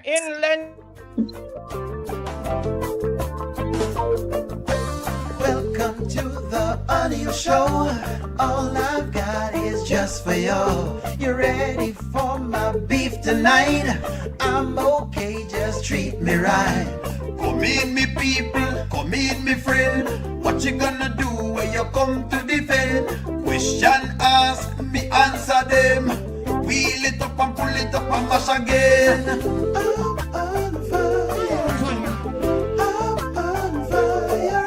inland. Welcome to the audio show. All I've got is just for you. You ready for my beef tonight? I'm okay, just treat me right. Come in, me people, come in, me friend. What you gonna do when you come to defend? Question ask, me answer them. Wheel it up and pull it up and mash again. I'm on fire. I'm on fire.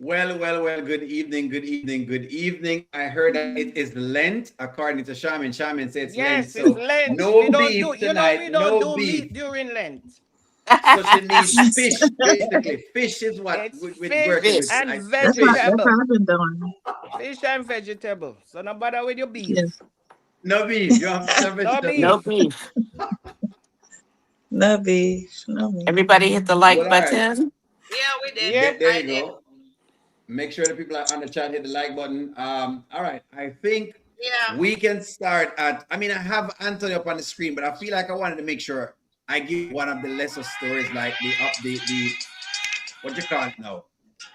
Well, good evening, good evening, good evening. I heard that it is Lent, according to Shaman. Shaman says Lent, Yes, it's so Lent. We no don't do, beef tonight, we don't no do meat beef. during Lent. So she needs fish, basically. Fish is what It's with fish working Fish. with and That's fish. vegetable. what I've been doing. Fish and vegetable. So no bother with your beef. Yes. No beef, you have fish and No vegetable. No beef. beef. No beef. No beef. Everybody hit the Well, like all right. button. Yeah, we did. Yep. There I you did. go. Make sure the people are on the chat hit the like button. All right. I think Yeah. we can start at. I mean, I have Anthony up on the screen, but I feel like I wanted to make sure I give one of the lesser stories, like the update, the what you call it now,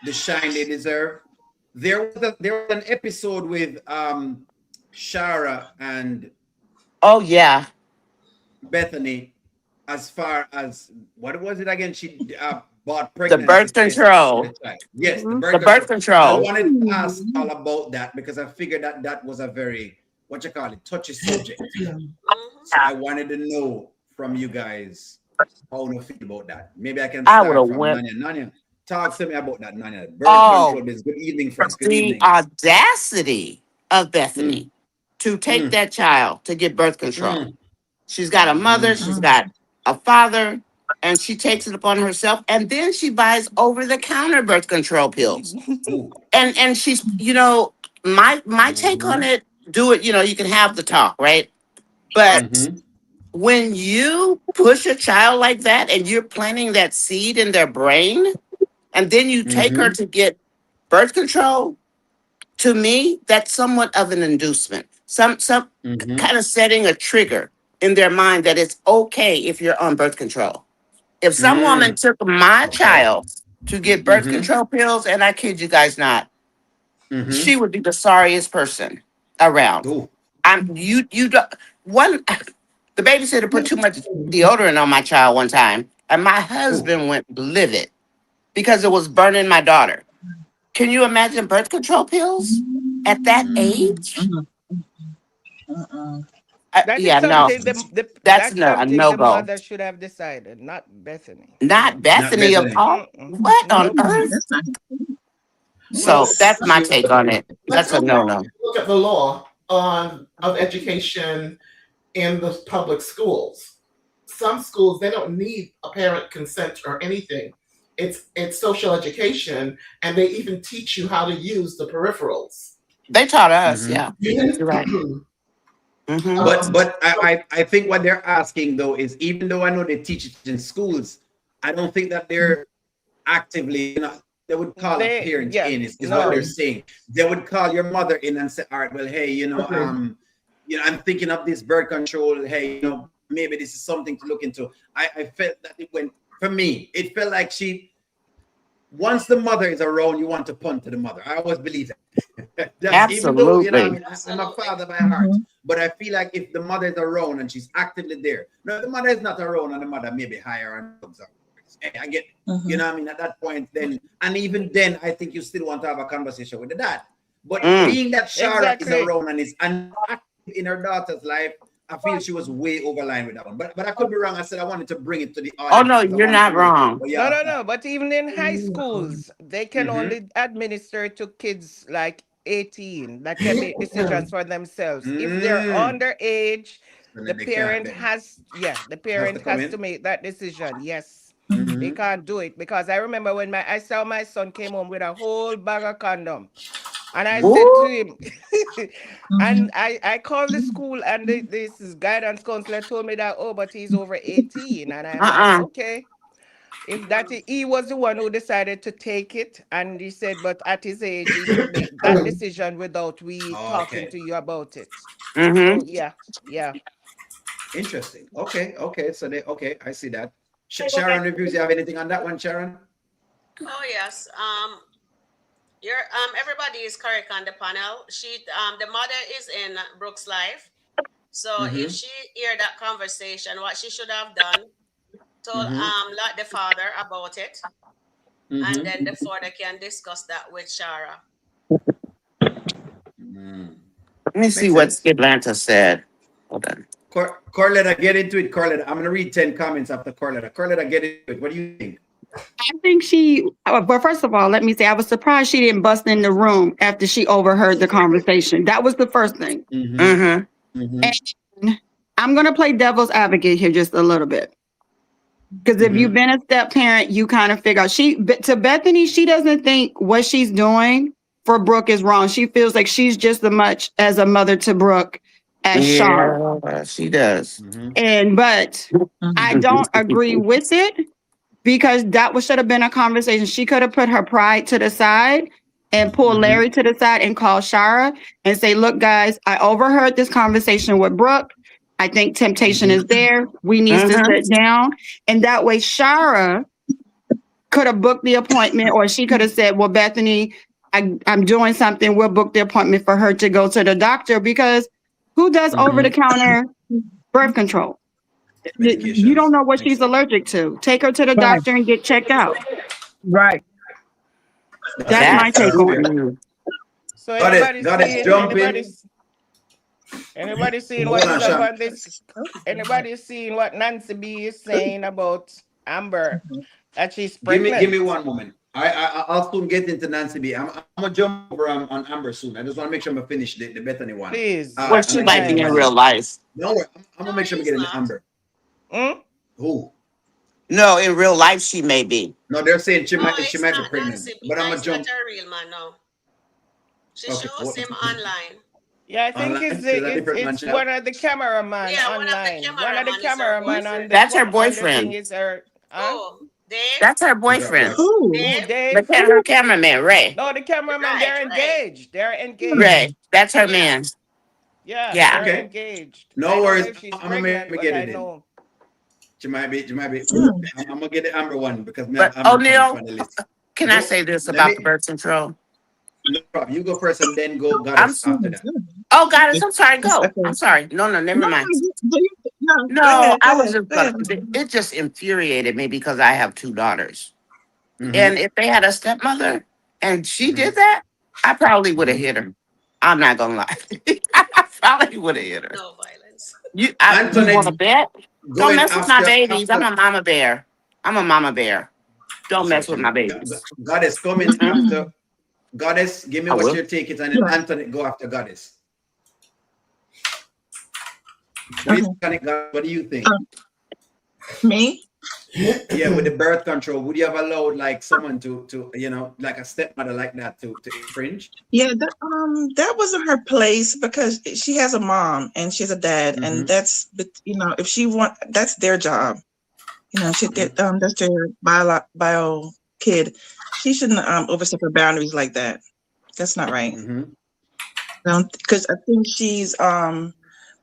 the shine they deserve. There was an episode with Shara and Oh yeah, Bethany, as far as what was it again? She bought the pregnancy birth test for control. the child. Yes, the The birth birth control. I control. wanted to ask all about that because I figured that that was a very what you call it touchy subject. So I wanted to know from you guys how you feel about that. Maybe I can I would have start from went. Nanya. Nanya, talk to me about that, Nanya. Birth Oh, control is good evening, friends. Good the evening. audacity of Mm, Bethany to take mm, that child to get birth control. mm, She's got a mother. mm, She's Mm. got a father, and she takes it upon herself. And then she buys over-the-counter birth control pills. ooh, And she's, my take on mm-hmm, it. Do it. You can have the talk, right? But mm-hmm, when you push a child like that and you're planting that seed in their brain and then you take her mm-hmm, to get birth control, to me that's somewhat of an inducement, some mm-hmm, kind of setting a trigger in their mind that it's okay if you're on birth control. If some woman mm. took my Okay. child to get birth Mm-hmm, control pills, and I kid you guys not, mm-hmm. she would be the sorriest person around. Ooh. You don't one. The babysitter put too much deodorant on my child one time, and my Ooh. husband went livid because it was burning my daughter. Can you imagine birth control pills at that Mm. age? Mm. Mm-mm. That is Yeah, no, something that's that's no a something no the go. mother should have decided, not Bethany. Not No. Not Bethany of Bethany. all. Mm-mm. What on Nope. Mm. earth? That's not. So Well, that's my She, take on it. let's That's a go no back no. and look at the law on of education in the public schools. Some schools they don't need a parent consent or anything. It's social education, and they even teach you how to use the peripherals. They taught us. mm-hmm. Yeah, you're right. Mm-hmm. But um, but I think what they're asking though is even though I know they teach it in schools, I don't think that they're actively, they would call a parent Yeah, in is what they're no. agreed, saying. They would call your mother in and say, all right, well, hey, agreed. I'm thinking of this birth control. Hey, maybe this is something to look into. I felt that it went for me, it felt like once the mother is around, you want to punt to the mother. I always believe that. That's even though, Absolutely. I'm a Absolutely. father by heart. Mm-hmm. But I feel like if the mother is around and she's actively there, no, if the mother is not around and the mother maybe higher and thumbs up. Hey, I get, Mm-hmm. at that point, then, and even then, I think you still want to have a conversation with the dad. But Mm. being that Shara is Exactly. around and is active in her daughter's life, I feel she was way over line with that one. But I could be wrong. I said I wanted to bring it to the Oh audience no, because I you're wanted to not know wrong. what No, y'all no, thought. no. But even in high schools, they can Mm-hmm. only administer to kids like 18 that can make decisions for themselves. If they're Mm. underage, So the then they can't parent then. the Has to parent come has to in. make that decision. Yes. They Mm-hmm. can't do it because I remember when I saw my son came home with a whole bag of condom. And I said to Ooh. him, Mm-hmm. and I called the school, and this guidance counselor told me that, oh, but he's over 18. And I'm like, Uh-uh. okay. If that he was the one who decided to take it, and he said, but at his age, he should make that decision without we talking Okay. to you about it. Mm-hmm. So yeah, yeah. Interesting. Okay. So they okay. I see that. Go back. Sharon reviews. You have anything on that one, Sharon? Oh yes. You're everybody is correct on the panel. The mother is in Brooke's life. So if she hear that conversation, what she should have done, told like the father about it, and then the father can discuss that with Shara. Let me see what Atlanta said. Hold on. Corletta, get into it. Corletta, I'm gonna read 10 comments after Corletta. Corletta, get into it. What do you think? I think well, first of all, let me say, I was surprised she didn't bust in the room after she overheard the conversation. That was the first thing. And I'm going to play devil's advocate here just a little bit. Because if you've been a step parent, you kind of figure out to Bethany, she doesn't think what she's doing for Brooke is wrong. She feels like she's just as much as a mother to Brooke as Shara. She does. But I don't agree with it. Because that should have been a conversation. She could have put her pride to the side and pulled Larry to the side and called Shara and say, look, guys, I overheard this conversation with Brooke. I think temptation is there. We need to sit down. And that way Shara could have booked the appointment, or she could have said, well, Bethany, I'm doing something. We'll book the appointment for her to go to the doctor, because who does over-the-counter birth control? You don't know what she's allergic to. Take her to the doctor and get checked out. Right. That's my take on it. So anybody seeing what is up on this? Anybody seeing what Nancy B is saying about Amber? That she's pregnant. Give me one moment. I'll soon get into Nancy B. I'm gonna jump over on Amber soon. I just want to make sure I'm finish the Bethany one. Please. What she might be in real life. No, I'm gonna make sure we get into Amber. Who? No, in real life she may be. No, they're saying she might be pregnant. Nancy, but I'm gonna jump. Not a real man, no. She shows him online. Yeah, I think it's one of the cameraman online. One of the cameraman on That's her boyfriend. Is her, Dave? That's her boyfriend. Who? Dave? But her cameraman, Ray. No, the cameraman, they're engaged. They're engaged. Ray, that's her man. Yeah, Yeah. they're engaged. No worries. I'm gonna get it in. She might be. I'm gonna get the Amber one because O'Neal, can I say this about the birth control? No problem. You go first and then go Goddess after that. Oh, Goddess, I'm sorry. Go. I'm sorry. No, never mind. No, I was just it just infuriated me because I have two daughters. And if they had a stepmother and she did that, I probably would have hit her. I'm not gonna lie. I probably would have hit her. No violence. You want to bet? Don't mess with my babies. I'm a mama bear. Don't mess with my babies. Goddess, come in after. Goddess, give me what your take is, and then Anthony go after Goddess. What do you think? Me? Yeah, with the birth control, would you have allowed like someone to like a stepmother like that to infringe? Yeah, that wasn't her place, because she has a mom and she has a dad, and that's if she that's their job. That's their bio kid. She shouldn't overstep her boundaries like that. That's not right. Because I think she's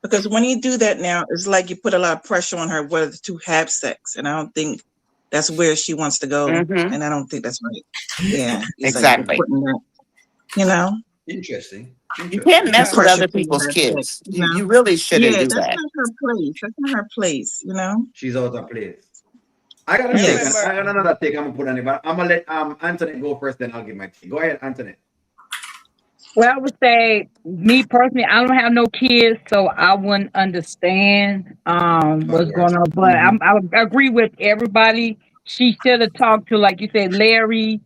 because when you do that now, it's like you put a lot of pressure on her whether to have sex, and I don't think that's where she wants to go, and I don't think that's right. Yeah, exactly. Like Interesting. You can't mess with other people's kids. You really shouldn't do that. That's not her place. That's not her place. She's out of place. I got another take I'm gonna put on it, but I'm gonna let Anthony go first, then I'll give my take. Go ahead, Anthony. Well, I would say, me personally, I don't have no kids, so I wouldn't understand what's going on. But I would agree with everybody. She should have talked to, like you said, Larry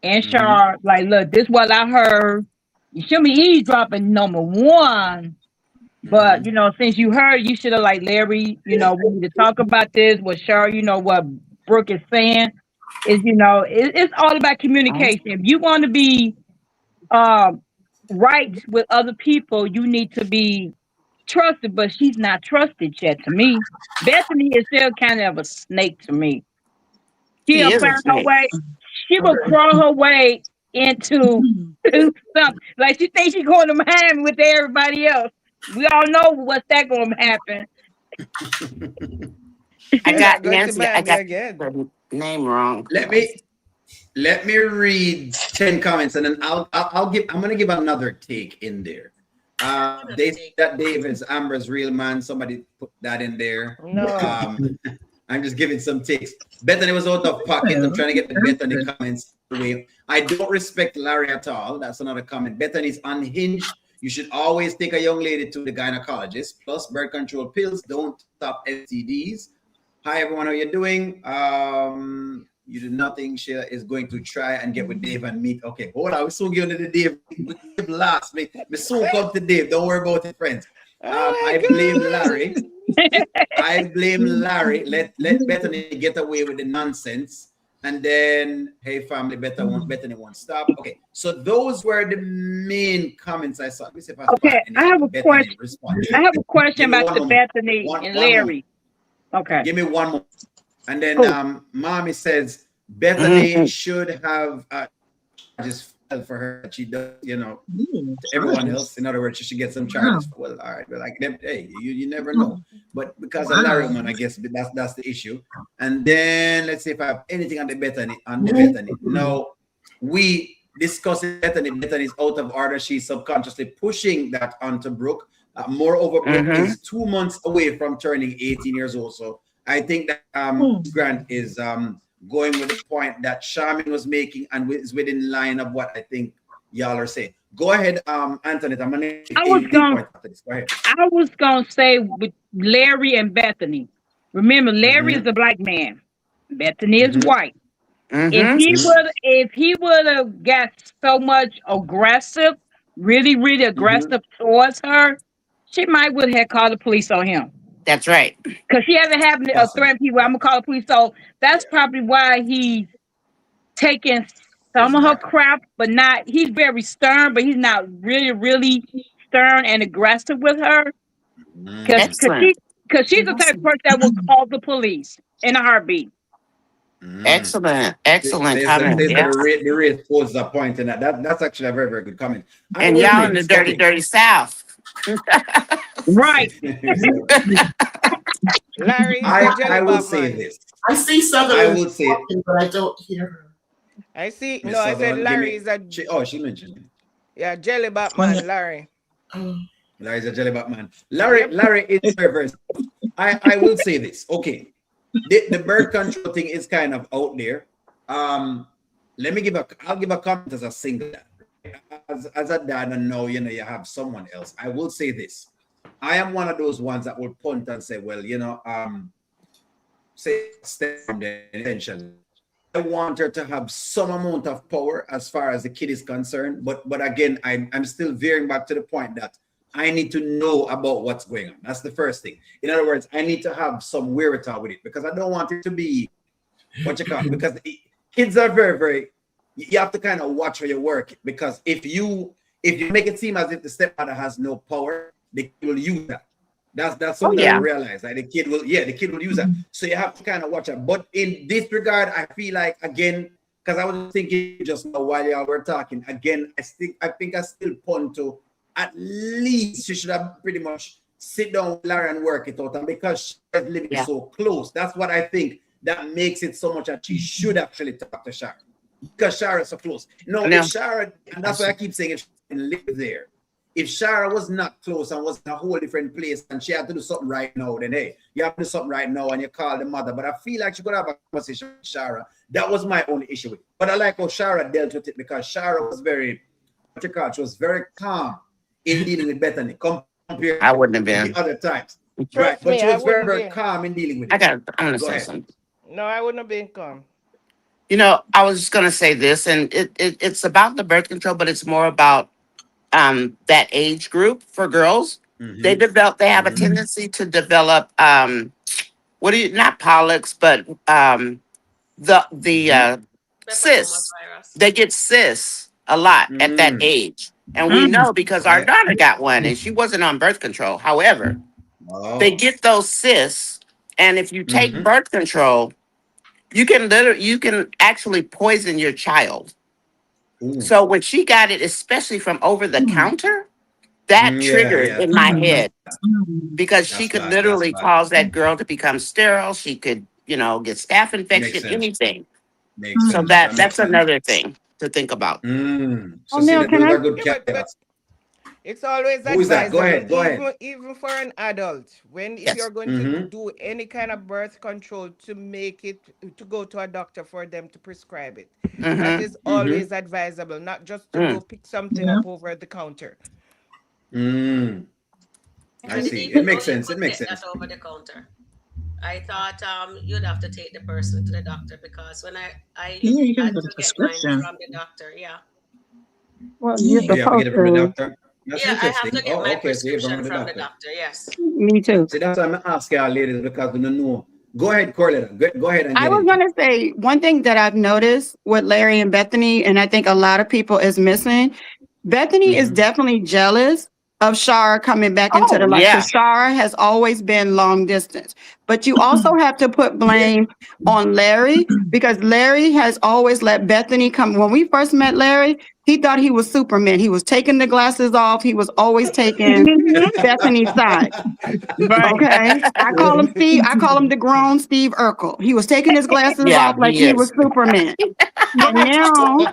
and Char. Like, look, this is what I heard. You shouldn't be eavesdropping, number one. But since you heard, you should have, like, Larry, we need to talk about this. With Char, what Brooke is saying is, it's all about communication. If you want to be right with other people, you need to be trusted, but she's not trusted yet to me. Bethany is still kind of a snake to me. She She'll is a find her snake. way. She will crawl her way into something. Like she thinks she's going to Miami with everybody else. We all know what's that going to happen. I You're got not going to Nancy. I Miami got again. the name wrong. Let me read 10 comments, and then I'm gonna give another take in there. They said that David's Amber's real man. Somebody put that in there. No. I'm just giving some takes. Bethany was out of pocket. I'm trying to get the Bethany comments away. I don't respect Larry at all. That's another comment. Bethany's unhinged. You should always take a young lady to the gynecologist. Plus, birth control pills don't stop STDs. Hi everyone, how you doing? You do nothing. She is going to try and get with Dave and meet. Okay, hold on. We're soon going to the Dave last. Me soon come to Dave. Don't worry about it, friends. I blame Larry. I blame Larry. Let Bethany get away with the nonsense. And then, hey, family, Bethany won't stop. Okay, so those were the main comments I saw. Let me see if I have a question. Response. I have a question about the Bethany and Larry. Okay. Give me one more. And then Mommy says Bethany should have just felt for her. She does, to everyone else. In other words, she should get some charges. Well, all right, but like them, hey, you never know. But because of Larry, man, I guess that's the issue. And then let's see if I have anything on the Bethany. No, we discussed Bethany. Bethany's out of order. She's subconsciously pushing that onto Brooke. Moreover, Brooke is 2 months away from turning 18 years old. So I think that Grant is going with the point that Charmin was making and is within line of what I think y'all are saying. Go ahead, Antoinette. I'm gonna I was gonna say with Larry and Bethany. Remember, Larry is a black man. Bethany is white. If he would have got so much aggressive, really aggressive towards her, she might would have called the police on him. That's right. Because she hasn't had a threat people. I'm gonna call the police. So that's probably why he's taking some of her crap, but not. He's very stern, but he's not really stern and aggressive with her. Because she's the type of person that will call the police in a heartbeat. Excellent comment. The race poses a point in that. That's actually a very good comment. And y'all in the dirty South. Right. Larry, I will say this. I see Southern. I will say it, but I don't hear her. I see. No, I said Larry is a. She mentioned it. Yeah, jelly Batman, Larry. Larry's a jelly Batman. Larry is very. I will say this. Okay, the birth control thing is kind of out there. I'll give a comment as a single dad. As a dad, and now you have someone else. I will say this. I am one of those ones that will punt and say, well, say step from the intention. I want her to have some amount of power as far as the kid is concerned. But again, I'm still veering back to the point that I need to know about what's going on. That's the first thing. In other words, I need to have some wherewithal with it because I don't want it to be because kids are very, you have to kind of watch how you work it, because if you make it seem as if the stepmother has no power, the kid will use that. That's something I realize. Like the kid will use that. So you have to kind of watch it. But in this regard, I feel like, again, because I was thinking just now while y'all were talking, again, I think I still point to at least she should have pretty much sit down with Larry and work it out. And because she's living so close, that's what I think that makes it so much that she should actually talk to Shara. Because Shara is so close. No, if Shara, and that's why I keep saying if she can live there. If Shara was not close and was in a whole different place and she had to do something right now, then hey, you have to do something right now and you call the mother. But I feel like she could have a conversation with Shara. That was my only issue with it. But I like how Shara dealt with it because Shara was she was very calm in dealing with Bethany compared I wouldn't have been the other times. Right. But she was very calm in dealing with it. I'm gonna say something. No, I wouldn't have been calm. I was just gonna say this, and it's about the birth control, but it's more about that age group for girls. They have a tendency to develop not polyps, but the cysts. They get cysts a lot at that age. And we know because our daughter got one and she wasn't on birth control. However, they get those cysts, and if you take birth control, you can actually poison your child. Ooh. So when she got it, especially from over the counter, that triggered in my head because she That's could bad. That's literally bad. cause that girl to become sterile. She could, get staph Makes infection, sense. anything. Makes So sense. That makes that's sense. another thing to think about. So Oh, see now that can those I? are good Yeah, but caveats. it's always Who is that? Go advisable, ahead. Go ahead. even for an adult, if Yes. you're going to Mm-hmm. do any kind of birth control, to go to a doctor for them to prescribe it. That Mm-hmm. is Mm-hmm. always advisable, not just to Mm. go pick something up over the counter. Mm. I And see. even It though makes you sense. It could makes get that sense. over the counter, I thought you'd have to take the person to the doctor because when I Yeah, you gotta had get a to get mine prescription. from the doctor, yeah. Well, you're Yeah. Oh, you have to supposed get it from the to. doctor. That's Yeah, I have to interesting. get Oh, my okay. So you're from prescription the from the doctor. doctor, yes. Me too. See, that's why I'm asking y'all ladies because we don't know. Go ahead, Corletta. Go ahead and I get was into it. gonna say one thing that I've noticed with Larry and Bethany, and I think a lot of people is missing. Bethany is Mm-hmm. definitely jealous of Shara coming back into the Oh life yeah. because Shara has always been long distance. But you also have to put blame on Larry because Larry has always let Bethany come. When we first met Larry, he thought he was Superman. He was taking the glasses off. He was always taking Bethany's side. Right. Okay. I call him Steve. I call him the grown Steve Urkel. He was taking his glasses Yeah, off like he he was is. Superman. And now,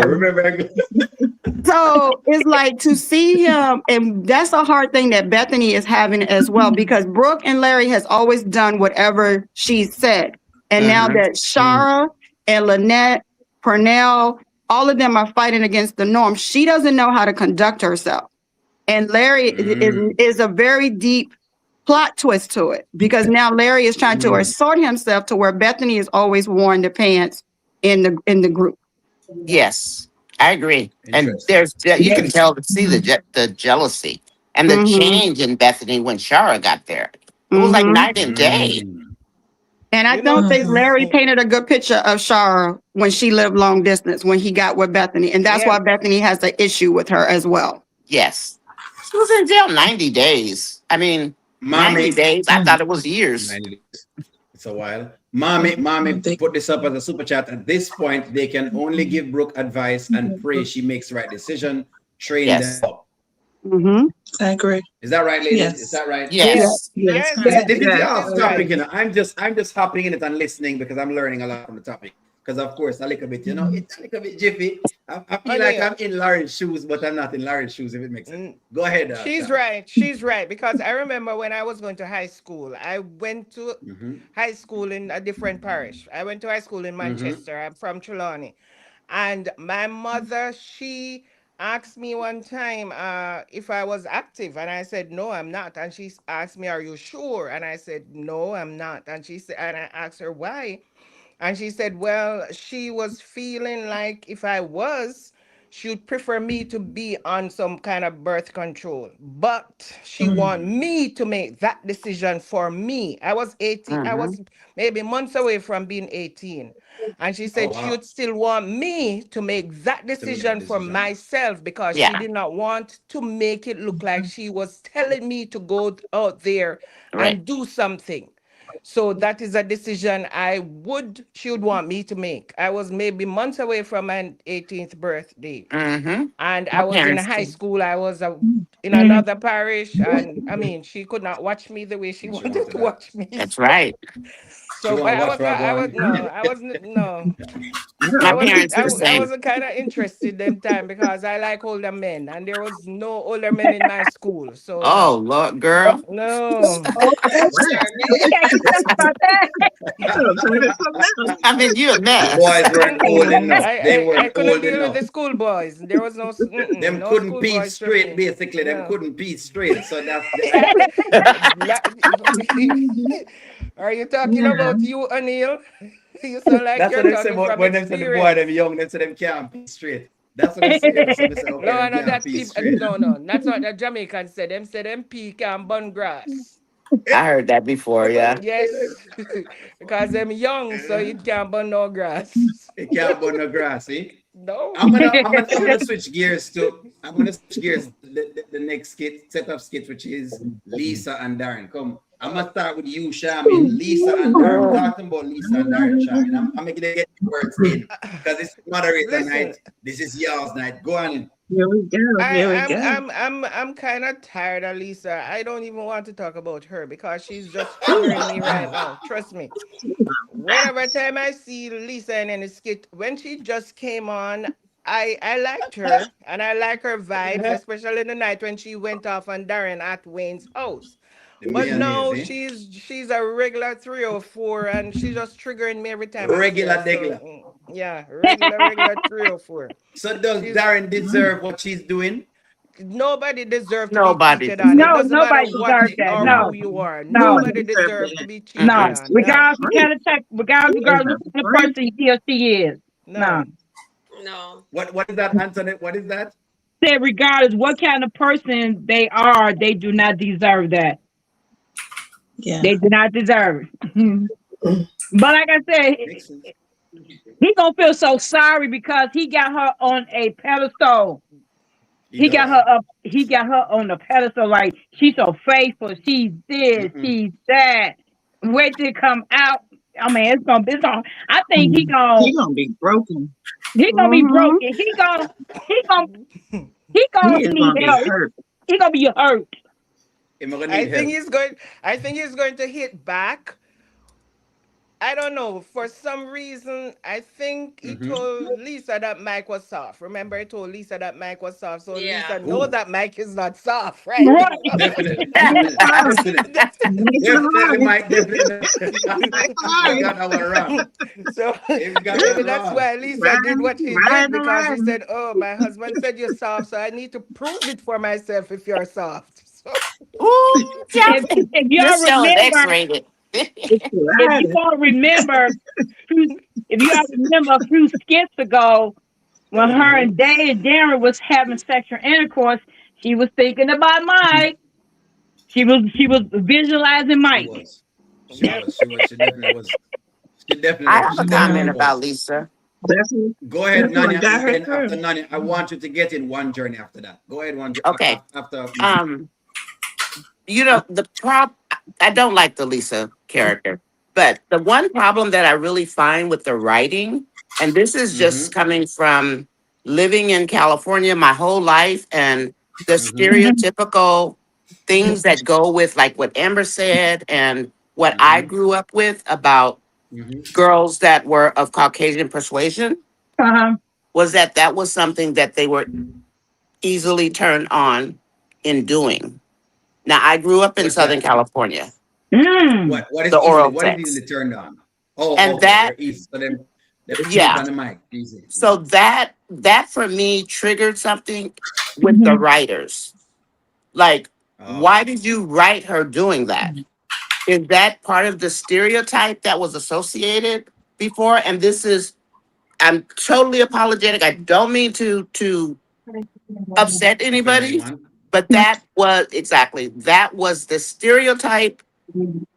remember. so it's like to see him, and that's a hard thing that Bethany is having as well, because Brooke and Larry has always done whatever she said. And now Mm-hmm. that Shara and Lynette, Purnell, all of them are fighting against the norm, she doesn't know how to conduct herself. And Larry is a very deep plot twist to it because now Larry is trying to assort himself to where Bethany is always wearing the pants in the group. Yes, I agree. And Interesting. you can tell to see the jealousy and the Mm-hmm. change in Bethany when Shara got there. It was like Mm-hmm. night and day. And I You know don't think this. Larry painted a good picture of Shara when she lived long distance when he got with Bethany. And that's Yeah, why Bethany has an issue with her as well. Yes. She was in jail 90 days. I mean, 90 Mommy, days. I thought it was years. 90 days. It's a while. Mommy, put this up as a super chat. At this point, they can only give Brooke advice and pray she makes the right decision. Train them Yes. up. Mm-hmm. I agree. Is that right, ladies? Yes. Is that right? Yes. yes, This is that off is topic, right. I'm just hopping in it and listening because I'm learning a lot from the topic. Because of course, a little bit, it's a little bit jiffy. I feel like I'm in Larry's shoes, but I'm not in Larry's shoes. If it makes sense. Go ahead. She's Sarah. right. She's right. Because I remember when I was going to high school, I went to high school in a different parish. I went to high school in Manchester. I'm from Trelawney. And my mother, she asked me one time if I was active. And I said, no, I'm not. And she asked me, are you sure? And I said, no, I'm not. And she said, and I asked her why. And she said, well, she was feeling like if I was, she would prefer me to be on some kind of birth control. But she want me to make that decision for me. I was 18. I Mm-hmm. was maybe months away from being 18. And she Oh said she wow. would still want me to make that To make that decision for decision. myself because she Yeah. did not want to make it look like she was telling me to go out there Right. and do something. So that is a decision she would want me to make. I was maybe months away from my 18th birthday. Mm-hmm. And My I was in a parents high too. school. I was in another parish. And I mean, she could not watch me the way she And she wanted wanted to that. watch me. That's right. She So, but want to watch I was, Ragwan. no, I wasn't, no. My parents the I same. wasn't kind of interested them time because I like older men and there was no older men in my school. So Oh, no. Lord, girl. No. Okay. We got concerned about that. I mean, you a The mess. boys weren't old enough. They I weren't couldn't old deal with enough. the schoolboys. There was no Them no couldn't pee schoolboys for straight, me. basically. Them No. couldn't pee straight. So that's Are you talking about you, Anil? You sound like that's what you're they say talking about from when them say the boy them experience. young, them say them can't pee straight. That's what they say. So they say, okay, No, them no, can't that pee people, straight. no, that's what the Jamaicans said. Them say them pea can burn grass. I heard that before, That's what yeah. they say. Yes, because them young, so it can't burn no grass. They can't burn no grass, eh? No. I'm gonna switch gears to the next skit, set of skits, which is Lisa and Darren. Come, I'm gonna start with you, Shamin. Lisa and Darren. Talking about Lisa and Darren, Shamin. I'm making get the words in because it's moderator Listen, night. This is y'all's night. Go on in. Here we go. Here we go. I'm kind of tired of Lisa. I don't even want to talk about her because she's just triggering me right now. Trust me. Whenever time I see Lisa in any skit, when she just came on, I liked her and I like her vibes, especially the night when she went off on Darren at Wayne's house. The But no, mayonnaise, eh? she's a regular 304 and she's just triggering me every time I see Regular, her. So, regular. yeah, regular 304. So does She's Darren deserve what she's doing? nobody deserves to be Nobody. cheated on. It No, doesn't matter nobody what deserves that. or No, who you are. no, Nobody deserves to that. be cheated no. on. Regardless No, of kind of check, regardless of the person he or she is. No. no. No. What is that, Antoinette? What is that? Say regardless what kind of person they are, they do not deserve that. Yeah. They do not deserve it. But like I said, Makes sense. he gonna feel so sorry because he got her on a pedestal. He got her up. He got her on the pedestal. Like she's so faithful. She's this. She's that. Wait till it come out. I mean, it's gonna. I think He gonna be broken. He gonna be broken. He gonna. He He gonna is need gonna be help. hurt. He gonna be hurt. I think he's going to hit back. I don't know. For some reason, I think he told Lisa that Mike was soft. Remember, he told Lisa that Mike was soft. So Yeah. Lisa knows that Mike is not soft, right? Right. Definitely. Definitely, Mike. Definitely. You got that one wrong. So You got maybe that that's wrong. why Lisa did what she Right, did because he right. said, "Oh, my husband said you're soft, so I need to prove it for myself if you're soft." So Ooh, If y'all this show is remember, X-rated. if you all remember, if you all remember a few skits ago, when her and Darren was having sexual intercourse, she was thinking about Mike. She was visualizing Mike. She definitely was. She definitely I was. have She a definitely comment was. about Lisa. Go ahead, That's what Nanya. got her And then through. after Nanya, I want you to get in one journey after that. Go ahead, one journey. Okay. After. You know, I don't like the Lisa character, but the one problem that I really find with the writing, and this is just coming from living in California my whole life, and the stereotypical things that go with like what Amber said and what I grew up with about girls that were of Caucasian persuasion, was that was something that they were easily turned on in doing. Now, I grew up in Southern California. What is the oral what is sex. easily turned on? Oh, And okay. that- They're easy. So then Yeah. on the mic. Easy. So that for me triggered something with the writers. Like, why did you write her doing that? Is that part of the stereotype that was associated before? And I'm totally apologetic. I don't mean to upset anybody, but that was the stereotype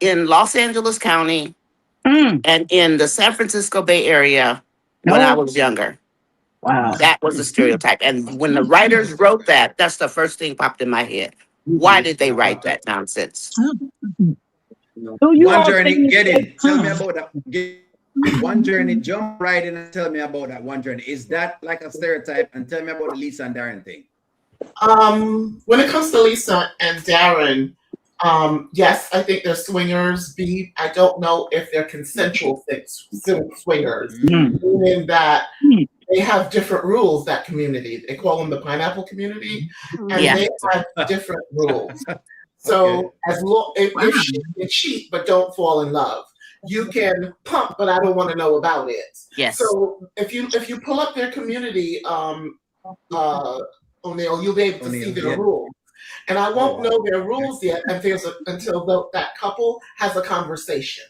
in Los Angeles County and in the San Francisco Bay Area when I was younger. Wow. That was the stereotype. And when the writers wrote that, that's the first thing popped in my head. Why did they write that nonsense? One journey, get in. Tell me about that. One journey, jump right in and tell me about that one journey. Is that like a stereotype? And tell me about the Lisa and Darren thing. When it comes to Lisa and Darren, yes, I think they're swingers. I don't know if they're consensual swingers, meaning that they have different rules. That community, they call them the pineapple community, and they have different rules. So as long if she can cheat but don't fall in love, you can pump, but I don't want to know about it. Yes. So if you pull up their community, O'Neill, you'll be able to see their rules. And I won't know their rules yet until that couple has a conversation.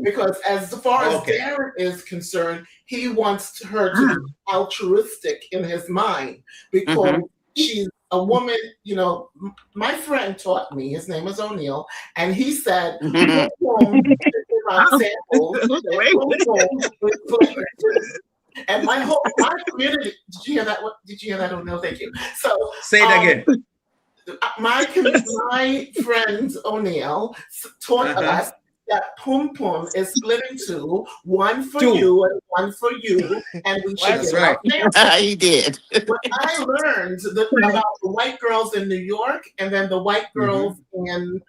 Because as far as Darren is concerned, he wants her to be altruistic in his mind because she's a woman. You know, my friend taught me, his name is O'Neill, and he said, and my community, did you hear that? Did you hear that? O'Neill? Thank you. So say it again. My friend O'Neill taught us that pum pum is split into one for you and one for you, and we should That's get right. He did. What I learned about the white girls in New York and then the white girls in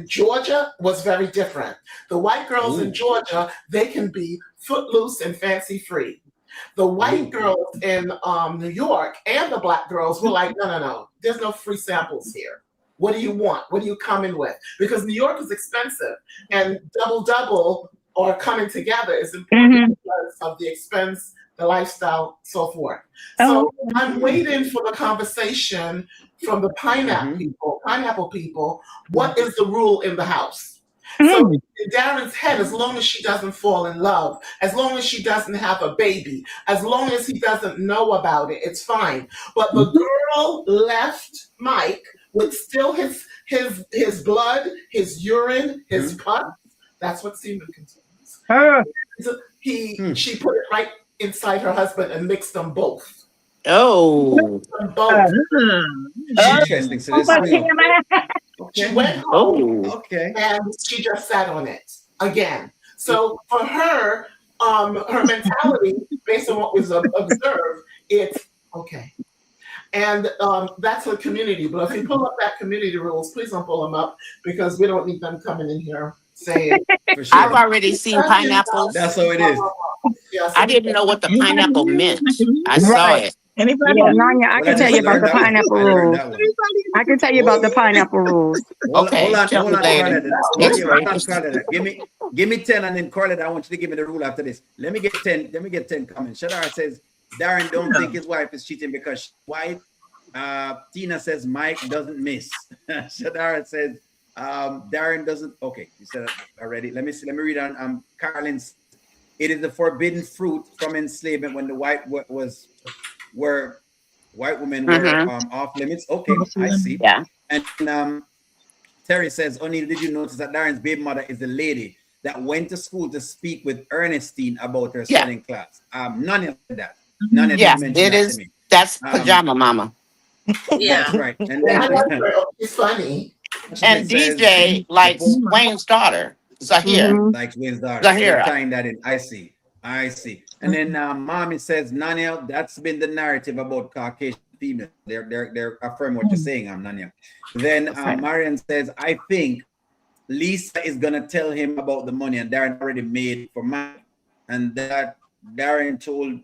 Georgia was very different. The white girls in Georgia, they can be footloose and fancy free. The white girls in New York and the black girls were like, no, there's no free samples here. What do you want? What do you come in with? Because New York is expensive, and double or coming together is important because of the expense, the lifestyle, so forth. So I'm waiting for the conversation from the pineapple people. What is the rule in the house? So in Darren's head, as long as she doesn't fall in love, as long as she doesn't have a baby, as long as he doesn't know about it, it's fine. But the girl left Mike with still his blood, his urine, his pus. That's what semen contains. So she put it right inside her husband and mixed them both. Oh. Interesting. So this She went home and she just sat on it again. So for her, her mentality, based on what was observed, it's okay. And that's a community. But if you pull up that community rules, please don't pull them up because we don't need them coming in here saying. For sure. I've already seen pineapples. That's how it is. I didn't know what the pineapple meant. I saw it. Anybody? Yeah, Nanya, I can tell you about the pineapple rules. I can tell you about the pineapple rules. Okay, hold on, Carletta. Give me 10, and then Carletta, I want you to give me the rule after this. Let me get 10 comments. Shadara says, Darren don't think his wife is cheating because she's white. Tina says Mike doesn't miss. Shadara says Darren doesn't. Okay, you said it already. Let me read on Carlin's. It is the forbidden fruit from enslavement when the white women were off limits. Okay, I see. Yeah. And Terry says, O'Neill, did you notice that Darren's baby mother is the lady that went to school to speak with Ernestine about her spelling class? None of that. None of that. It is. That's pajama mama. Yeah. That's right. And then, it's funny. And DJ likes Wayne's daughter, Zahir. Likes Wayne's daughter. Zahira. Tying that in. I see. And then Mommy says, Nanya, that's been the narrative about Caucasian females. They're affirming what you're saying, Nanya. Then Marian says, I think Lisa is gonna tell him about the money, and Darren already made for Mike, and that Darren told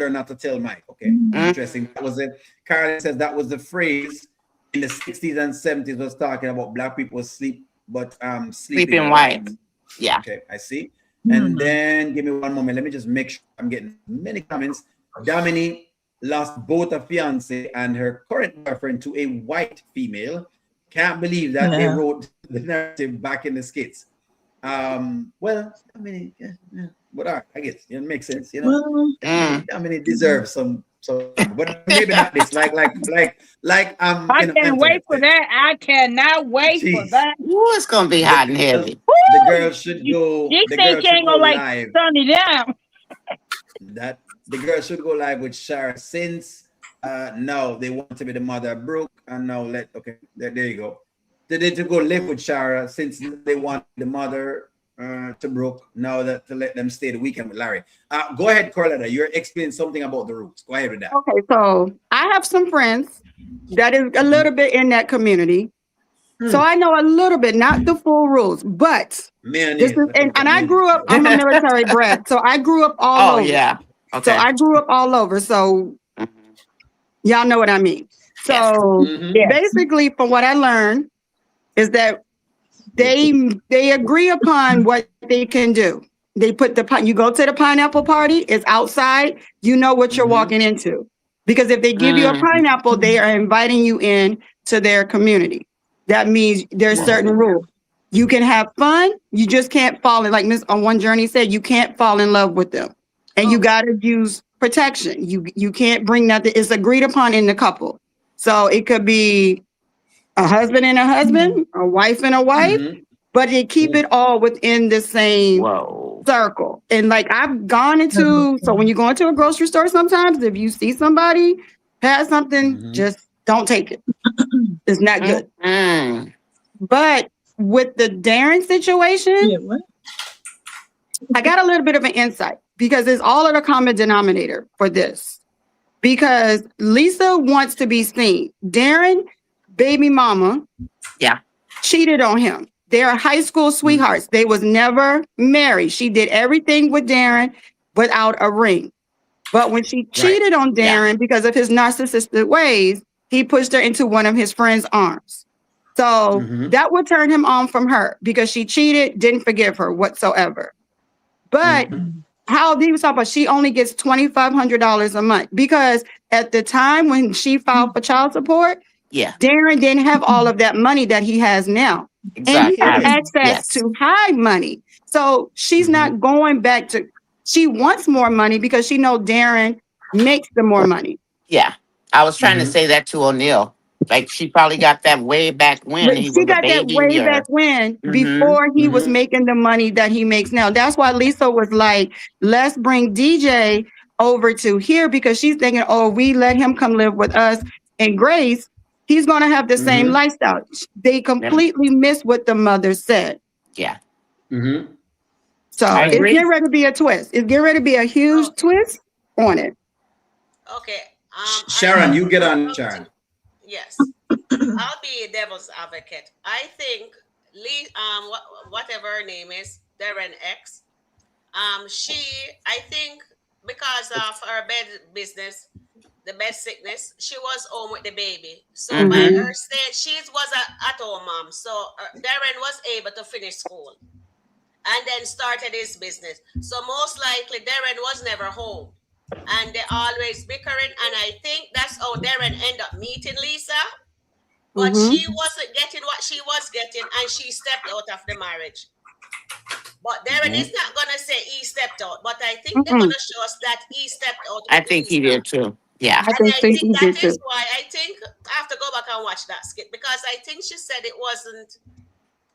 her not to tell Mike. Okay, interesting. That was it. Carly says that was the phrase in the 60s and 70s was talking about black people sleeping white. Yeah. Okay, I see. And then give me one moment. Let me just make sure I'm getting many comments. Damini lost both a fiance and her current boyfriend to a white female. Can't believe that they wrote the narrative back in the skits. Well, I mean, but I guess it makes sense, you know. I mean, it deserves some, but maybe not this. Like, I can't wait for that. I cannot wait for that. Ooh, it's gonna be hot and heavy. The girl should go. This thing can't go like sunny down. That the girl should go live with Shara since no, they want to be the mother of Brooke, and now there you go. They need to go live with Shara since they want the mother to Brooke. Now that to let them stay the weekend with Larry. Go ahead, Carletta. You're explaining something about the rules. Go ahead with that. Okay, so I have some friends that is a little bit in that community. So I know a little bit, not the full rules, but I grew up, I'm a military brat, so I grew up all over. Oh, yeah. Okay. So I grew up all over. So y'all know what I mean. So basically, from what I learned, is that they agree upon what they can do. They put you go to the pineapple party, it's outside, you know what you're walking into. Because if they give you a pineapple, they are inviting you in to their community. That means there's certain rules. You can have fun, you just can't fall in, like Miss on One Journey said, you can't fall in love with them. And you gotta use protection. You can't bring nothing, it's agreed upon in the couple. So it could be a husband and a husband, a wife and a wife, but they keep it all within the same circle. And like I've gone into, so when you go into a grocery store sometimes, if you see somebody Had something, just don't take it. It's not good. But with the Darren situation, I got a little bit of an insight because it's all of the common denominator for this. Because Lisa wants to be seen. Darren, baby mama, cheated on him. They're high school sweethearts. They was never married. She did everything with Darren without a ring. But when she cheated on Darren because of his narcissistic ways, he pushed her into one of his friend's arms. So that would turn him on from her because she cheated, didn't forgive her whatsoever. But how he was talking about, she only gets $2,500 a month because at the time when she filed for child support, Darren didn't have all of that money that he has now. And he has access to high money. So she's not going back to, she wants more money because she knows Darren makes the more money. Yeah. I was trying to say that to O'Neill. Like she probably got that way back when he was She got that way back when before he was making the money that he makes now. That's why Lisa was like, let's bring DJ over to here because she's thinking, oh, we let him come live with us and Grace, he's going to have the same lifestyle. They completely missed what the mother said. Yeah. So it's getting ready to be a twist. It's getting ready to be a huge twist on it. Okay. Sharon, you get on, Sharon. Yes. I'll be a devil's advocate. I think whatever her name is, Darren X, I think because of her bed business, the bed sickness, she was home with the baby. So by her stay, she was at home mom. So Darren was able to finish school and then started his business. So most likely Darren was never home. And they always bickering, and I think that's how Darren ended up meeting Lisa. But she wasn't getting what she was getting, and she stepped out of the marriage. But Darren is not gonna say he stepped out, but I think they're gonna show us that he stepped out. I think he did too. Yeah. I think that is why I think I have to go back and watch that skit because I think she said it wasn't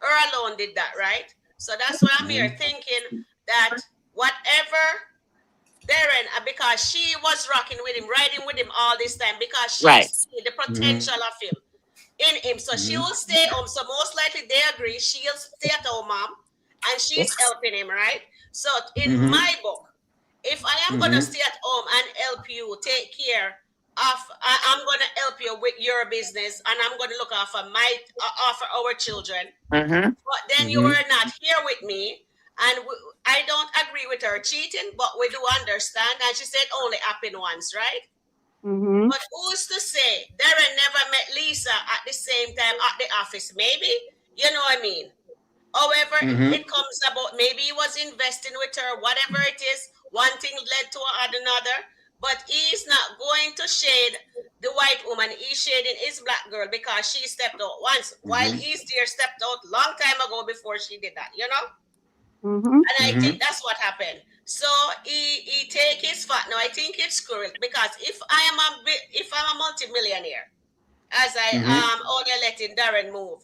her alone did that, right? So that's why I'm here thinking that whatever Darren, because she was rocking with him, riding with him all this time because she see the potential of him in him. So she will stay home. So most likely they agree she'll stay at home, mom, and she's helping him, right? So in my book, if I am gonna stay at home and help you take care of, I'm gonna help you with your business, and I'm gonna look after our children. But then you were not here with me. And I don't agree with her cheating, but we do understand. And she said only happened once, right? But who's to say Darren never met Lisa at the same time at the office? Maybe, you know what I mean? However, it comes about maybe he was investing with her, whatever it is. One thing led to another. But he's not going to shade the white woman. He's shading his black girl because she stepped out once, while he's there stepped out long time ago before she did that, you know? And I think that's what happened. So he take his fat. Now I think it's correct because if I'm a multimillionaire, as I only letting Darren move,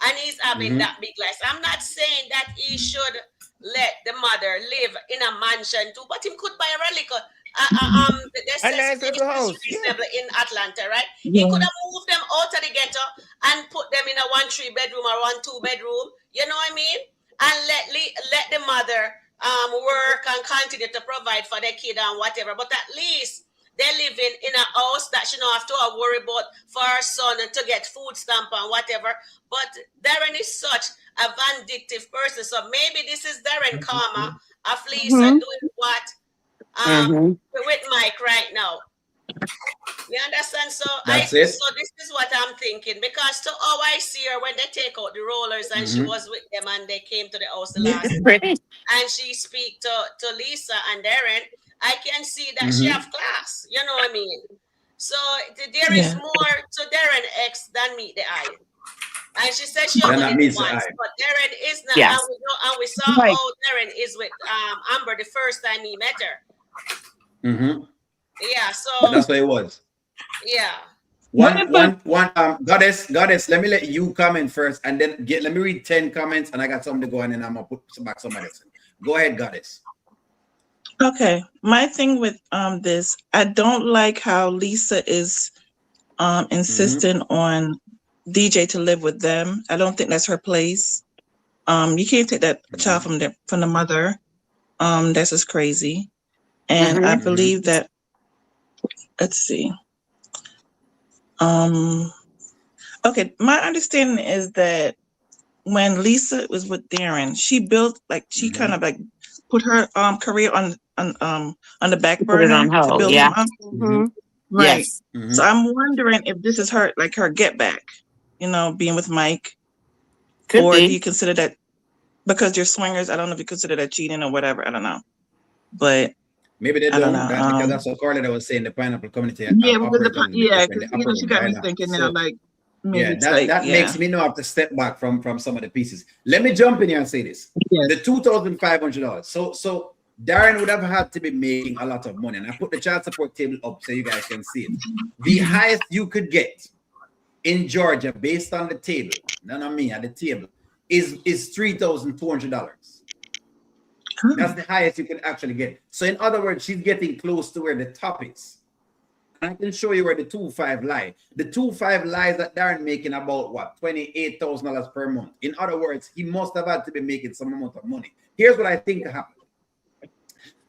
and he's having that big life, I'm not saying that he should let the mother live in a mansion too, but him could buy a relic. A nice little house in Atlanta, right? He could have moved them out of the ghetto and put them in a 1-3 bedroom or 1-2 bedroom. You know what I mean? And let the mother work and continue to provide for their kid and whatever. But at least they're living in a house that she don't have to worry about for her son and to get food stamp and whatever. But Darren is such a vindictive person. So maybe this is Darren karma of Lisa doing what with Mike right now. You understand? So so this is what I'm thinking, because to how I see her when they take out the rollers and she was with them and they came to the house last night and she speak to Lisa and Darren, I can see that she have class. You know what I mean? So there is more to Darren X than meet the eye. And she said she only did once, but Darren is not. Yes. And we saw how Darren is with Amber the first time he met her. Yeah, so that's what it was. Yeah. One goddess, let me let you comment first and then let me read 10 comments and I got something to go on and I'm gonna put back somebody else. Go ahead, goddess. Okay, my thing with this, I don't like how Lisa is insisting on DJ to live with them. I don't think that's her place. You can't take that child from the mother. That's just crazy. And I believe that, let's see. Okay, my understanding is that when Lisa was with Darren, she built she kind of like put her career on the back burner to build him up. Right. Yes. So I'm wondering if this is her her get back, being with Mike. Could or be. do you consider that because you're swingers? I don't know if you consider that cheating or whatever. I don't know. But maybe they don't. Because that's what Carla was saying. The pineapple community. Yeah, because she got me thinking now. Like, maybe that makes me know I have to step back from some of the pieces. Let me jump in here and say this: the $2,500. So Darren would have had to be making a lot of money, and I put the child support table up so you guys can see it. The highest you could get in Georgia, based on the table, none of me at the table, is $3,200. That's the highest you can actually get. So in other words, she's getting close to where the top is. And I can show you where the 2.5 lie. The 2.5 lies that Darren making about what? $28,000 per month. In other words, he must have had to be making some amount of money. Here's what I think happened.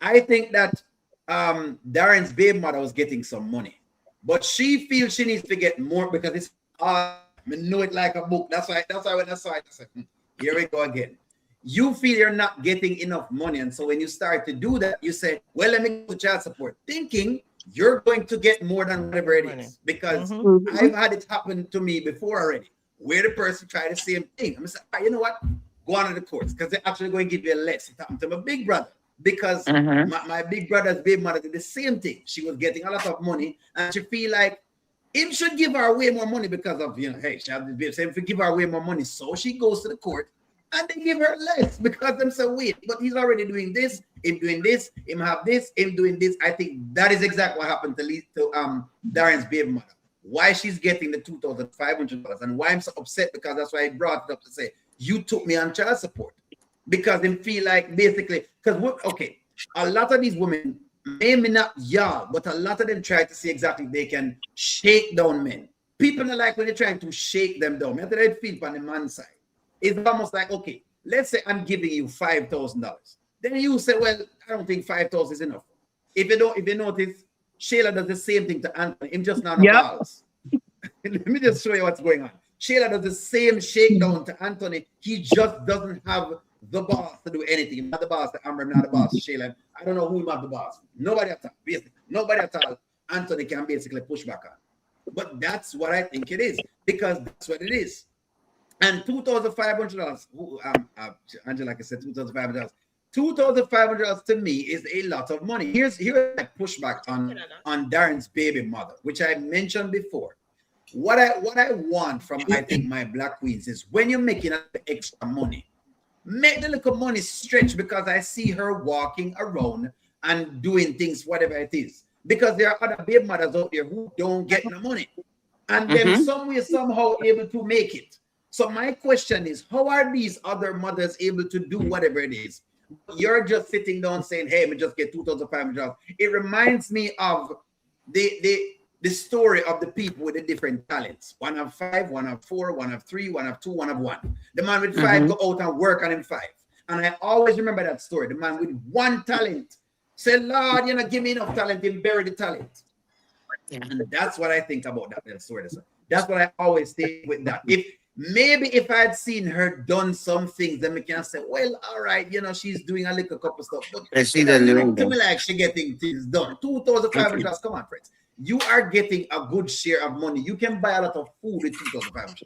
I think that Darren's baby mother was getting some money, but she feels she needs to get more because it's I know it like a book. That's why when I saw it, I said, here we go again. You feel you're not getting enough money, and so when you start to do that, you say, well, let me go to child support, thinking you're going to get more than whatever it is, because I've had it happen to me before already, where the person tried the same thing. I'm saying, you know what, go on to the courts, because they're actually going to give you less. It happened to my big brother, because my big brother's baby mother did the same thing. She was getting a lot of money, and she feel like him should give her way more money because of, hey, she has this baby, so if we give her way more money, so she goes to the court, and they give her less because them say, wait, but he's already doing this, him doing this, him have this, him doing this. I think that is exactly what happened to Darren's baby mother. Why she's getting the $2,500, and why I'm so upset, because that's why I brought it up to say, you took me on child support. Because they feel like basically, because a lot of these women, maybe not y'all, but a lot of them try to see exactly they can shake down men. People don't like when they're trying to shake them down. That's what I feel on the man's side. It's almost like, okay, let's say I'm giving you $5,000. Then you say, well, I don't think 5,000 is enough. If you notice, Shayla does the same thing to Anthony. Him just not on balls. Let me just show you what's going on. Shayla does the same shakedown to Anthony. He just doesn't have the boss to do anything. He's not the boss to Amber, not the boss to Shayla. I don't know who have the boss. Nobody at all. Basically, nobody at all. Anthony can basically push back on. But that's what I think it is, because that's what it is. And $2,500, Angela, like I said, $2,500. $2,500 to me is a lot of money. Here's my pushback on Darren's baby mother, which I mentioned before. What I want from, I think, my black queens is, when you're making extra money, make the little money stretch, because I see her walking around and doing things, whatever it is. Because there are other baby mothers out there who don't get no money, and them some way, somehow able to make it. So my question is, how are these other mothers able to do whatever it is? You're just sitting down saying, hey, me just get $2,500. It reminds me of the story of the people with the different talents. One have 5, one have 4, one have 3, one have 2, one have 1. The man with 5 go out and work on him 5. And I always remember that story. The man with 1 talent say, Lord, give me enough talent and bury the talent. And that's what I think about that story. That's what I always stay with that. If I had seen her done some things, then we can say, well, all right, she's doing a little couple stuff. But she doesn't to me like she getting things done. $2,500, come on, friends. You are getting a good share of money. You can buy a lot of food with $2,500.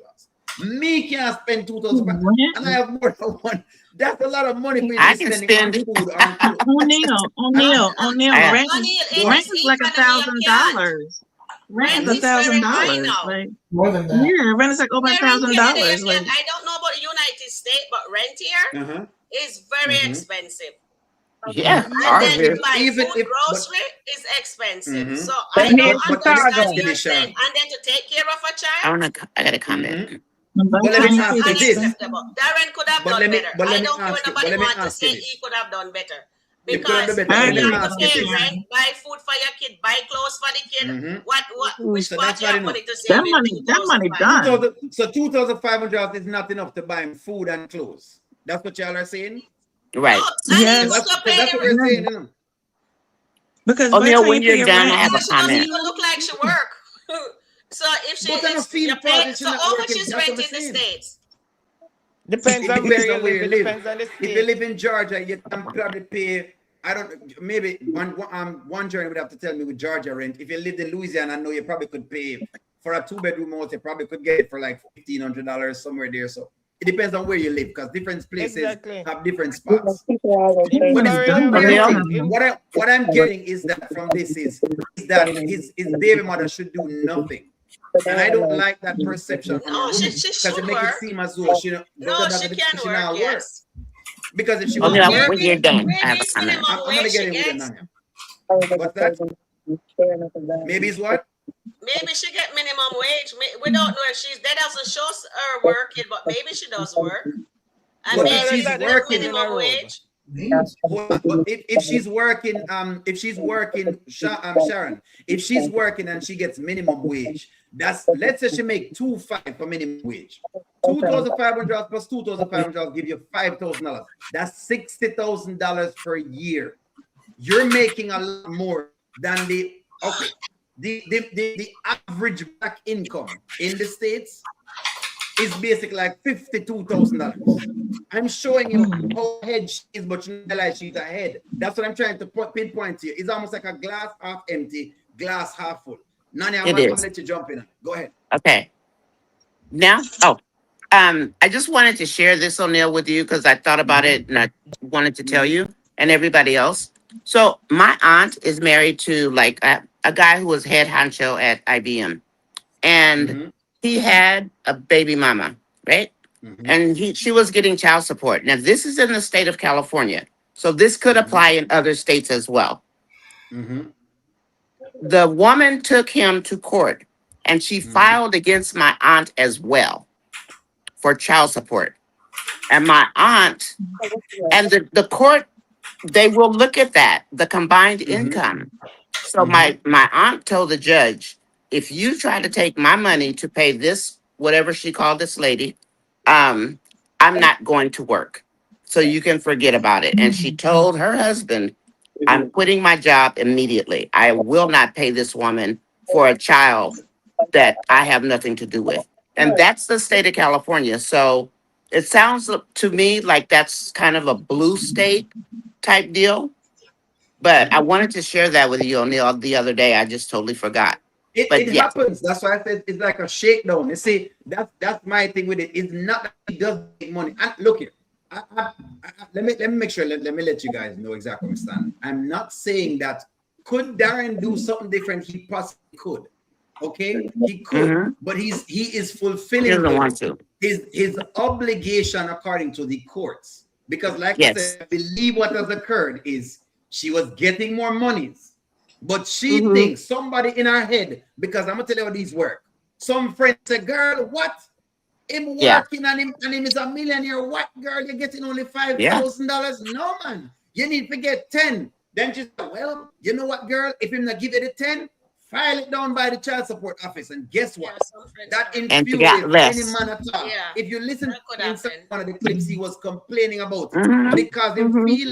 Me can't spend $2,500, and I have more than one. That's a lot of money for you to spend on food. O'Neal, rent is like $1,000. Rent is $1,000. More than that. Yeah, rent is like over $1,000. I don't know about the United States, but rent here is very expensive. Yeah, and then grocery is expensive. So I don't understand what you're saying. And then to take care of a child, I got a comment. But let me ask you this. Darren could have done better. I don't care what nobody wants to say. He could have done better. Because better. you Let me have to ask you pay this. rent, buy food for your kid, buy clothes for the kid. Which So part that's you not have enough. money to save in That money 2,500? done. So 2,500 is not enough to buy him food and clothes. That's what y'all are saying? No, Right. and Yes, even to pay That's what the we're saying, yes. you know. Because by the O'Neal, time when you pay you're your done, rent, I have a she doesn't comment. even look like she work. So if she But I don't is feel you for pay, it, she's so not how much working. is That's what rent I'm in the saying. States? Depends It on where depends you on where live. you It live. depends on the If you state. live in Georgia, you can probably pay. I don't. Maybe one journey would have to tell me with Georgia rent. If you lived in Louisiana, I know you probably could pay for a 2-bedroom house. You probably could get it for like $1,500 somewhere there. So it depends on where you live, because different places Exactly. have different spots. In But it's Florida, one where weird O'Neal? thing. What I'm getting is that from this is that his baby mother should do nothing. And I don't like that perception on a No, woman, she because should it makes it work. seem as though she No, she can she work, not work. yes. Because if she But was O'Neal, when working, you're done, I have maybe a it's comment. minimum I'm gonna wage get she in with it, gets. Nanya. What's that? Maybe it's what? Maybe she get minimum wage. We don't know if she's that doesn't show her working, but maybe she does work. And But maybe if she's it's not working, minimum wage. hold on. But if she's working, Sharon, if she's working and she gets minimum wage, that's, let's say she make 2,500 for minimum wage. 2,500 plus 2,500 give you $5,000. That's $60,000 per year. You're making a lot more than the average black income in the States is basically like $52,000. I'm showing you how ahead she is, but you realize she's ahead. That's what I'm trying to pinpoint to you. It's almost like a glass half empty, glass half full. Nani, I'm gonna let you jump in. Go ahead. Okay. Now, I just wanted to share this, O'Neal, with you because I thought about it and I wanted to tell you and everybody else. So my aunt is married to like a guy who was head honcho at IBM, and he had a baby mama, right? And she was getting child support. Now this is in the state of California, so this could apply in other states as well. The woman took him to court, and she filed against my aunt as well for child support. And my aunt and the court, they will look at that, the combined income. So my aunt told the judge, if you try to take my money to pay this, whatever she called this lady, I'm not going to work. So you can forget about it. And she told her husband, I'm quitting my job immediately. I will not pay this woman for a child that I have nothing to do with. And that's the state of California. So it sounds to me like that's kind of a blue state type deal. But I wanted to share that with you, O'Neal, the other day. I just totally forgot. It happens. That's why I said it's like a shakedown. You see, that's my thing with it. It's not that he doesn't make money. And look here, let me make sure. Let me let you guys know exactly where I stand. I'm not saying that could Darren do something different. He possibly could. Okay, he could, but he is fulfilling his obligation according to the courts. Because, like I said, I believe what has occurred is she was getting more monies. But she thinks somebody in her head, because I'm gonna tell you how these work. Some friends say, girl, what? Him working and him is a millionaire. What, girl? You're getting only $5,000? No, man. You need to get 10. Then she said, well, you know what, girl? If him not give you the 10, file it down by the child support office. And guess what? That infuriates any man at all. Yeah, if you listen to one of the clips, he was complaining about it because he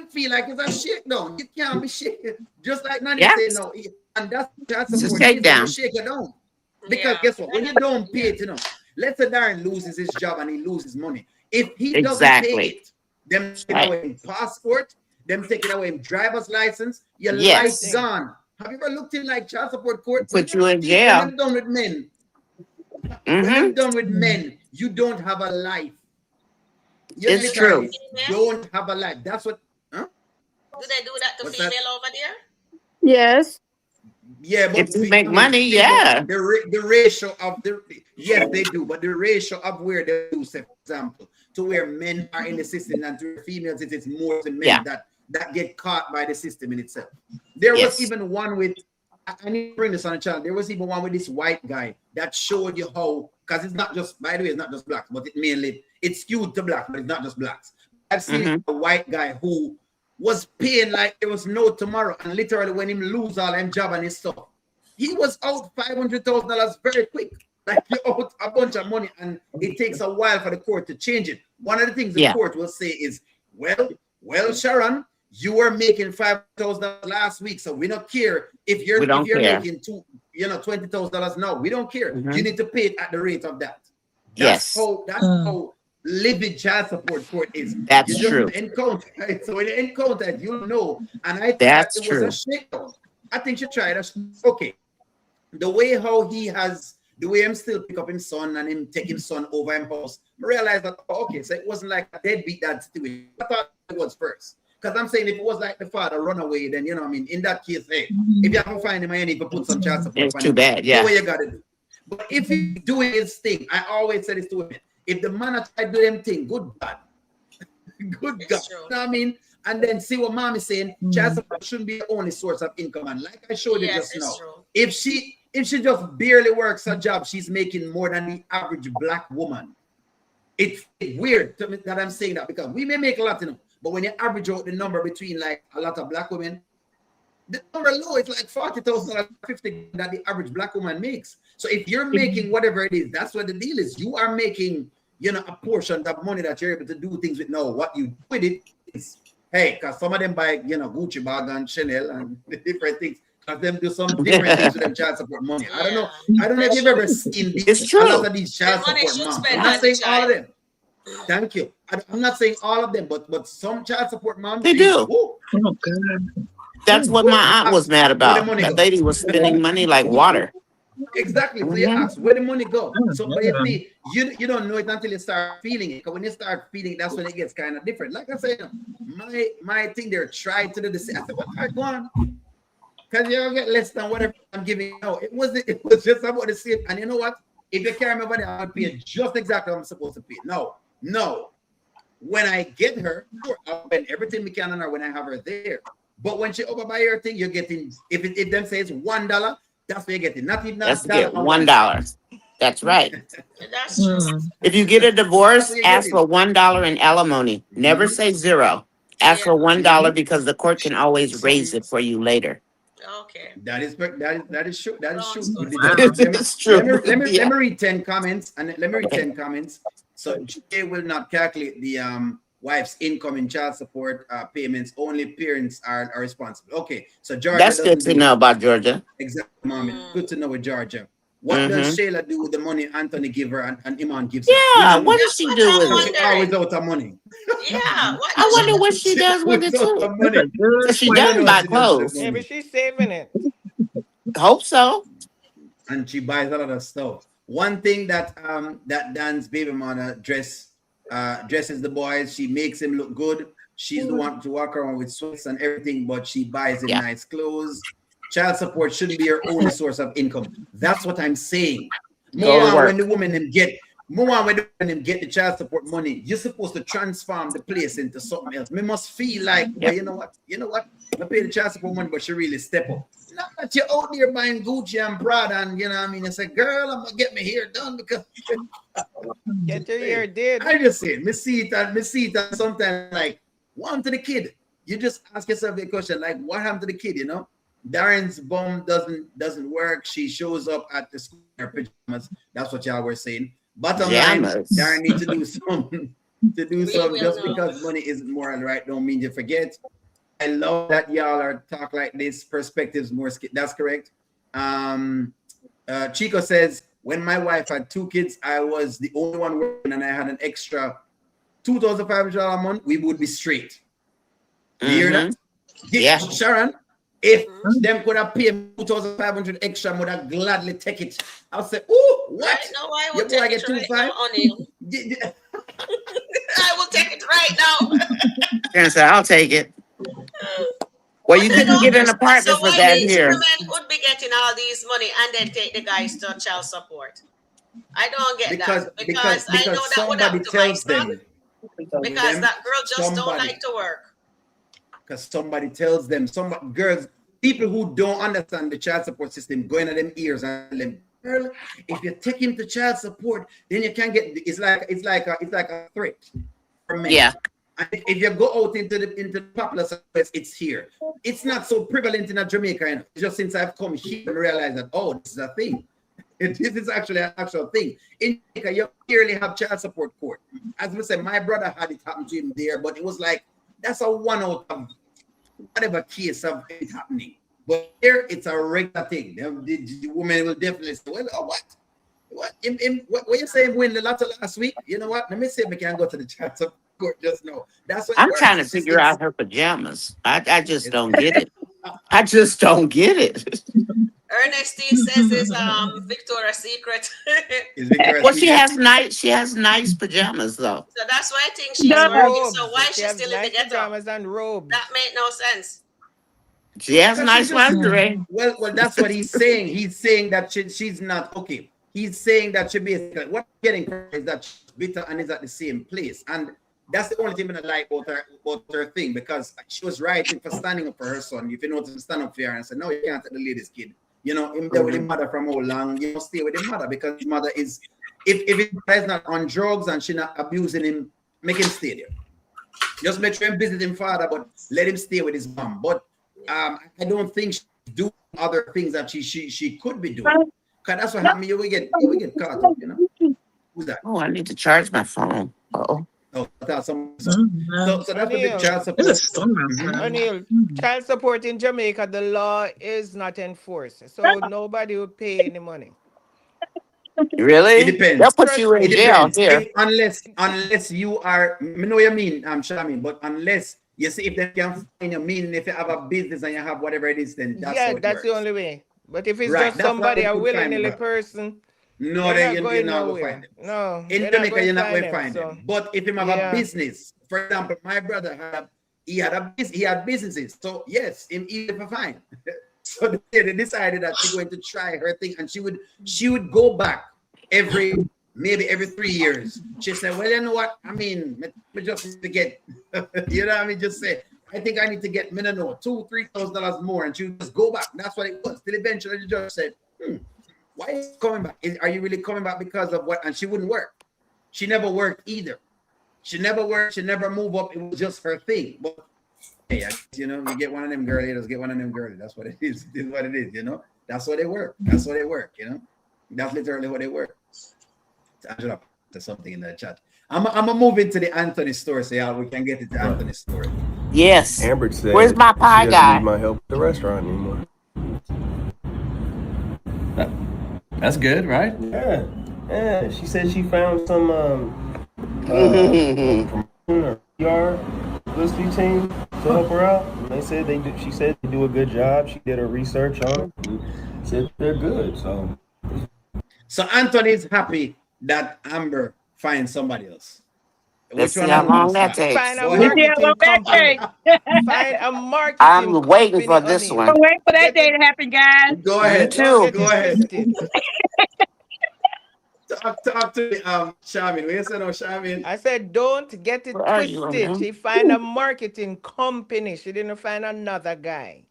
feel like it's a shakedown. You can't be shaken. Just like Nani said, no. And that's child support. You shake it down. Because guess what? When you don't pay it, let's say Darren loses his job and he loses money. If he doesn't pay it, them taking away his passport, them taking away his driver's license, your life's gone. Have you ever looked in like child support court? Put you in jail. When you're done with men, when you're done with men, you don't have a life. It's true. Don't have a life. That's what. Do they do that to female over there? Yes. Yeah, but if you make money, the ratio of yes, they do, but the ratio of where they do, say, for example, to where men are in the system and to females, it's more than men that get caught by the system in itself. There was even one with, I need to bring this on the channel. There was even one with this white guy that showed you how, because it's not just, by the way, it's not just blacks, but it's skewed to black, but it's not just blacks. I've seen a white guy who was paying like there was no tomorrow. And literally when him lose all them job and his stuff, he was out $500,000 very quick. Like you're out a bunch of money, and it takes a while for the court to change it. One of the things the court will say is, well, Sharon, you were making $5,000 last week, so we don't care if you're making $20,000 now. We don't care. You need to pay it at the rate of that. That's how living child support court is. That's true. Encounter, right? So when you encounter it, you know. And I thought it was a shakedown. I think she tried. Okay, the way how he has. The way him still pick up his son and him take his son over him house, I realized that, okay, so it wasn't like a deadbeat dad situation. I thought it was first. Because I'm saying if it was like the father run away, then, you know what I mean, in that case, hey, if you have to find him, you need to put some child support. It's too bad, yeah. That's what you got to do. But if he's doing his thing, I always said this to women, if the man try to do them thing, good God. Good God. You know what I mean? And then see what mom is saying, child support shouldn't be the only source of income. And like I showed you just now, if she just barely works a job, she's making more than the average black woman. It's weird to me that I'm saying that, because we may make a lot, you know, but when you average out the number between like a lot of black women, the number low is like $40,000, $50,000 that the average black woman makes. So if you're making whatever it is, that's what the deal is. You are making, you know, a portion of money that you're able to do things with. Now, what you do with it is, hey, because some of them buy, you know, Gucci bag and Chanel and different things. Of them do some different things with them child support money. I don't know if you've ever seen a lot of these child support moms. I'm not saying all of them. Thank you. I'm not saying all of them, but some child support moms, they do. Oh God. That's what my aunt was mad about. That lady was spending money like water. Exactly. So you ask, where the money go? So but you don't know it until you start feeling it. Because when you start feeling it, that's when it gets kind of different. Like I said, my thing, they're trying to do the same. I said, well, all right, go on. Because you'll get less than whatever I'm giving you now. It was just about the same. And you know what? If you carry my money, I'll pay just exactly what I'm supposed to pay. No. When I get her, I'll spend everything we can on her when I have her there. But when she over buy her thing, you're getting, if them says $1, that's what you're getting. Not even that's $1. That's right. That's true. If you get a divorce, ask for $1 in alimony. Never say zero. Ask for $1 because the court can always raise it for you later. Okay. That is true. That is true. It's true. Let me read 10 comments. So they will not calculate the wife's income in child support payments. Only parents are responsible. Okay. So Georgia. That's good to know about Georgia. Exactly, mommy. Good to know with Georgia. What does Shayla do with the money Anthony give her and Iman gives her? Yeah, what does she do with it? She's always out of money. Yeah. I wonder what she does with it too. She doesn't buy clothes. Maybe she's saving it. Hope so. And she buys a lot of stuff. One thing that that Dan's baby mother dresses the boys, she makes him look good. She's the one to walk around with sweats and everything, but she buys him nice clothes. Child support shouldn't be her only source of income. That's what I'm saying. When the women get the child support money, you're supposed to transform the place into something else. We must feel like, well, you know what? I pay the child support money, but she really step up. Not that you're out there buying Gucci and Prada, and you know what I mean. I say, girl, I'm gonna get my hair done because get your hair did. I just say, me see it sometimes like, what happened to the kid? You just ask yourself a question like, what happened to the kid? You know? Darren's bum doesn't work. She shows up at the school in her pajamas. That's what y'all were saying. Bottom line, Darren needs to do something. Just because money isn't moral, right? Don't mean you forget. I love that y'all are talk like this. Perspectives more. That's correct. Chico says, when my wife had 2 kids, I was the only one working, and I had an extra $2,500 a month. We would be straight. You hear that? Yeah, Sharon. If them could have paid 2,500 extra, I would have gladly take it. I'll say, "Oh, what? I know I will take it right now, I will take it right now." Karen said, "I'll take it." Well, you couldn't get an apartment for that here. Women would be getting all these money and then take the guys to child support. I don't get that because I know that would happen to my son. Because that girl just don't like to work. Because somebody tells them, people who don't understand the child support system, going at them ears and tell them, girl, if you take him to child support, then you can get. It's like a threat for men. Yeah. And if you go out into the popular space, it's here. It's not so prevalent in Jamaica. You know? Just since I've come here and realized that, oh, this is a thing. This is actually an actual thing. In Jamaica, you clearly have child support court. As we say, my brother had it happen to him there, but it was like, that's a one out of whatever case of it happening. But here, it's a regular thing. The woman will definitely say, well, oh, what? What you saying win the lotto last week? You know what? Let me see if we can go to the child support court just now. That's what it I'm works. trying to figure out her pajamas. I just don't get it. I just don't get it. Ernestine says it's Victoria's Secret. Well, she has nice pajamas though. So that's why I think she's No. working. So why is She she has still in the nice ghetto? pajamas and robes. That made no sense. She has Because nice lingerie. Well, that's what he's saying. He's saying that she's not okay. He's saying that she basically what I'm getting from her is that she's bitter and is at the same place. And that's the only thing I like about her thing, because she was writing for standing up for her son. If you know to stand up for her and say, no, you can't take the lady's kid. You know, him there with his mother from how long, you know, stay with his mother, because his mother is, if his mother is not on drugs and she not abusing him, make him stay there. Just make sure him visit his father, but let him stay with his mom. But I don't think she's doing other things that she could be doing. Because that's what happened. You will get caught up, you know. Who's that? Oh, I need to charge my phone. Oh. Oh, that's some. So that's what the child support. It's a storm outside. O'Neil, child support in Jamaica, the law is not enforced, so nobody will pay any money. Really? It depends. They'll put you in It jail depends. here. Unless you are, I know what you mean, Shamin, but unless you see if they can find you, meaning if you have a business and you have whatever it is, then that's how it that's works. the only way. But if it's Right, just that's somebody, why a they could find willy-nilly them. person, No, they're you're not going not going to nowhere. find them. No, In they're not Jamaica, going you're to not going to them, find so. them. But if you have a business, for example, my brother he had businesses. So yes, him easy for fine. So they decided that she's going to try her thing, and she would go back maybe every 3 years. She said, well, you know what? I mean, me just need to get, you know what I mean? Just say, I think I need to get, $2,000-$3,000 more, and she would just go back. That's what it was. Till eventually the judge said, why is she coming back? Are you really coming back because of what? And she wouldn't work. She never worked either. She never worked. She never moved up. It was just her thing. But hey, you know, you get one of them girls, you just get one of them girls. That's what it is. This is what it is, you know. That's what they work. That's what they work, you know. That's literally what they work. Angela put something in the chat. I'm gonna move into the Anthony story, so yeah, we can get into Anthony's story. Yes. Amber said, where's my pie she guy? doesn't need my help at the restaurant anymore. That's good, right? Yeah. She said she found some promotion or PR publicity team to help her out. And they said she said they do a good job. She did her research on it and said they're good. So Anthony is happy that Amber finds somebody else. Let's see how long that takes. Find a marketing company. Find a marketing I'm waiting for company, this O'Neil. one. Wait for that day to happen, guys. Go ahead. too. Go ahead. Twisted. Talk to me, Shamin. What you say now, Shamin? I said, don't get it Where are you, twisted. O'Neil? She find a marketing company. She didn't find another guy.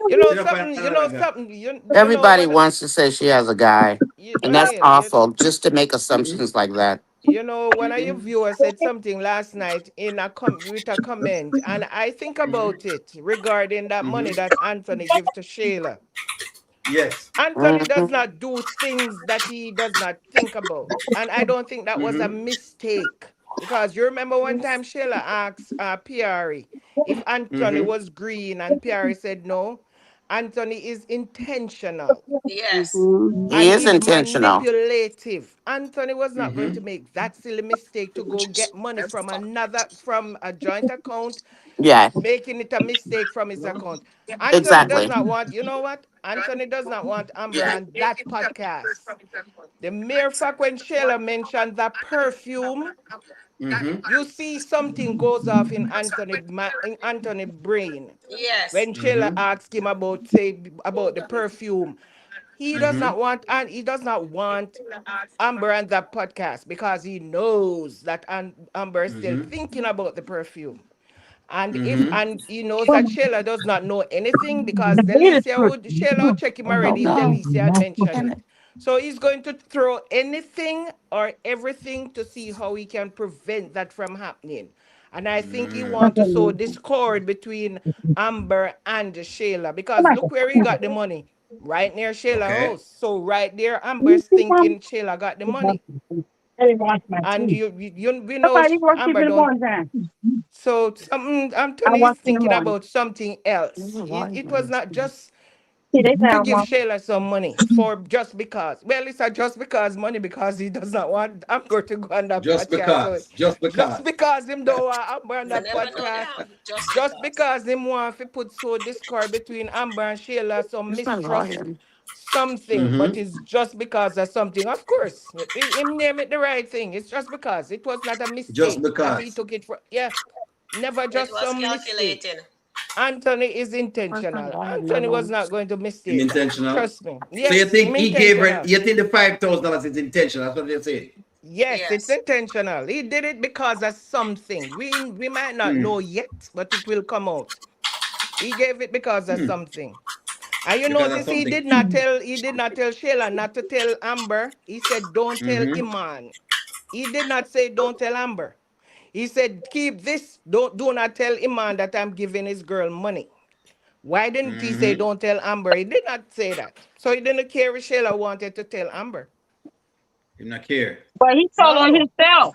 You know something. Everybody wants to say she has a guy, and that's O'Neil, awful. Just to make assumptions like that. You know, one of your viewers said something last night in with a comment, and I think about it regarding that money that Anthony gives to Shayla. Yes. Anthony does not do things that he does not think about, and I don't think that was a mistake, because you remember one time Shayla asked Pierre if Anthony was green, and Pierre said no. Anthony is intentional. Yes. He is he's intentional. manipulative. Anthony was not going to make that silly mistake to go get money from a joint account, Yeah, making it a mistake from his account. Anthony does exactly. not want, you know what? Anthony does not want Amber on that podcast. The mere fact when Shayla mentioned that perfume, you see something goes off in Anthony brain. Yes. When Shayla asked him about the perfume, he does not want, and he does not want Amber on that podcast, because he knows that Amber is still thinking about the perfume. And he knows that Shayla does not know anything, because Shayla would check him already if Delicia had mentioned it. So he's going to throw anything or everything to see how he can prevent that from happening. And I think he want to sow discord between Amber and Shayla because look where he got the money. Right near Shayla Okay. house. So right there, Amber's thinking Shayla got the money. And we know Amber don't. So something Anthony is thinking about something else. It was not just to give Shayla some money for just because. Well, it's a just because money because he does not want Amber to go on that Just podcast. So because. Just just because. because him don't want Amber on You that never know podcast, them. Just just because. because him want to put so discord between Amber and Shayla, some mistrust, something, but it's just because of something. Of course, him name it the right thing. It's just because it was not a Just mistake that he because. took it for. Yeah, never It just was some mistake. calculating. Anthony is intentional. Anthony was not going to Him mistake that. intentional. Trust me. So you Yes, him think he gave her? intentional. You think the $5,000 is intentional? That's what they're saying. Yes, it's Yes. intentional. He did it because of something. We might not know yet, but it will come out. He gave it because of something. And you Because of notice something. he did not tell Shayla not to tell Amber. He said, don't tell Iman. He did not say don't tell Amber. He said, keep this. Do not tell Iman that I'm giving his girl money. Why didn't he say don't tell Amber? He did not say that. So he didn't care if Shayla wanted to tell Amber. You not care. But he told on No. himself.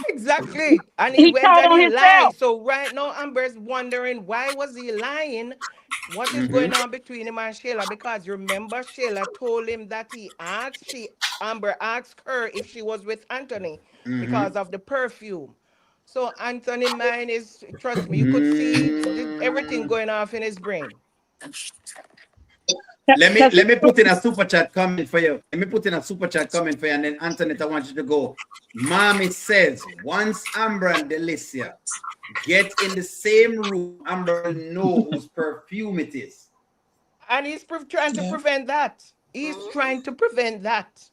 Exactly. And he He went told and on he lied. himself. So right now Amber's wondering why was he lying? What is going on between him and Shayla? Because remember Shayla told him that Amber asked her if she was with Anthony because of the perfume. So Anthony mind is trust me, you could see everything going off in his brain. Let me put in a super chat comment for you. Let me put in a super chat comment for you, and then Antoinette, I want you to go. Mommy says once Amber and Delicia get in the same room, Amber will know whose perfume it is. And he's trying to prevent that. He's trying to prevent that.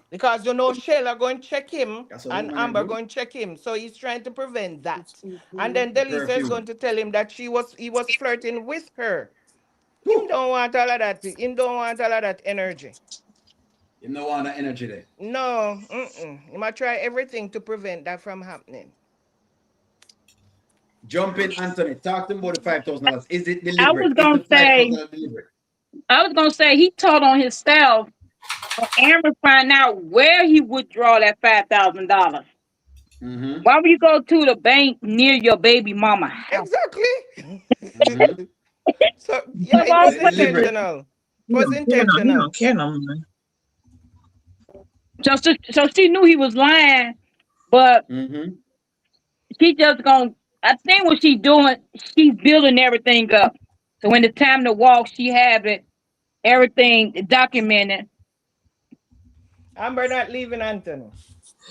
Because you know Shayla going to check him and Amber going to check him. So he's trying to prevent that. And then Delisa is going to tell him that he was flirting with her. Him don't want all of that. Him don't want all of that energy. You don't want that energy there. No. He might try everything to prevent that from happening. Jump in, Anthony. Talk to him about the $5,000. Is it delivered? I was gonna say he told on himself. Aaron find out where he withdraw that $5,000. Why would you go to the bank near your baby mama house? Exactly. So yeah, it was intentional. It was intentional. You don't care no more. So she knew he was lying, but she just gonna. I think what she's doing, she's building everything up. So when it's time to walk, she have it, everything documented. Amber not leaving Anthony.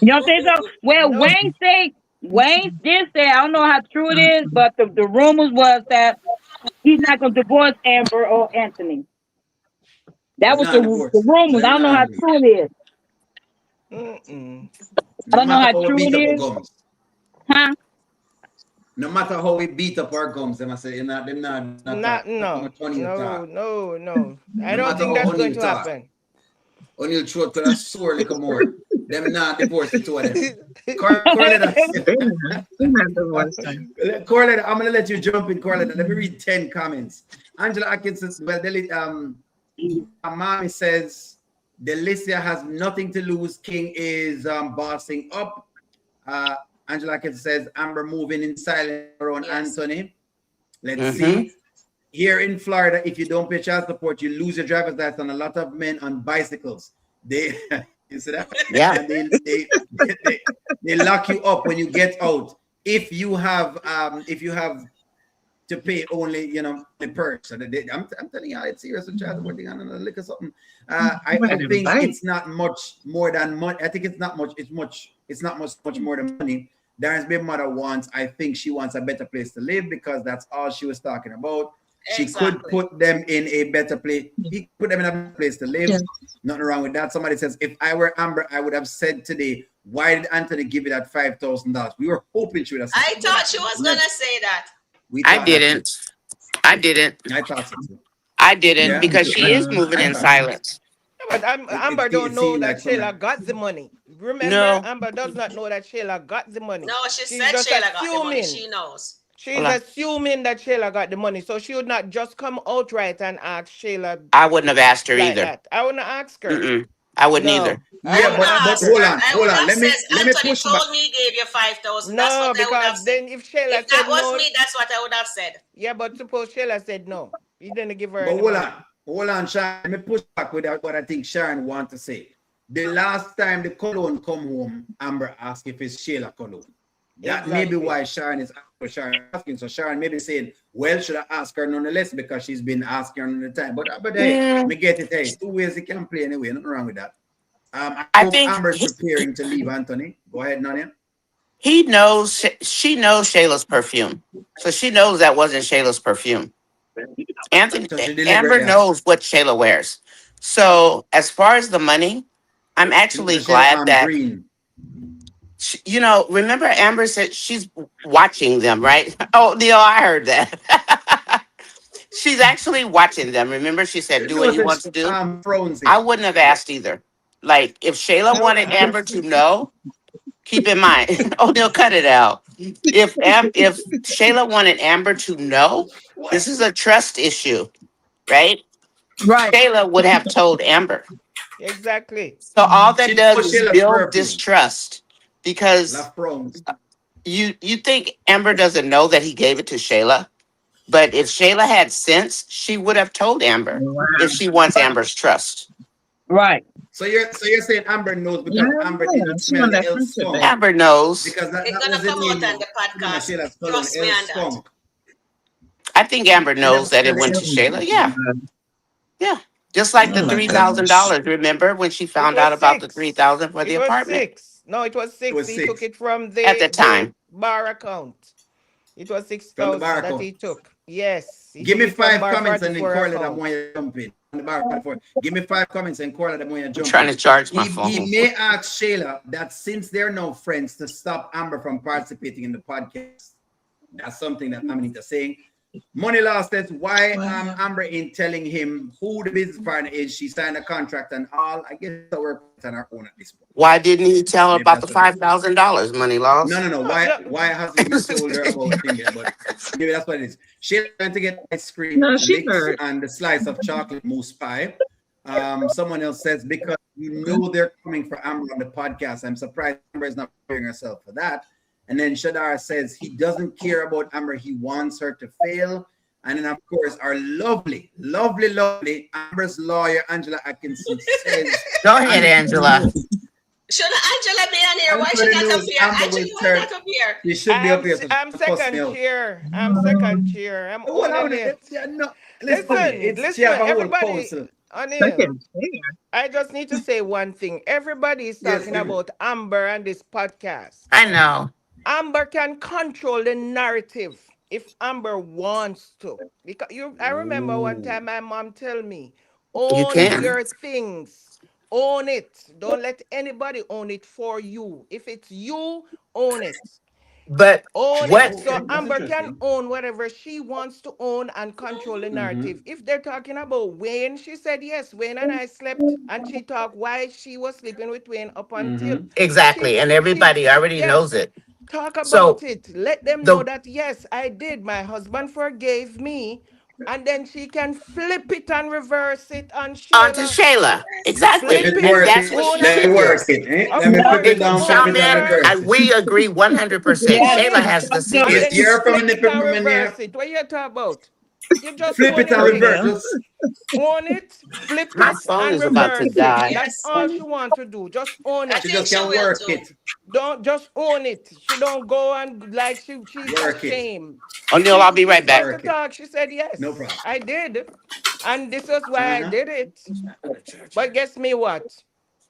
You know what I'm saying? So, well, no. Wayne did say, I don't know how true it is, but the rumors was that he's not going to divorce Amber or Anthony. That was the rumors. I don't know how true it is. I don't know how true it is. Huh? No matter how we beat up our gums, them I say, no. I don't think that's going to happen. O'Neal throat to that sore little more. Them not divorce the two of them. Corletta, I'm gonna let you jump in, Corletta. Let me read 10 comments. Angela Atkinson, mommy says Delicia has nothing to lose. King is bossing up. Angela Atkinson says Amber moving in silence around Anthony. Let's see. Here in Florida, if you don't pay child support, you lose your driver's license. And a lot of men on bicycles, you see that? Yeah. They lock you up when you get out. If you have to pay only, the purse. So I'm telling you, it's serious with child support. I'm gonna look at something. I think it's not much more than money. I think it's not much. It's not much more than money. Darren's baby mother I think she wants a better place to live because that's all she was talking about. She could put them in a better place. He put them in a better place to live. Yeah. Nothing wrong with that. Somebody says, if I were Amber, I would have said today, why did Anthony give you that $5,000? We were hoping she would have said I thought she was going to say that. I didn't. I thought so too. I didn't because she is moving in silence. But Amber don't It know seems that like from Shayla her. got the money. Remember, No. Amber does not know that Shayla got the money. No, she She's said just Shayla got the money. assuming. She knows. She's Hold on. assuming that Shayla got the money. So she would not just come outright and ask Shayla I wouldn't have asked her like either. that. I wouldn't ask her. Mm-mm. I wouldn't either. No, I I Yeah, would wouldn't have but ask asked her. hold her. on, I hold would on. have said, Let me Anthony push back. told me he gave you 5,000. That's No, what I would because have said. then if Shayla If that said was no, me, that's what I would have said. yeah, but suppose Shayla said no. He didn't give her But any money. hold on, Sharon. Let me push back with what I think Sharon want to say. The last time the cologne come home, Amber asked if it's Shayla cologne. That may be Exactly. why Sharon is asking. So Sharon may be saying, well, should I ask her nonetheless because she's been asking her all the time. But hey, me get it. Hey, two ways you can play anyway. Nothing wrong with that. I I hope think Amber's preparing to leave Anthony. Go ahead, Nanya. he knows. She knows Shayla's perfume, so she knows that wasn't Shayla's perfume. So she delivered Amber that. knows what Shayla wears. So as far as the money, I'm She knows actually the Shayla glad that green. remember Amber said she's watching them, right? Oh, Neil, I heard that. She's actually watching them. Remember, she said, "Do what No, you said want to do." Frozen. I wouldn't have asked either. Like, if Shayla No, wanted Amber to know, keep in mind. Oh, they'll cut it out. If Shayla wanted Amber to know, this is a trust issue, right? Right. Shayla would have told Amber. Exactly. So all that She does knows is Shayla's build perfume. distrust because La Froze. you think Amber doesn't know that he gave it to Shayla, but if Shayla had sense, she would have told Amber if she wants Amber's trust. Right. So you're saying Amber knows because Amber didn't She smell on the that El friendship, skunk baby. Amber knows. because It's that gonna was the come name out on of the podcast. Shayla's cologne, Trust me El on that. skunk. I think Amber And knows that it went to Shayla. Yeah, yeah. Just like the Oh my gosh. $3,000. Remember when she It found was out about the 6. 3,000 for the It was apartment 6. No, it was it 6. was He took 6 it from at the the time? bar account. It was from the 6,000 bar that account. he took. Yes, he Give took me it from 5 bar comments and then 44 Corla that account. want you jump in. On the bar 44. Give me 5 comments and Corla that want you I'm jump trying in. to charge my He phone. may ask Shayla that since they're now friends to stop Amber from participating in the podcast. That's something that Amanita saying. Money Lost says, why Wow. Amber ain't telling him who the business partner is? She signed a contract and all. I guess we're on our own at this point. Why didn't he tell her Maybe about the that's what it is. $5,000 money loss? No. No, no. Why hasn't he told her about thing yet? But maybe that's what it is. She's trying to get ice cream No, she licks heard. and the slice of chocolate mousse pie. Someone else says because you know they're coming for Amber on the podcast. I'm surprised Amber is not preparing herself for that. And then Shadar says he doesn't care about Amber. He wants her to fail. And then, of course, our lovely Amber's lawyer, Angela Atkinson, says, Go ahead, Angela. Should Angela be on here? Why should not up here? Angela, why not up here? She should be up here. I'm second chair. I'm second chair. I'm owning it. No, Listen, everybody. Anil, Okay. I just need to say one thing. Everybody is talking about Amber and this podcast. I know. Amber can control the narrative if Amber wants to. Because I remember one time my mom tell me, You own can. your things. Own it. Don't let anybody own it for you. If it's you, own it. But Own what? it. So Amber can own whatever she wants to own and control the narrative. If they're talking about Wayne, she said yes, Wayne and I slept, and she talked why she was sleeping with Wayne up until Exactly. And everybody already knows yes. it. Talk about So it. Let them the know that yes, I did. My husband forgave me. And then she can flip it and reverse it on onto Shayla. Shayla. Exactly. Flip And it. that's what she Owner Let me should do. work it. it. Of Let me flip course, it down, flip own it and her. reverse it. We agree 100%. Yeah, Shayla that's has the fucked up. And secret. then you You're from flip it and the reverse it. What you talk about? You just flip own it and your There you reverse. thing. go. Just Own it, flip My it, phone and is about to reverse it. die. That's Yes. all she wants to do. Just own I it. she think just she can will work too. it. Don't just own it. She don't go and like she's Work it. ashamed. O'Neill, I'll be right She's supposed back. to Work it. talk. She said yes. No problem. I did. And this is why I did it. But guess me what?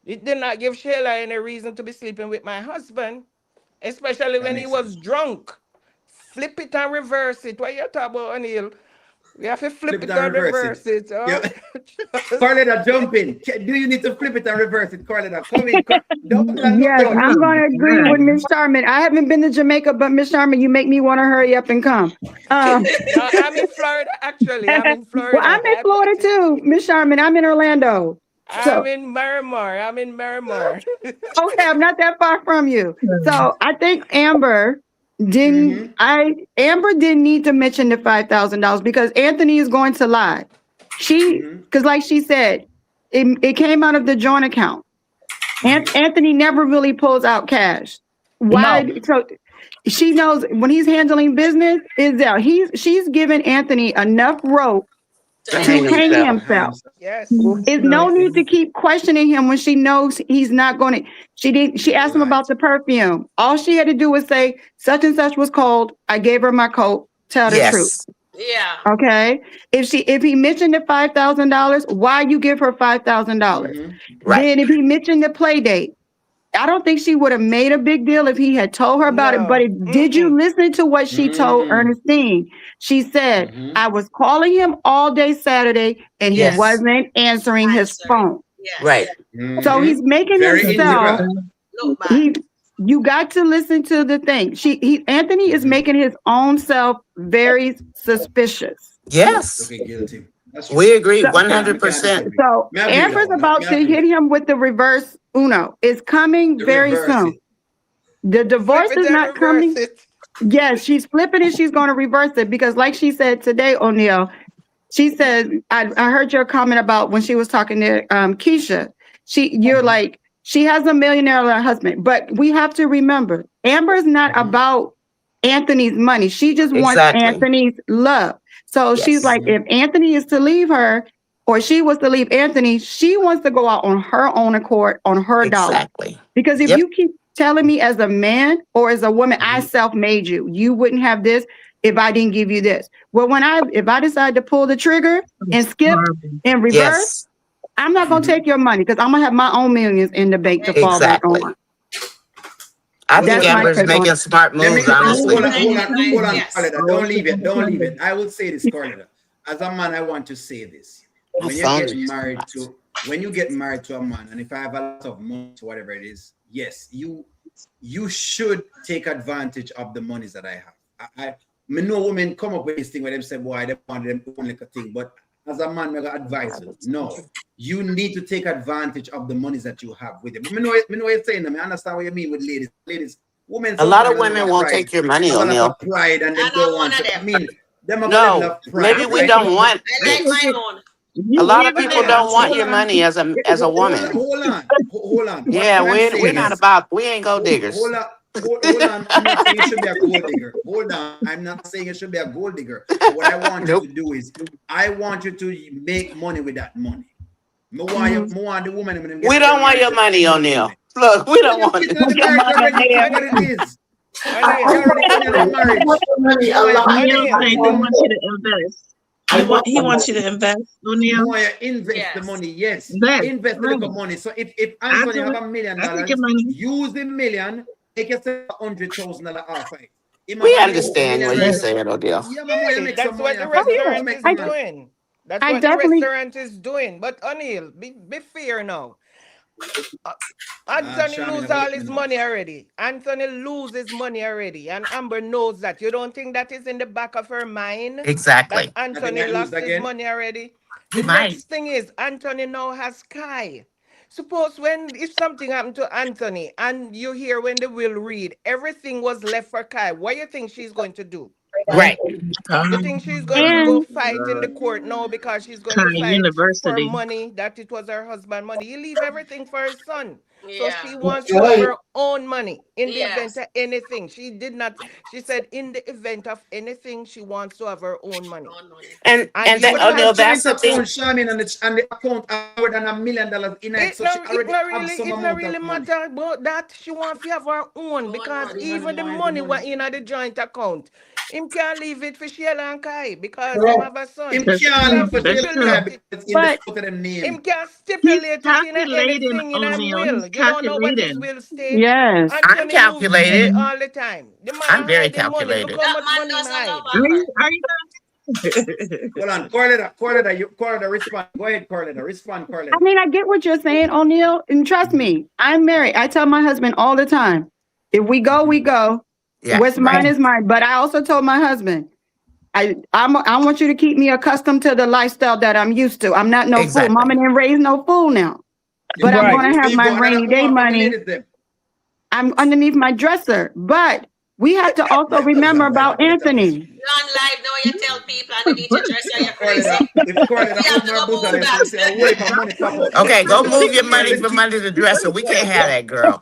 It did not give Shayla any reason to be sleeping with my husband, especially That when he makes was sense. drunk. Flip it and reverse it. What you talk about, O'Neill? We have to flip Flip it it and and reverse it. reverse it. Yeah. Just- Carletta, jump in. Do you need to flip it and reverse it, Carletta? Come in. Don't Yes, look I'm out. going to agree with Miss Sharman. I haven't been to Jamaica, but Miss Sharman, you make me want to hurry up and come. No, I'm in Florida, actually. I'm in Well, Florida. I'm in Florida too, Miss Sharman. I'm in Orlando. I'm in Miramar. I'm in Miramar. Okay, I'm not that far from you. So I think Amber didn't need to mention the $5,000 because Anthony is going to lie. Because like she said, it came out of the joint account. Anthony never really pulls out cash. Why? No. So she knows when he's handling business, she's given Anthony enough rope to hang himself. Yes. There's no need to keep questioning him when she knows he's not going to. She asked him about the perfume. All she had to do was say such and such was cold. I gave her my coat. Tell the truth. Yeah. Okay. If he mentioned the $5,000, why you give her $5,000? Right. Then if he mentioned the play date, I don't think she would have made a big deal if he had told her about it. But did you listen to what she told Ernestine? She said, I was calling him all day Saturday and he wasn't answering his phone. Yes. Right. So he's making himself. You got to listen to the thing. Anthony is making his own self very suspicious. Yes. Looking guilty. We agree 100%. So Amber's about to hit him with the reverse Uno. It's coming very soon. The divorce is not coming. Yes, she's flipping it. She's going to reverse it because like she said today, O'Neill, she said, I heard your comment about when she was talking to Keisha. You're like, she has a millionaire husband, but we have to remember, Amber's not about Anthony's money. She just wants Anthony's love. So she's like, if Anthony is to leave her, or she was to leave Anthony, she wants to go out on her own accord, on her dollar. Because if you keep telling me as a man or as a woman, I self-made you, you wouldn't have this if I didn't give you this. Well, if I decide to pull the trigger and skip and reverse, I'm not going to take your money because I'm going to have my own millions in the bank to fall back on. I think Amber's making smart moves, honestly. Hold on, Carletta. Don't leave it. I will say this, Carletta. As a man, I want to say this. When you get married to a man, and if I have a lot of money, whatever it is, yes, you should take advantage of the monies that I have. No women come up with this thing where they say, boy, they want them to own like a thing. But as a man, I got advice. No, you need to take advantage of the monies that you have with you. I know what you're saying. I understand what you mean with ladies. Women. A lot of women won't take your money, O'Neill. Pride and they don't want to. I mean, no, maybe we don't want. A lot of people don't want your money as a woman. Hold on. Yeah, we're not about. We ain't gold diggers. Hold on. I'm not saying you should be a gold digger. Hold on. I'm not saying you should be a gold digger. What I want you to do is, I want you to make money with that money. We don't want your money, O'Neill. Look, we don't want it. He wants you to invest, O'Neill. Invest the money, yes. Invest the money. So if Anthony have $1 million, use the $1 million, take yourself $100,000 off. We understand what you're saying, O'Neill. That's what the restaurant is doing. That's what the restaurant is doing. But O'Neill, be fair now. Anthony loses all his money already. Anthony loses money already. And Amber knows that. You don't think that is in the back of her mind? Exactly. That Anthony lost his money already? The next thing is, Anthony now has Kai. Suppose if something happened to Anthony and you hear when the will read, everything was left for Kai, what do you think she's going to do? Right. You think she's going to go fight in the court now because she's going to fight for money, that it was her husband's money? He leave everything for her son. So she wants to have her own money in the event of anything. She said in the event of anything, she wants to have her own money. And then O'Neill, that's the thing. And the account more than $1 million in it. So it not really matter about that. She wants to have her own because even the money went in the joint account. Him can't leave it for Sheila and Kai because he have a son. Him can't leave it him can't stipulate it in anything in a will. You don't know what his will state. Yes. I'm calculated all the time. I'm very calculated. Hold on, Corletta, respond. Go ahead, Corletta. Respond, Corletta. I mean, I get what you're saying, O'Neill, and trust me, I'm married. I tell my husband all the time, if we go, we go. Yeah, What's mine is mine. But I also told my husband, I want you to keep me accustomed to the lifestyle that I'm used to. I'm not no fool. Mama didn't raise no fool now. But I'm going to have my rainy day money. I'm underneath my dresser. But we have to also remember about Anthony. You're on live now. You tell people underneath your dresser you're crazy. You have to go move that. Okay, go move your money from under the dresser. We can't have that, girl.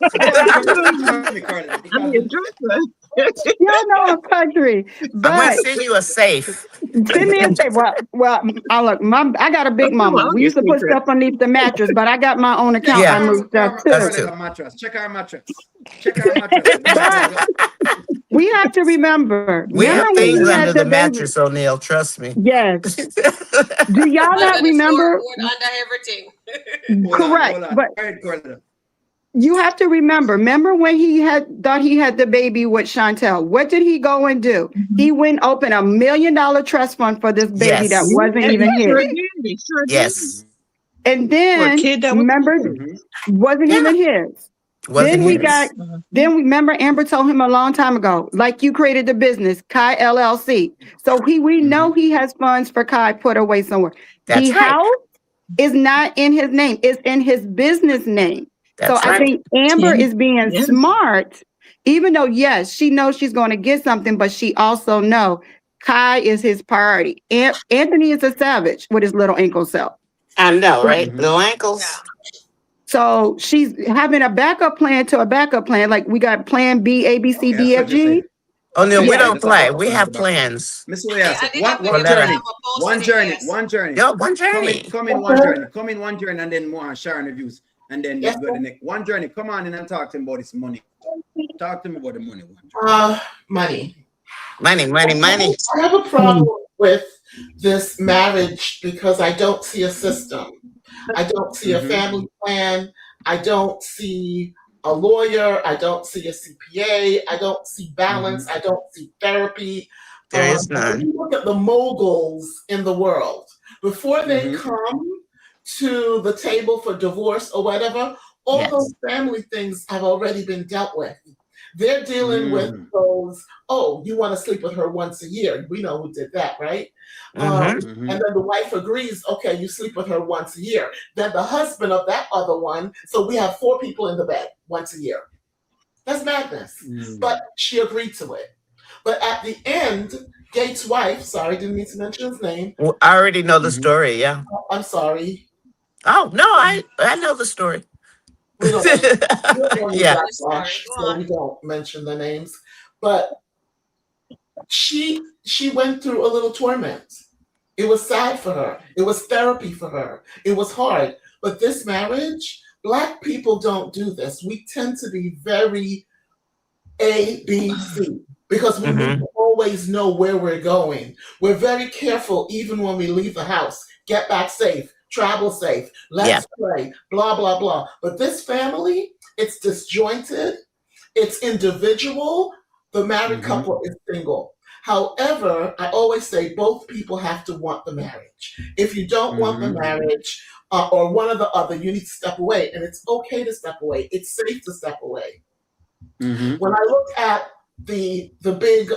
Y'all know I'm country. But I'm going to send you a safe. Send me a safe. Well, I got a big mama. We used to put stuff underneath the mattress, but I got my own account. I moved stuff too. Check our mattress. But we have to remember. We have things under the mattress, O'Neal. Trust me. Yes. Do y'all not remember? Under everything. Correct. But you have to remember when he thought he had the baby with Chantel, what did he go and do? He went open $1 million trust fund for this baby that wasn't even his. Yes. And then remember, wasn't even his. Then remember Amber told him a long time ago, like you created the business, Kai LLC. So we know he has funds for Kai put away somewhere. The house is not in his name, it's in his business name. I think Amber is being smart, even though, yes, she knows she's going to get something, but she also knows Kai is his priority. Anthony is a savage with his little ankle self. I know, right? Little ankles. So she's having a backup plan to a backup plan. Like we got plan B, A, B, C, D, F, G. Oh, no, we don't play. We have plans. Miss one journey. Yo, one journey. Come in one journey and then more Sharon reviews. And then you go the next one journey. Come on in and talk to him about this money. Talk to me about the money. Money. I have a problem with this marriage because I don't see a system. I don't see a family plan. I don't see a lawyer. I don't see a CPA. I don't see balance. I don't see therapy. There is none. You look at the moguls in the world. Before they come to the table for divorce or whatever, all those family things have already been dealt with. They're dealing with those, you want to sleep with her once a year. We know who did that, right? And then the wife agrees, okay, you sleep with her once a year. Then the husband of that other one, so we have 4 people in the bed once a year. That's madness. But she agreed to it. But at the end, Gates' wife, didn't need to mention his name. Well, I already know the story, yeah. I'm sorry. Oh, no, I know the story. We don't so we don't mention the names. But she went through a little torment. It was sad for her. It was therapy for her. It was hard. But this marriage, Black people don't do this. We tend to be very A, B, C. Because we always know where we're going. We're very careful even when we leave the house. Get back safe. Travel safe. Let's pray. Blah, blah, blah. But this family, it's disjointed. It's individual. The married couple is single. However, I always say both people have to want the marriage. If you don't want the marriage or one or the other, you need to step away. And it's okay to step away. It's safe to step away. When I look at the big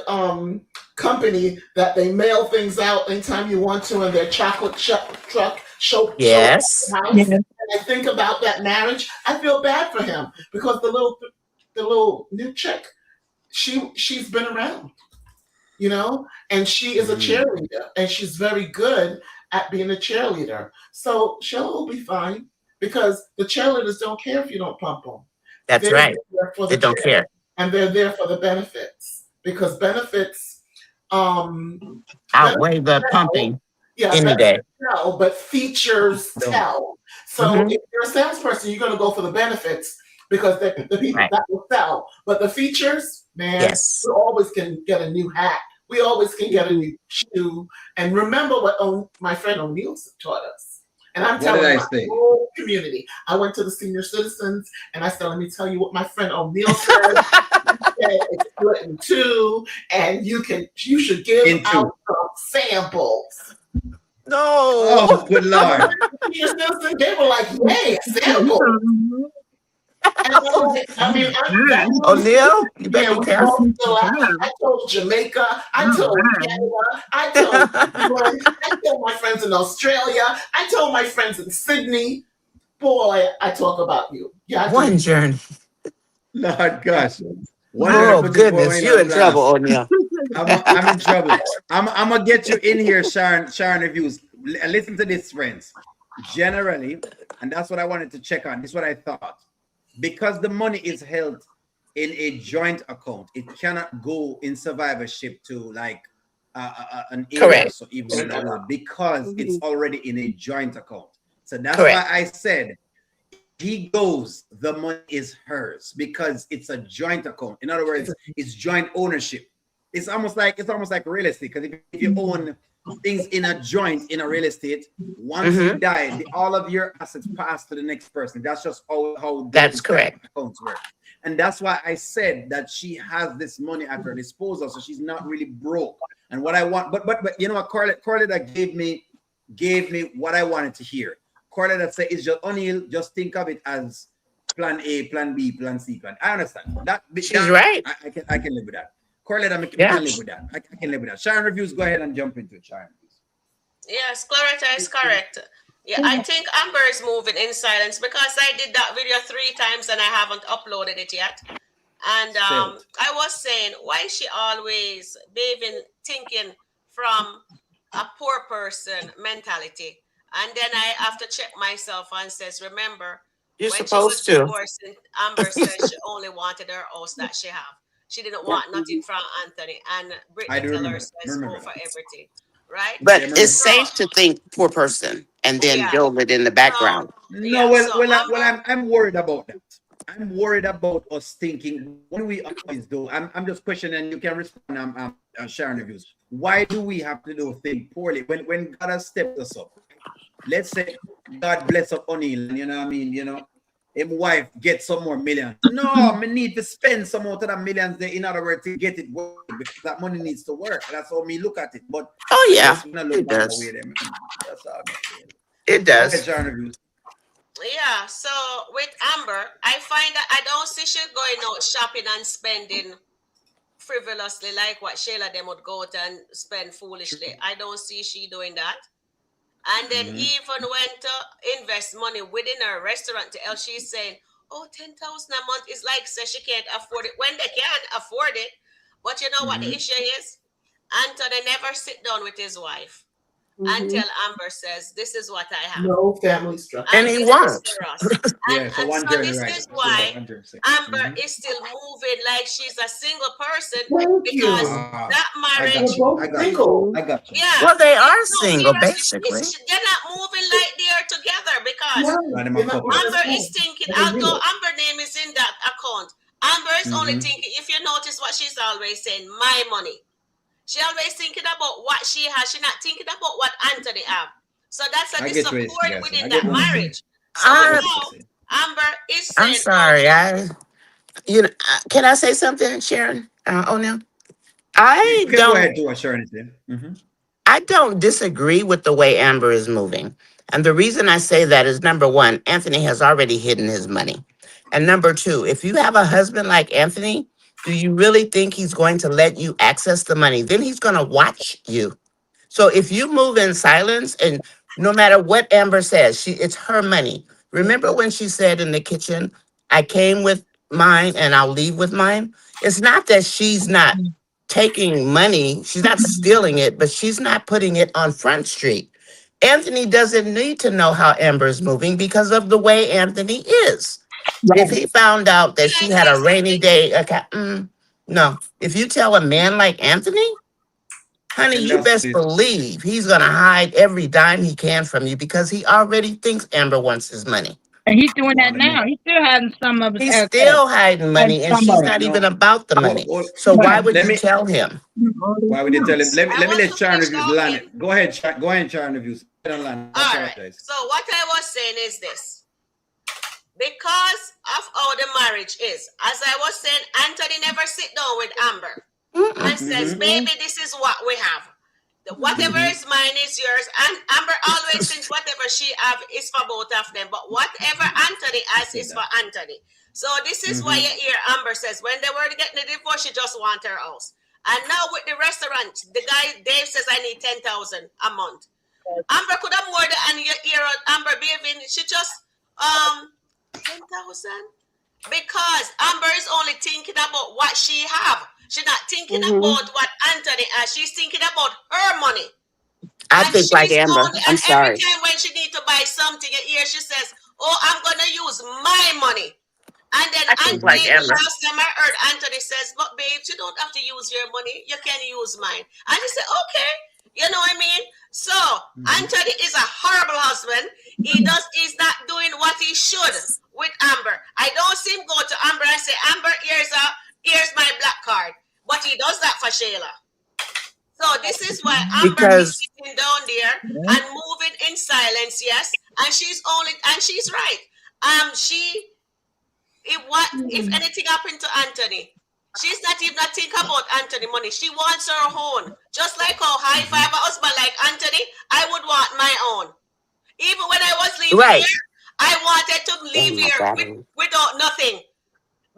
company that they mail things out anytime you want to in their chocolate truck show house. And I think about that marriage, I feel bad for him because the little new chick, she's been around, and she is a cheerleader and she's very good at being a cheerleader. So she'll be fine because the cheerleaders don't care if you don't pump them. That's right. They don't care. And they're there for the benefits because benefits outweigh the pumping any day. No, but features tell. So if you're a salesperson, you're going to go for the benefits because they're the people that will sell. But the features, man, we always can get a new hat. We always can get a new shoe. And remember what my friend O'Neal taught us. And I'm telling my whole community. I went to the senior citizens and I said, let me tell you what my friend O'Neal said. It's split in 2, and you should give out some samples. No. Oh, good Lord. Senior citizens, they were like, hey, samples. I mean, that O'Neal, you better yeah, be we careful. both still out. I told Jamaica, I told Canada, I told England, I told my friends in Australia, I told my friends in Sydney. Boy, I talk about you. Yeah, One journey. Lord gosh. Oh goodness, you're in trouble, O'Neal. I'm in trouble. I'm gonna get you in here, Sharon reviews. Listen to this, friends. Generally, and that's what I wanted to check on. This is what I thought. Because the money is held in a joint account, it cannot go in survivorship to like an in-laws or even because it's already in a joint account. So that's why I said he goes, the money is hers because it's a joint account. In other words, it's joint ownership. It's almost like real estate, because if you own things in a joint in a real estate, once you die, all of your assets pass to the next person. That's just how that's correct accounts work. And that's why I said that she has this money at her disposal, so she's not really broke. And what I want, but you know what, Corletta gave me what I wanted to hear. Corletta said it's just O'Neal, just think of it as plan A, plan B, plan C, plan. I understand that. She's right. I can live with that. Corletta, I can live with that. I can live with that. Sharon reviews, go ahead and jump into it, Sharon. Yes, Claretta is correct. Yeah, I think Amber is moving in silence because I did that video 3 times and I haven't uploaded it yet. And I was saying, why is she always thinking from a poor person mentality? And then I have to check myself and says, remember, you're when supposed she was to. divorcing, Amber said she only wanted her house that she have. She didn't want nothing from Anthony. And Brittany Teller says go for everything. Right? But it's safe to think poor person and then build it in the background. I'm worried about that. I'm worried about us thinking when we always do. I'm just questioning, and you can respond. Sharing reviews. Why do we have to do things poorly when God has stepped us up? Let's say God bless up O'Neal, you know what I mean? You know, his wife get some more millions. No, me need to spend some more of that millions there, in other words, to get it working, because that money needs to work. That's how me look at it. But it does. It does. Yeah, so with Amber, I find that I don't see she going out shopping and spending frivolously like what Shayla them would go out and spend foolishly. I don't see she doing that. And then even went to invest money within her restaurant to else she's saying, oh, 10,000 a month is like, so she can't afford it when they can afford it. But you know what the issue is? Anthony never sit down with his wife until Amber says, this is what I have. No family structure. And he won't. So this is why Amber is still moving like she's a single person because that marriage. I got you. Yeah. Well, they are single, basically. They're not moving like they are together because Amber is thinking, although Amber name is in that account, Amber is only thinking, if you notice what she's always saying, my money. She always thinking about what she has. She's not thinking about what Anthony have. So that's a discord within that marriage. So now Amber is saying, I'm sorry. Can I say something, Sharon? O'Neal? I don't disagree with the way Amber is moving. And the reason I say that is, number one, Anthony has already hidden his money. And number two, if you have a husband like Anthony, do you really think he's going to let you access the money? Then he's going to watch you. So if you move in silence, and no matter what Amber says, it's her money. Remember when she said in the kitchen, I came with mine and I'll leave with mine? It's not that she's not taking money. She's not stealing it, but she's not putting it on Front Street. Anthony doesn't need to know how Amber's moving because of the way Anthony is. If he found out that she had a rainy day, no. If you tell a man like Anthony, honey, you best believe he's going to hide every dime he can from you because he already thinks Amber wants his money. And he's doing that now. He's still hiding some of it. He's still hiding money, and she's not even about the money. So why would you tell him? Why would you tell him? Let me let Sharon reviews land it. Go ahead, Sharon reviews. All right. So what I was saying is this. Because of how the marriage is, as I was saying, Anthony never sit down with Amber and says, baby, this is what we have. Whatever is mine is yours. And Amber always thinks whatever she have is for both of them. But whatever Anthony has is for Anthony. So this is why you hear Amber says when they were getting the divorce, she just want her house. And now with the restaurant, the guy Dave says I need 10,000 a month. Amber could have more than, and you hear Amber behaving. She just 10,000 because Amber is only thinking about what she have. She's not thinking about what Anthony has. She's thinking about her money. I think like Amber. I'm sorry. Every time when she needs to buy something, here she says, "Oh, I'm gonna use my money." And then Anthony, like last time I heard Anthony says, "But babes, you don't have to use your money. You can use mine." And he said, "Okay." You know what I mean? So Anthony is a horrible husband. He's not doing what he should with Amber. I don't see him go to Amber and say, "Amber, here's my black card." But he does that for Shayla. So this is why Amber is sitting down there and moving in silence, yes. And she's right. If anything happened to Anthony, she's not even thinking about Anthony money. She wants her own. Just like how high five a husband like Anthony, I would want my own. Even when I was leaving here, I wanted to leave here without nothing.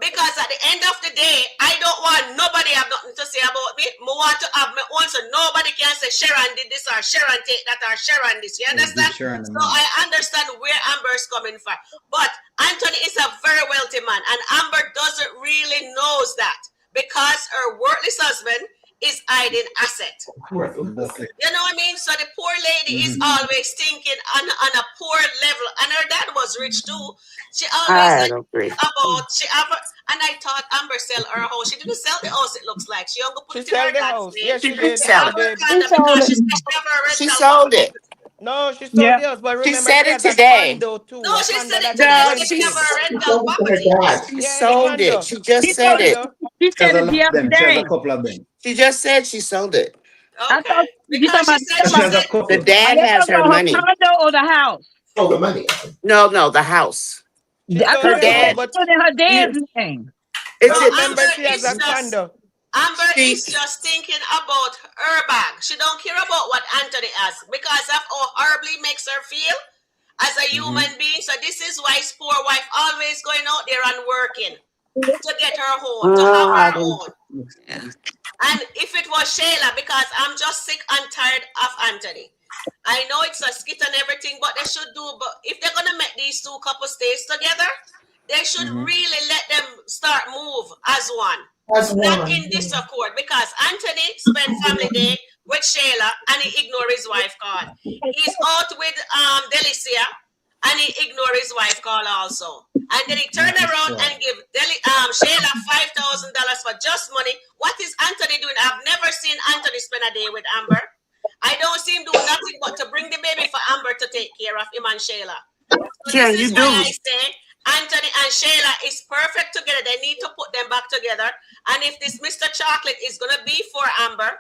Because at the end of the day, I don't want nobody have nothing to say about me. I want to have my own, so nobody can say Sharon did this or Sharon take that or Sharon this. You understand? So I understand where Amber is coming from. But Anthony is a very wealthy man, and Amber doesn't really knows that because her worthless husband is hiding asset. You know what I mean? So the poor lady is always thinking on a poor level, and her dad was rich too. She always and I thought Amber sell her house. She didn't sell the house. It looks like she only put it in her dad's name. Yeah, she did. She sold it. No, she sold the house, but remember she said it she today. No, she said it today. She never rental property. She sold it. She just said it. She said it the other day. She has a couple of them. She just said she sold it. Okay. Because she said the dad has her money. The condo or the house? Oh, the money. No, the house. Her dad. But her dad's name. Amber is just thinking about her bag. She don't care about what Anthony has because of how horribly makes her feel as a human being. So this is why his poor wife always going out there and working to get her home, to have her own. And if it was Shayla, because I'm just sick and tired of Anthony. I know it's a skit and everything, but they should do. But if they're gonna make these two couples stay together, they should really let them start move as one. Not in disaccord, because Anthony spent family day with Shayla and he ignored his wife call. He's out with Delicia and he ignored his wife call also. And then he turned around and give Shayla $5,000 for just money. What is Anthony doing? I've never seen Anthony spend a day with Amber. I don't see him do nothing but to bring the baby for Amber to take care of him and Shayla. So this is why I say Anthony and Shayla is perfect together. They need to put them back together. And if this Mr. Chocolate is going to be for Amber,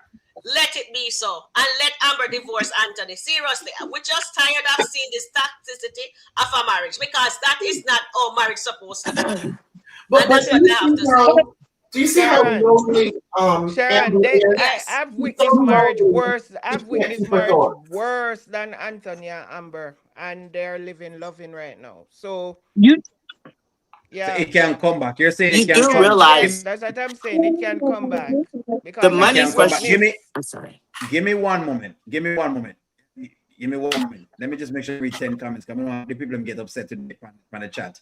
let it be so. And let Amber divorce Anthony. Seriously, we're just tired of seeing this toxicity of a marriage because that is not how marriage is supposed to be. But that's what I have to say. Do you see how lonely Sharon, I've witnessed marriage worse. I've witnessed marriage worse than Anthony and Amber, and they're living loving right now. So yeah, so it can come back. You're saying it can come realize back. That's what I'm saying. It can come back. Because the money for I'm sorry. Give me one moment. Give me one moment. Let me just make sure we read 10 comments. Come on, the people get upset today from the chat.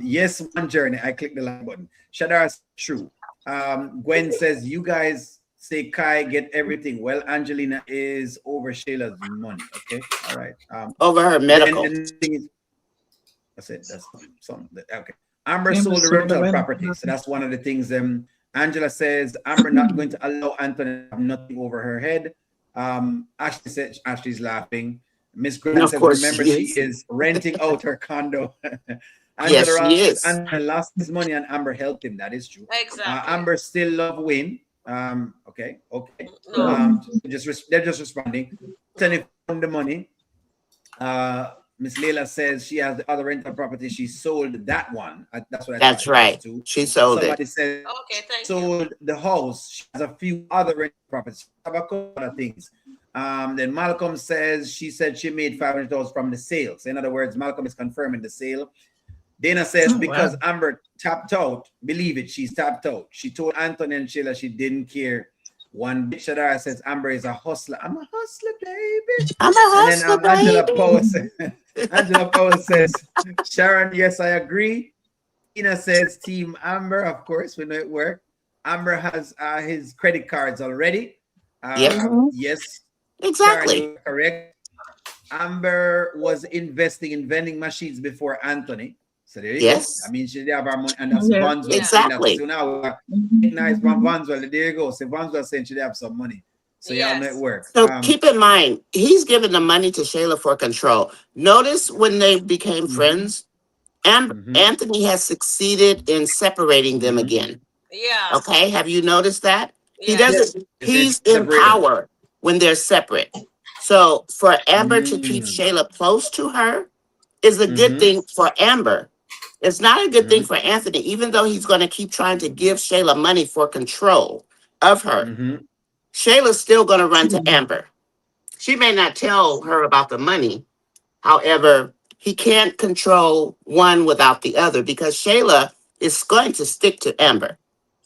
Yes, one journey. I clicked the like button. Shadar, true. Gwen says, you guys say Kai get everything. Well, Angelina is over Shayla's money. Okay. All right. Over her medical. That's it. That's something. Okay. Amber sold the rental property. So that's one of the things. Angela says, Amber not going to allow Anthony to have nothing over her head. Ashley said, Ashley's laughing. Miss Grant says, remember, she is renting out her condo. Yes, she is. And lost his money and Amber helped him. That is true. Exactly. Amber still love Wayne. Okay. No. They're just responding. Anthony found the money. Miss Leila says she has the other rental property. She sold that one. That's what I That's right. She sold Somebody it. Said okay, thank sold you. the house. She has a few other rental properties. Have a couple of things. Then Malcolm says she said she made $500 from the sale. So in other words, Malcolm is confirming the sale. Dana says Oh, because wow. Amber tapped out, believe it, she's tapped out. She told Anthony and Sheila she didn't care. One bitch Shadara says Amber is a hustler. I'm a hustler, baby. I'm a And then hustler, Angela baby. Power says, Angela Power says, Sharon, yes, I agree. Tina says Team Amber, of course, we know it worked. Amber has his credit cards already. Yep. Yes, Exactly. Sharon, you're correct. Amber was investing in vending machines before Anthony. So there you go. I mean, she did have her money, and that's Vanswell. Exactly. So now nice from Vanswell. There you go. So Vanswell saying she did have some money. So y'all know it works. So keep in mind, he's giving the money to Shayla for control. Notice when they became friends, Anthony has succeeded in separating them again. Yeah. Okay, have you noticed that? He Yeah. doesn't. He's in power when they're separate. So for Amber to keep Shayla close to her is a good thing for Amber. It's not a good thing for Anthony, even though he's going to keep trying to give Shayla money for control of her. Shayla's still going to run to Amber. She may not tell her about the money. However, he can't control one without the other because Shayla is going to stick to Amber.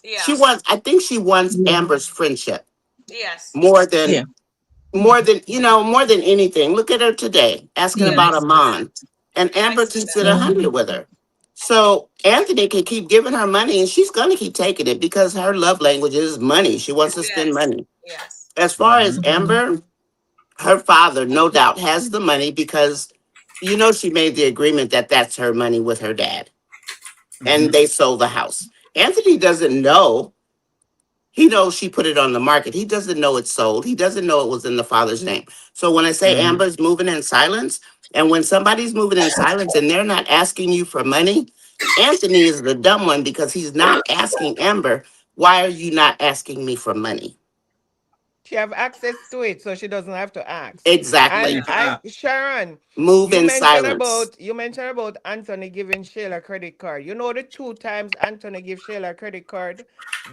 Yeah. I think she wants Amber's friendship. Yes. More than anything. Look at her today, asking about Amon. And Amber keeps it 100 with her. So Anthony can keep giving her money and she's going to keep taking it because her love language is money. She wants to spend money. Yes. As far as Amber, her father, no doubt, has the money because, she made the agreement that that's her money with her dad. And they sold the house. Anthony doesn't know. He knows she put it on the market. He doesn't know it's sold. He doesn't know it was in the father's name. So when I say Amber's moving in silence, and when somebody's moving in silence and they're not asking you for money, Anthony is the dumb one because he's not asking Amber, why are you not asking me for money? She have access to it, so she doesn't have to ask. Exactly. And Sharon, move in silence. You mentioned about Anthony giving Shayla a credit card. You know the 2 times Anthony gave Shayla a credit card?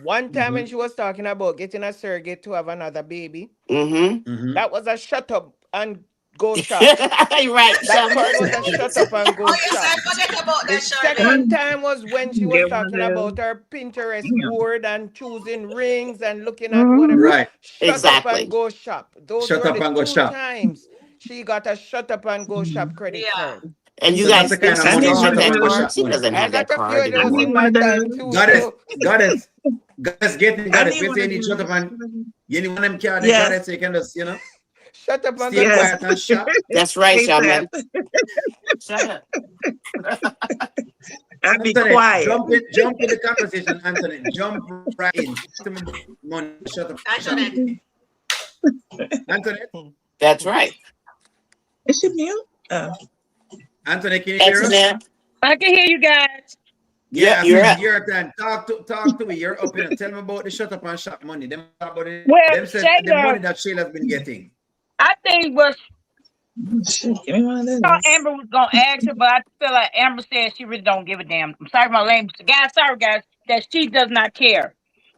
One time when she was talking about getting a surrogate to have another baby. That was a shut up and go shop. Right. That card was a shut up and go shop. I forget about The that, second time was when she was talking about her Pinterest board and choosing rings and looking at whatever. Right. Shut up and go shop. Those Shut were up the and go 2 shop. times she got a shut up and go shop credit card. And you So guys that's the think kind of she money still shut has up that and go card? shop She money. doesn't I have got that a few card of those anymore. in my time too. Goddess. Get it. I If need you one say of you need shut up those. and you need one of them cards, Yes. goddess, so you can just, Shut up and stay go quiet and shop. That's right, Shaman. ASAP. Shut up. I'd be Anthony, quiet. jump in the conversation, Anthony. Jump right in. Money, shut up. Anthony. Anthony, That's right. Is she mute? Oh. Anthony, can you hear us? Antoinette. I can hear you guys. Yeah, You're up. your turn. Talk to me. You're up here. Tell me about the shut up and shop money. Them talk about it. Well, Them said the Shayla, money that Shayla's been getting. I think what Shit, give me one of those. thought Amber was gonna ask her, but I feel like Amber said she really don't give a damn. I'm sorry for my language, guys. Sorry, guys, that she does not care.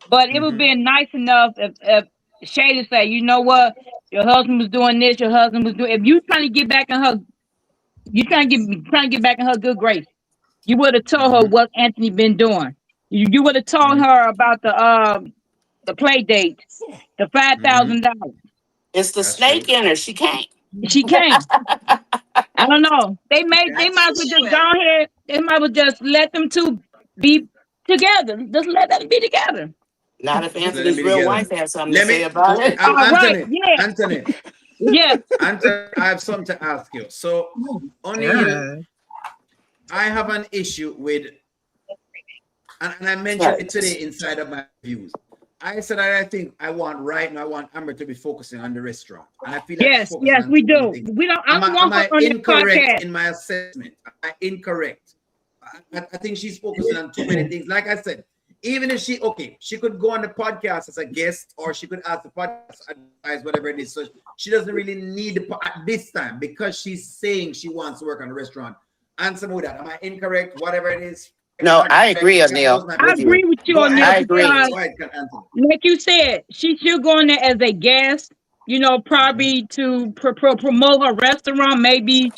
But it would be nice enough if Shayla say, you know what, your husband was doing this, your husband was doing. If you trying to get back in her, you trying to get back in her good grace. You would have told her what Anthony been doing. You would have told her about the play date, the $5,000. It's the snake in her. She can't. She can't. I don't know. They might as well just go ahead. They might as well just let them two be together. Just let them be together. Not if Let them Anthony's be real together. wife has something Let to me- say about it. Anthony, right, yeah. Anthony, Yeah. Anthony, I have something to ask you. So, only you, I have an issue with, and I mentioned it today inside of my views. I said that I think I want Amber to be focusing on the restaurant. And I feel like Yes, she's focusing yes, on we too do. many things. We don't. I don't Am want I her on this incorrect podcast. in my assessment? Am I incorrect? I think she's focusing on too many things. Like I said, even if she could go on the podcast as a guest, or she could ask the podcast advice, whatever it is. So she doesn't really need at this time because she's saying she wants to work on the restaurant. Answer me with that. Am I incorrect? Whatever it is. No, I agree, O'Neil. I agree with you Go on ahead. that. I agree. Go ahead, Anthony. Like you said, she should go in there as a guest. You know, probably to promote her restaurant. Maybe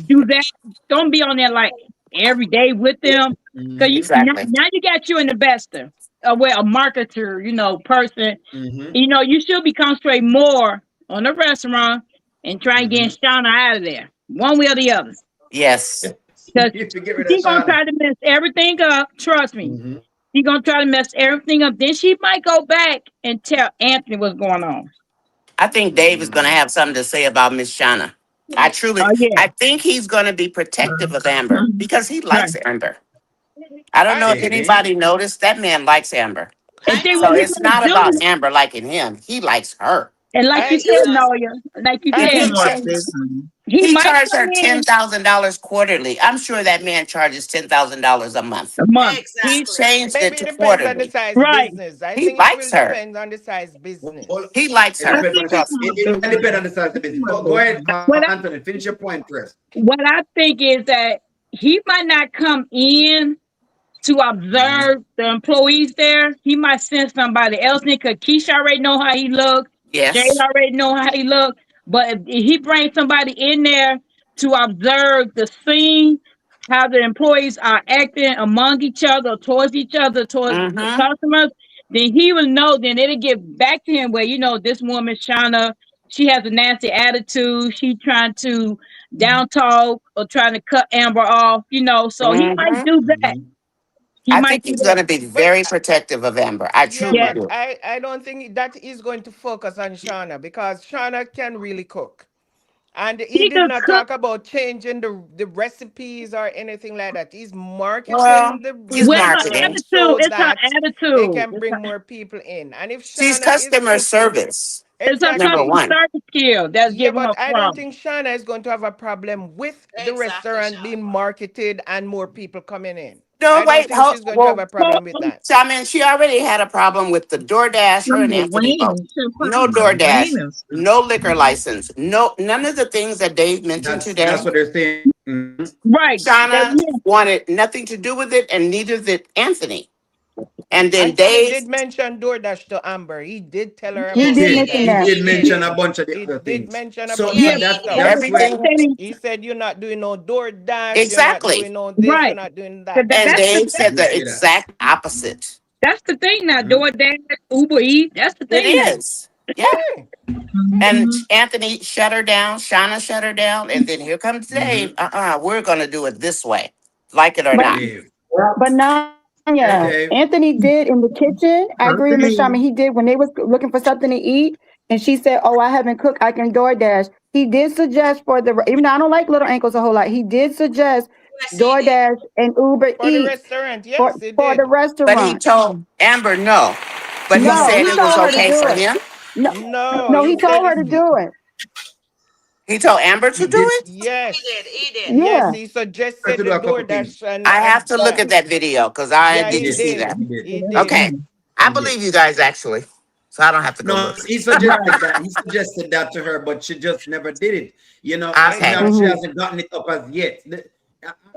do that. Don't be on there like every day with them. Because Exactly. now you got you an investor, a marketer, person. You should be concentrating more on the restaurant and try and get Shauna out of there, one way or the other. Yes. Because You get rid of she's gonna Shauna. try to mess everything up. Trust me. She's gonna try to mess everything up. Then she might go back and tell Anthony what's going on. I think Dave is going to have something to say about Miss Shauna. Oh yeah. I think he's going to be protective of Amber because he Right. likes Amber. I don't know if Maybe. anybody noticed that man likes Amber. And I then know what So he it's that. gonna not do? about Amber liking him. He likes her. And like you I said, Yes. Noya, like you I It's said, more I business. he He might charged come her in $10,000 quarterly. I'm sure that man charges $10,000 a month. a month. He Exactly. changed it maybe to it depends on the quarterly. size Right. business. I He think it likes will her. depend on the size Well, business. He likes it her. depends on the, Trust me. it can depend on the size of the business. Go ahead, What I, Anthony. Finish your point first. what I think is that he might not come in to observe the employees there. He might send somebody else in because Keisha already know how he look. Jay Yes. already know how he look. But if he brings somebody in there to observe the scene, how the employees are acting among each other, towards the Mm-hmm. customers, then he will know. Then it'll get back to him where this woman Shauna, she has a nasty attitude. She trying to down talk or trying to cut Amber off. So he might Mm-hmm. do that. He I might think do he's going that. to be But very protective of Amber. I yeah, truly Yeah. but do. I don't think that is going to focus on Shauna because Shauna can really cook. And he He did could not cook. talk about changing the recipes or anything like that. He's Well, marketing he's Well, the it's her marketing. food attitude. so It's her that it attitude. can bring more people in. And if She's Shauna is customer cooking, service, It's her number exactly. customer one. service skill that's Yeah, giving her but I don't problem. think Shauna is going to have a problem with the Exactly, restaurant Sean. being marketed and more people coming in. No, I don't wait. think she's going to have Well, a Well, problem with that. so, I mean, she already had a problem with the DoorDash, her and Anthony both. Wayne. She's No talking about DoorDash, Wayne and stuff. no liquor license, none of the things that Dave mentioned That's today. what they're saying. right. Shauna wanted nothing to do with it, and neither did Anthony. And then Anthony Dave, did mention DoorDash to Amber. He did tell her He He about did did. mention DoorDash. He that. did He did. mention a bunch of the He other did things. mention So about Yeah, yeah, that he that did. stuff. that's where. everything He said you're not doing no DoorDash, you're not exactly. doing no this, you're Right. not doing 'Cause that. And that's the Dave He said did the say that. exact opposite. that's the thing now. Mhm. DoorDash, Uber Eats. That's the It thing now. is. Yeah. Yeah. And Mhm. Anthony shut her down, Shauna shut her down, and then here comes Dave. Mhm. We're gonna do it this way, like it or But not. Dave. but Hey, Nanya, Dave. Anthony did in the kitchen. I agree with Miss Okay. Sharma. He did when they was looking for something to eat, and she said, "Oh, I haven't cooked. I can DoorDash." He did suggest for the even though I don't like little ankles a whole lot. He did suggest Yes, he did. DoorDash and Uber For the Eats restaurant, for yes, it for the did. But he restaurant. told Amber no. But he No, said he it No, was told he her to okay didn't. do for it. him. No, No, no, he he said told her it's to do it. He told Amber He to do did it. He did. yes. He did. Yes, Yeah. he try to suggested do the a couple things. DoorDash and I have and to look at that video because I yeah, He he didn't did. see did. that. He did. He did. Okay, Mhm. I He did. believe you guys actually, so I don't have to go No, look. he suggested that. He suggested that to her, but she just never did it. Okay. She Exactly. hasn't gotten it up as yet.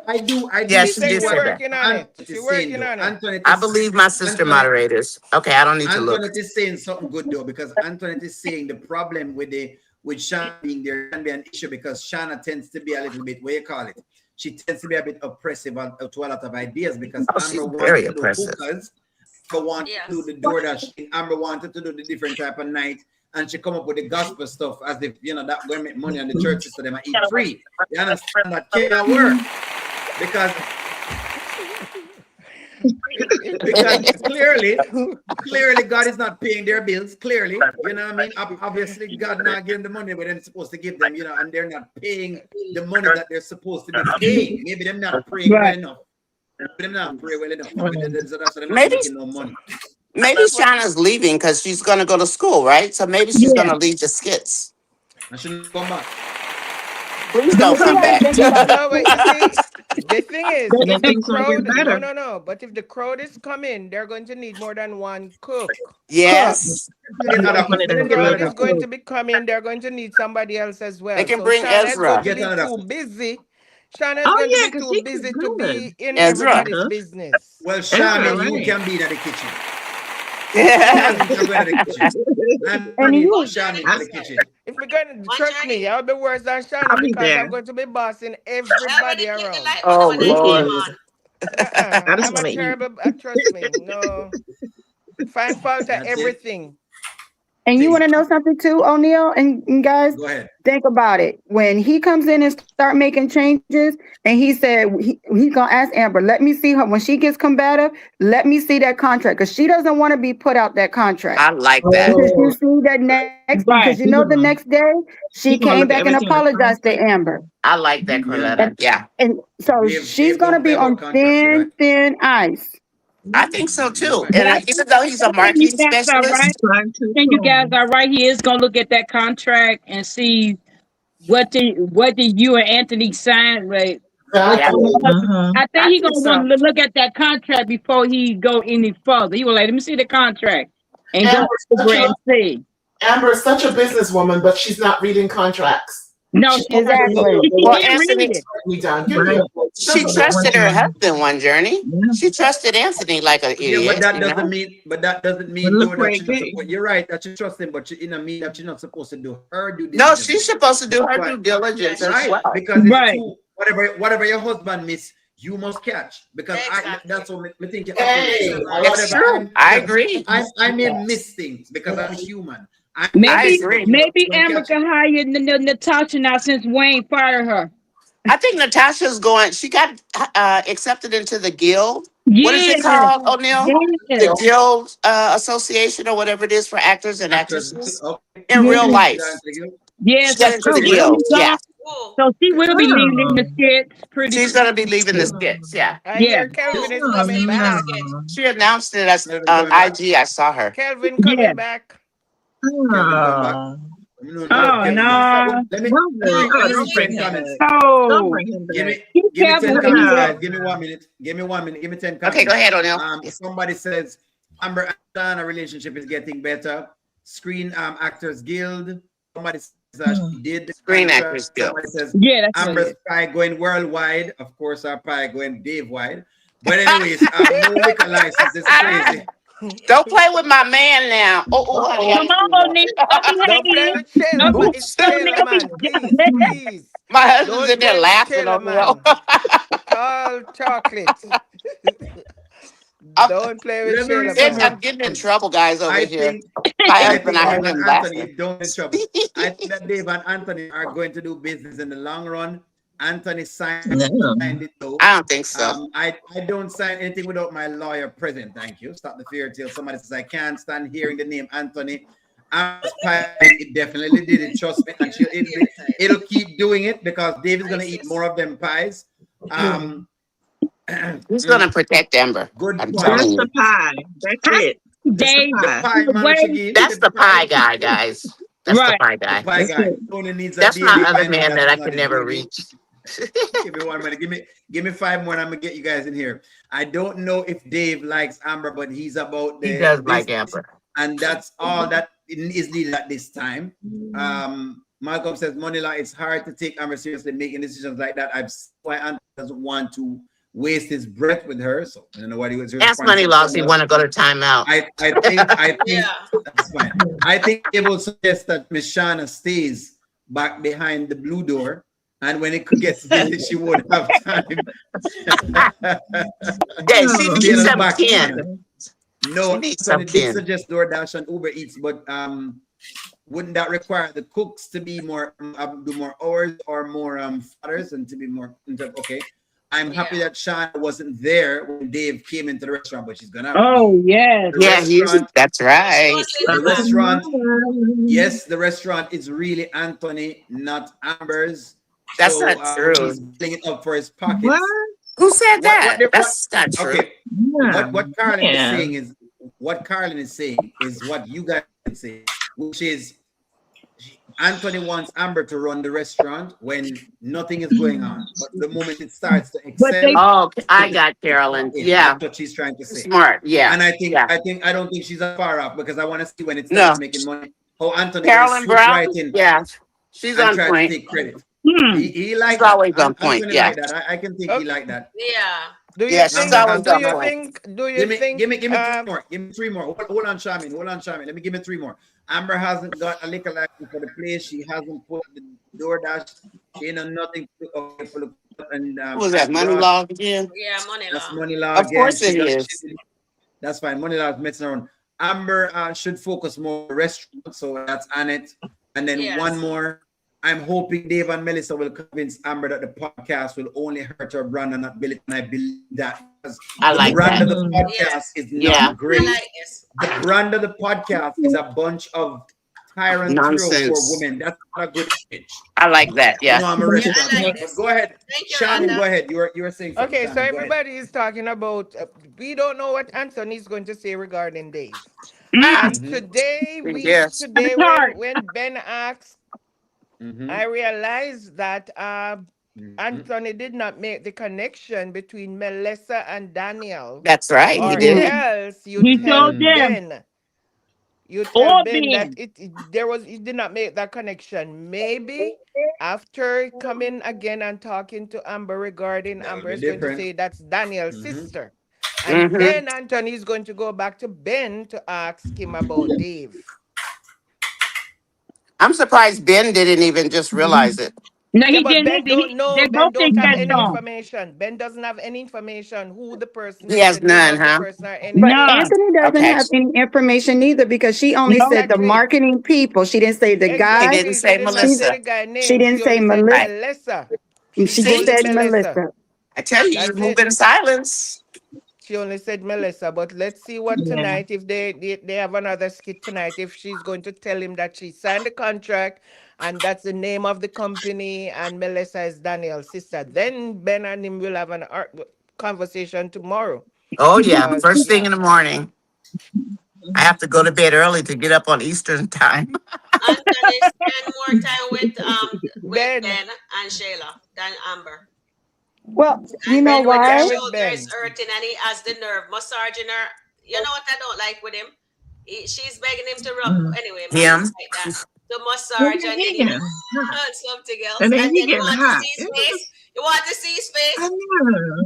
I do Yeah, She she see said did she what say that. working on it. Antoinette She is saying working though. on it. I believe my sister Antoinette, moderators. Okay, I don't need to look. Antoinette is saying something good though, because Antoinette is saying the problem with Shana being there can be an issue because Shana tends to be a little bit, what you call it? She tends to be a bit oppressive to a lot of ideas because Oh, she's Amber wants very to do oppressive. hookahs, Amber wanted to do Yes. the DoorDash thing, Amber wanted to do the different type of night, and she come up with the gospel stuff as if that going to make money on the churches so they might eat free. You understand that can't work because because clearly God is not paying their bills. Clearly, you know what I mean. Obviously, God not giving the money but they're supposed to give them, and they're not paying the money that they're supposed to be paying. Maybe they're not praying well Right. enough. Maybe they're not praying well enough. So that's why they're not Maybe making no money. maybe Shauna's leaving because she's gonna go to school, right? So maybe she's Yeah. gonna leave the skits. I shouldn't come back. Please But don't she come had back. to think about No, but you see, the thing is, And then if the things will crowd, get better. no. But if the crowd is coming, they're going to need more than one cook. Yes, Get another Money cook. The to Let them get get crowd another is better. cook. going to be coming. They're going to need somebody else as they well. can So bring Shana is going Ezra. to Get be another too cook. busy. Shana is Oh going to yeah, be because too he busy could to good. be in Ezra. everybody's business. Well, Ezra, Charmin, you right. can be in the kitchen. Sean thinks I'm going to the kitchen. I'm And bringing you, Sean into the kitchen. If we're going to One trust me, journey. I'll be worse than I'll Shauna be because I'm there. going to be bossing I already everybody click the around. like button Oh when I came Lord. Wicked. on. I just I'm a want to eat. terrible. Trust me. No, find fault at That's it. everything. and you See, want to know something too, O'Neal and guys? go ahead. Think about it. When he comes in and start making changes, and he said he's gonna ask Amber, let me see her when she gets combative. Let me see that contract because she doesn't want to be put out that contract. I like that. Because you Oh, see that next, Right. because you know the next day she He gonna came look at back and everything in the apologized to contract. Amber, I like that, Yeah. Corletta. Yeah, and so she's Dave gonna don't play be about on contracts, you're right? thin ice. I think so You're too. right. But And I even though he's a think you marketing guys are right. specialist, Trying to And you guys soon. are right. He is gonna look at that contract and see what did you and Anthony sign, right? What's yeah, going Exactly. on? Mm-hmm. I think I he think gonna want so. to look at that contract before he go any further. He will like, let me see the contract and go Amber's over such a and see. Amber's such a businesswoman, but she's not reading contracts. No, She's she's not. Exactly. She Well, can't read Anthony, it. me done. Give me Right. a she simple. One trusted her journey. husband one journey. Yeah. She trusted Anthony like an Yeah, but idiot, that you doesn't know. mean, But look though where that it she's not get. supposed. You're right that she trusts him, but she in a mean that she's not supposed to do her due No, diligence. she's supposed to do That's her why, due diligence Yes, as right? well. Because it's Right. two. Whatever your husband miss, you must catch. Because exactly. that's what me think you operate. Hey, I love It's Whatever true. I agree. I may miss things because I'm human. I may I Maybe miss it, but agree. maybe you don't Amber catch it. can hire Natasha now since Wayne fired her. I think Natasha's going. She got accepted into the guild. What is Yes, it called, O'Neill? yes, The Guild Association or whatever it is for actors and Actors, actresses okay. in yes, real She got life. into the game. yes. She got into Oh, the So really? guild. she's Yeah, gone. Ooh. So she will be leaving the Oh. skits pretty she's soon. going to be leaving the Oh, skits. Yeah, I Yeah, hear Kelvin Ooh, is who's Oh, coming leaving the back. skit? no. she announced it as Melvin on coming back. IG. I saw her. Kelvin yeah. coming back. Kelvin come back. Oh. No, no, Oh Kelvin come. So no. Let me Don't let bring. me Oh, let me don't see bring 10 him back. comments. Don't Oh, bring him Give back. me keep give me 10 Kevin comments, here. guys. No. Give me 1 minute. Give me 1 minute. Give me 10 Okay, go comments. ahead, O'Neill. Yes. Somebody says Amber and Dana relationship is getting better. Screen Actors Guild. Somebody says she did the Screen contract. Actors Guild. Somebody says Yeah, that's what it Amber's is. pie going worldwide. Of course, our pie going Dave wide. But anyways, no liquor license is crazy. Don't play with my man now. Oh, honey, I Come didn't on, mean O'Neal. Don't that. don't play behave. with Shayla, Don't be, man. It's Oops. Shayla, O'Neal man. Please, be. please. My husband's Don't in there play with laughing Shayla, on me. man. Call chocolate. I'm, Don't play with Let me read Shayla, some it's, more man. I'm getting in comments. trouble, guys, over I here. think My I husband, think I Dave heard and him Anthony laughing. don't in trouble. I think that Dave and Anthony are going to do business in the long run. Anthony signed No. it though. I don't think so. I don't sign anything without my lawyer present. Thank you. Stop the fear till somebody says I can't stand hearing the name Anthony. It definitely did it. Trust me, and it'll keep doing it because Dave is gonna eat more of them pies. He's going to protect Amber. Good I'm point. Just telling the you. pie. That's it. Just the Dave, The pie. pie man should give That's the the pie pie. guy, guys. That's the right. pie The guy. pie That's guy it. only needs a That's my daily other find out man that that I God can is never with you. reach. Give me 1 minute. Give me 5 more, and I'm gonna get you guys in here. I don't know if Dave likes Amber, but he's about He the does like business, Amber. and that's all that is needed at this time. Malcolm says, Monila, it's hard to take Amber seriously making decisions like that. I've seen why Anthony doesn't want to waste his breath with her. So I don't know what he was Ask Money Logs. He want to go to timeout. I think Yeah. that's fine. I think they will suggest that Miss Shauna stays back behind the blue door, and when it gets busy, she won't have time. Yeah, she To be needs in the some back. kin. No, She needs so some they did kin. suggest DoorDash and Uber Eats, but wouldn't that require the cooks to be more do more hours or more fathers and to be more okay? I'm happy that Shauna wasn't there when Dave came into the restaurant, but she's gonna have to Oh be. yes. The Yeah, restaurant, that's She right. was in the the back. restaurant, yes, the restaurant is really Anthony, not Amber's. That's So not true. he's building it up for his pockets. What? Who said that? What That's not true. okay. Yeah. What Carlin is Yeah. saying is what you guys say, which is Anthony wants Amber to run the restaurant when nothing is going on. But the moment it starts to But they excel, Oh, I got Carolyn. Yeah, that's what she's trying to say. smart. Yeah, And I yeah. don't think she's far off because I want to see when it No, starts making money, how Anthony will Carolyn swoop Brown. right in Yeah, she's and on try to point. take credit. hmm. He She's like that. always on point. Anthony Yeah. like that. I can think he like that. Yeah. Do you Yeah, she's think? always Amber Do on you has point. think? Do you Give think? me three more. Give me three more. Hold on, Charmin. Hold on, Charmin. Let me give me three more. Amber hasn't got a liquor license for the place. She hasn't put the DoorDash. She ain't done nothing to, okay, for the What was that, and money Ross. log again? Yeah, money That's law. money law Of again. course it is. That's fine. Money law is messing around. Amber should focus more on restaurant, so that's on it. And then one Yes. more. I'm hoping Dave and Melissa will convince Amber that the podcast will only hurt her brand and not build it. And I believe that because I the like brand that. of the podcast Yes. is Yeah. not great. I like this. The brand of the podcast is a bunch of tyrant 304 Nonsense. women. That's not a good image. I like that. You Yeah. know, I'm a Yeah, I restaurant like guy. But this. go ahead. Thank you, Shannon, Rhonda. go ahead. You were saying something. Okay, so Shannon, go ahead. everybody is talking about. We don't know what Anthony's going to say regarding Dave. Mm. And today, Yes. today Sorry. when Ben asked, I realized that Anthony did not make the connection between Melissa and Daniel, That's right. He or did. else you He tell told them. Ben. You tell Or Ben that Ben. he did not make that connection. Maybe after coming again and talking to Amber regarding That would Amber be is going to different. say that's Daniel's sister. And Mhm. then Anthony is going to go back to Ben to ask him about Dave. I'm surprised Ben didn't even just realize it. No, Yeah, he but didn't Ben either. don't know. They Ben both don't didn't have catch any on. information. Ben doesn't have any information who the person He is, has the name none, of the huh? person, or But anything. None. Anthony doesn't Okay. have any information either because she only No. said the Exactly. marketing people. She didn't say the He guy. didn't Exactly. She say did not say Melissa. the guy She name. didn't She say only said Right. Melissa. She She just only See? said Melissa. Melissa. I tell you, you're That's it. moving in silence. She only said Melissa. But let's see what tonight, if they have another skit tonight, if she's going to tell him that she signed the contract and that's the name of the company and Melissa is Daniel's sister. Then Ben and him will have an conversation tomorrow. Oh, yeah. Because First thing in the morning. I have to go to bed early to get up on Eastern time. Anthony spend more time with Ben, Ben and Shayla than Amber. Well, you And know Ben, when spend her time why? with shoulder Ben. is hurting and he has the nerve massaging her. You know what I don't like with him? She's begging him to rub. Anyway, man, Him. like that. To And massage then and he then getting hot. something else. And then And he then you getting want to hot. see his face? You want to see his I face? know.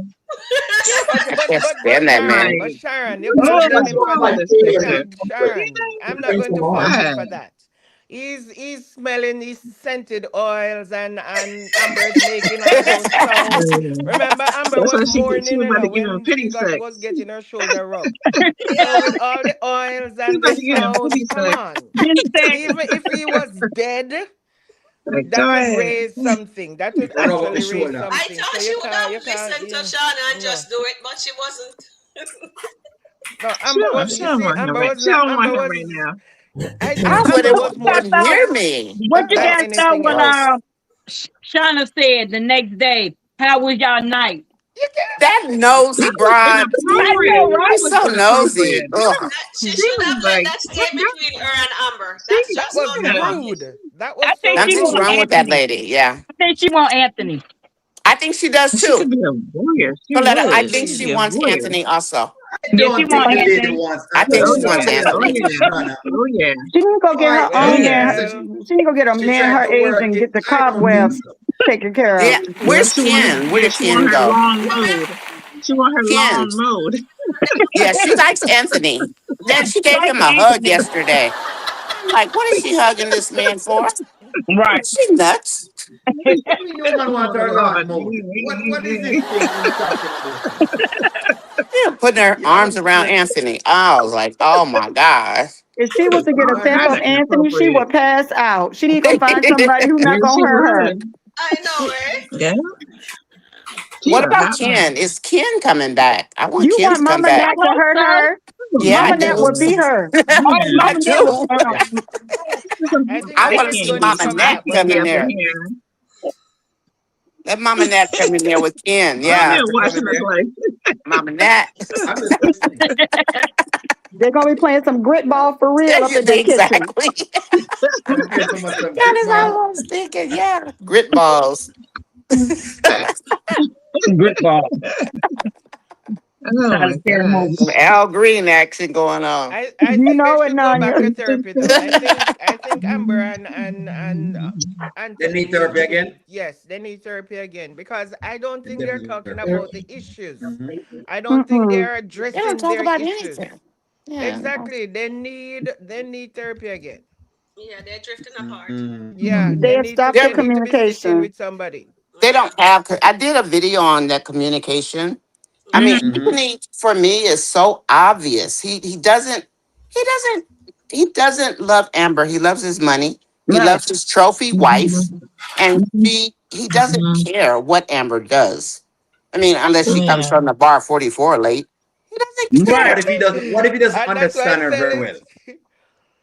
Yeah, I can't stand that man. But Like, Sharon, you what can't is blame him for wrong with that. this You picture? can't, Sharon. I'm not going to fault him God. for that. He's smelling these scented oils and Amber's making all those sounds. Remember, Amber That's was why she mourning, was you about know, to give him a when pity sex. was getting her shoulder rubbed. So Yeah. with all the oils She and about the to give him a sounds, pity come sex. on. Didn't say. Even if he was dead, Like, that go would ahead. raise something. That would Rub up actually his raise shoulder. I something. So thought she would you have can't, listened to yeah, Shauna and no. just do it, but she wasn't. No, She Amber don't, was. she You don't see, want him Amber right. was She not. don't want Amber him was. right now. I I think Amber was wouldn't more hear shocked me. What you than guys thought anything when else. Gross. Shauna said the next day, "How was y'all night?" You can't. That nosy That was broad. I inappropriate. know, That right? He's was so nosy. inappropriate. Ugh. She She should was have let like, that stay between her and Amber. she, That's That just was how they yeah. want it. rude. That I was think so she Something's want wrong rude. with that Anthony. lady. Yeah. I think she want Anthony. I think she does She could too. be a warrior. She Coletta, I would. She think could Please. she be a wants warrior. Anthony also. I Yeah, she don't think want the lady Anthony. wants I think Oh Anthony. she I'll wants yeah. tell you that Oh right Anthony. now, yeah. Shauna. Oh yeah. She need to go get her Why? Oh own yeah. hair. Well, She need to go get a She man tried her to age work and it. get the Try to Mhm. cobwebs taken care Yeah. of. Yep. Where's Ken? Where Yeah. did She want Ken her go? long mode. She want her Ken. long mode. Yeah, she likes Anthony. Then she She gave like him a hug Anthony. yesterday. I'm like, what is she hugging this man for? Right. She nuts. Every woman wants her Oh long Lord. mode. What is this thing you're talking about? Yeah, putting her Yeah, arms around Anthony. I was like, oh my gosh. If she was to get a All sniff kind of of Anthony, she inappropriate. would pass out. She need to go find somebody who not Yeah, gonna she hurt her. would. I know, eh? Yeah. She What a about hot Ken? mess. Is Ken coming back? I want You Ken want to come Mama back. I Nat to hope hurt so. her? Yeah, I Mama Nat do. will beat her. Oh, Yeah. I Mama Nat was do. I think I Ken want to is see going to Acting, Mama come Nat back, acting but come in up in there. here. Let Mama Nat come in there with Ken. Mama I'm Yeah, here has to come in watching her there. play. Mama Nat. I'm just listening. They're gonna be playing some grit ball for real up in that kitchen. Exactly. I'm here for my some That grip is all ball. I was thinking. Yeah, grit balls. good ball. Oh Try my to scare him over. gosh. Some Al Green action going on. I You think they know it, should go back Nanya. to therapy though. I think think Amber and They Anthony need therapy need to, again. yes, they need therapy again because I don't They think they're definitely need talking therapy. about the issues. Mm-hmm. I don't think Mm-mm. they're They don't addressing talk their about issues. anything. Yeah. Exactly. They need therapy again. Yeah, they're drifting apart. Yeah, Mm-hmm. They have stopped They're, their they need to be sitting communication. with somebody. they Mm-hmm. don't have. I did a video on that communication. I mean, Mm-hmm. Mm-hmm. Anthony for me is so obvious. He doesn't he doesn't love Amber. He loves his money. He Right. loves his trophy wife, and he doesn't care what Amber does. I mean, unless she comes Yeah. from the bar 44 late, he doesn't But Right. care. what if he doesn't? What if he doesn't And that's why I understand her said very it. well?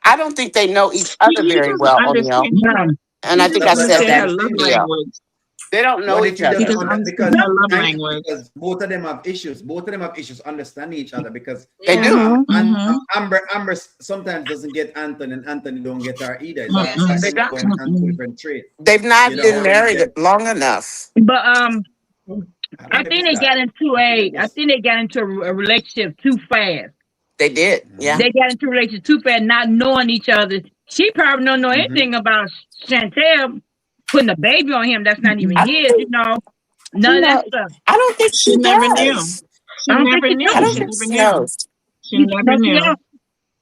I don't think they know each He, other he very doesn't well, O'Neill. understand her. Right. And He I think doesn't I That's what said I'm understand that her in love the saying. video. language. They don't know What if each he He other. doesn't doesn't under understand because her love I language. because both of them have issues. Both of them have issues understanding each other because They Yeah. do. and Mm-hmm. Amber sometimes doesn't get Anthony and Anthony don't get her either. It's almost Yes, like Mm-mm. They that's them don't. true. going on two Mm-mm. different traits. They've You not know been how them married get. long enough. But I I don't think think it's they got that. into I think a they I just. think they got into a relationship too fast. They did. Yeah. Mm-hmm. They got into a relationship too fast, not knowing each other. She probably don't know Mm-hmm. anything about Chantel putting a baby on him. That's not even I Mm-mm. don't his, think none she of that knows. stuff. I don't think She she never knew. does. I She don't think never she I knew. do. don't She think never she knew. knows. She never No, she knew. don't.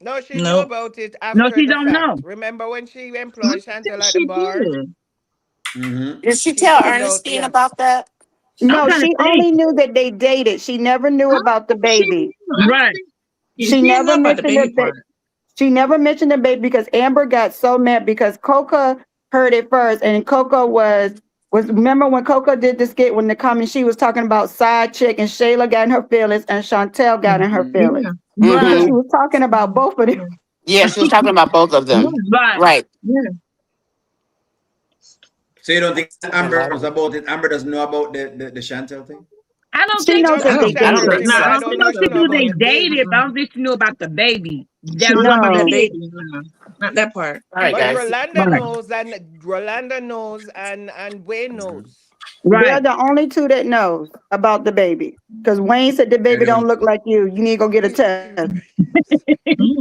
No, she knew Nope. about it No, after she the don't know. fact. Remember when she I employed think Chantel at the she bar? did. Mm-hmm. Did she She tell found out, Ernestine yeah. about that? I'm No, trying to she think. only knew that they dated. She never knew I don't about the think she baby. knew. I don't Right. think She she didn't never know about the mentioned baby it. part. She never mentioned the baby because Amber got so mad because Coca heard it first, and Coca was remember when Coca did the skit when the comment she was talking about side chick and Shayla got in her feelings and Chantel got in her Mm-hmm. feelings Yeah. because Mm-hmm. she Right. was talking about both of them. Yeah. Yeah, she was talking about both of them. Yeah. Right. Right. Yeah. So you don't think Okay, Amber knows Lottie. about it? Amber doesn't know about the Chantel thing? I don't She think She knows know I that about they don't I think don't so. Chantel dated. think thing, No, but I I so. don't don't think no, think she she so. know knew about they the baby. dated, but I Mm-mm. don't think she knew about the baby. That She was know about about that No. it. baby. No, not that part. All right, But guys. Rolanda Right. knows, and Rolanda knows, and Wayne Mm-hmm. knows. They're Right. the only two that knows about the baby. Because Wayne said the baby don't Anyone? look like you. You need to go get a test.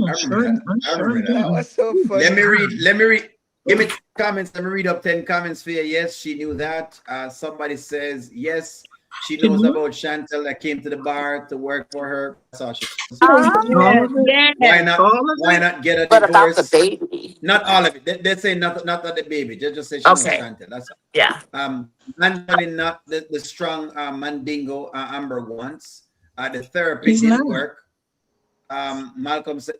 I remember that. I I sure remember that. That do. was so Let me funny. read. Let me read. Give me 10 comments. Let me read up 10 comments for you. Yes, she knew that. Somebody says yes, she She knows knew about Chantel that came to the bar to work for her. That's all she knows. Uh-huh. all Yes. of it. Why Yes. not? All of Why it. not get a But about the divorce? baby. Not all of it. They say not that the baby. Just say she knows Okay. Chantel. That's all. Yeah. Anthony not the strong mandingo Amber wants. The therapy He's not. didn't work. Malcolm said,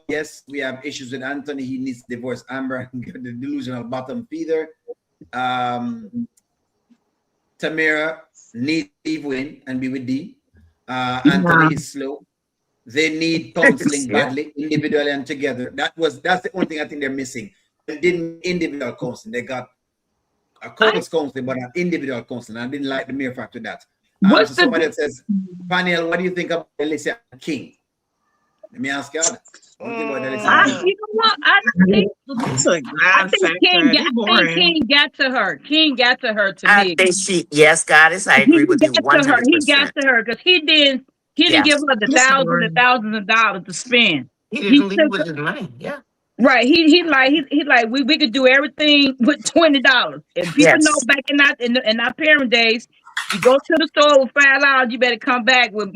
yes, we have issues with Anthony. He needs to divorce Amber and get the delusional bottom feeder. Tamara needs to leave Wayne and be with D. Anthony Nah. is slow. They need counseling Yeah. badly, individually and together. That's the only thing I think they're missing. They didn't individual counseling. They got a couples counseling, but an individual counseling. I didn't like the mere fact of that. What's So the somebody else says, Paniel, what do you think about Alicia King? Let me ask you that. What do you think about Alicia King? you know what? I think It's a I think non-factor. They I think boring. King got to her. King got to her to I me. think yes, Goddess, I He agree with you got to her. He got 100%. to her because he didn't Yeah. give her the It's thousands and boring. thousands of dollars to spend. He He didn't leave took with his money. Yeah. right. He like we could do everything with $20. And people know Yes. back in our parent days, you go to the store with $5, you better come back with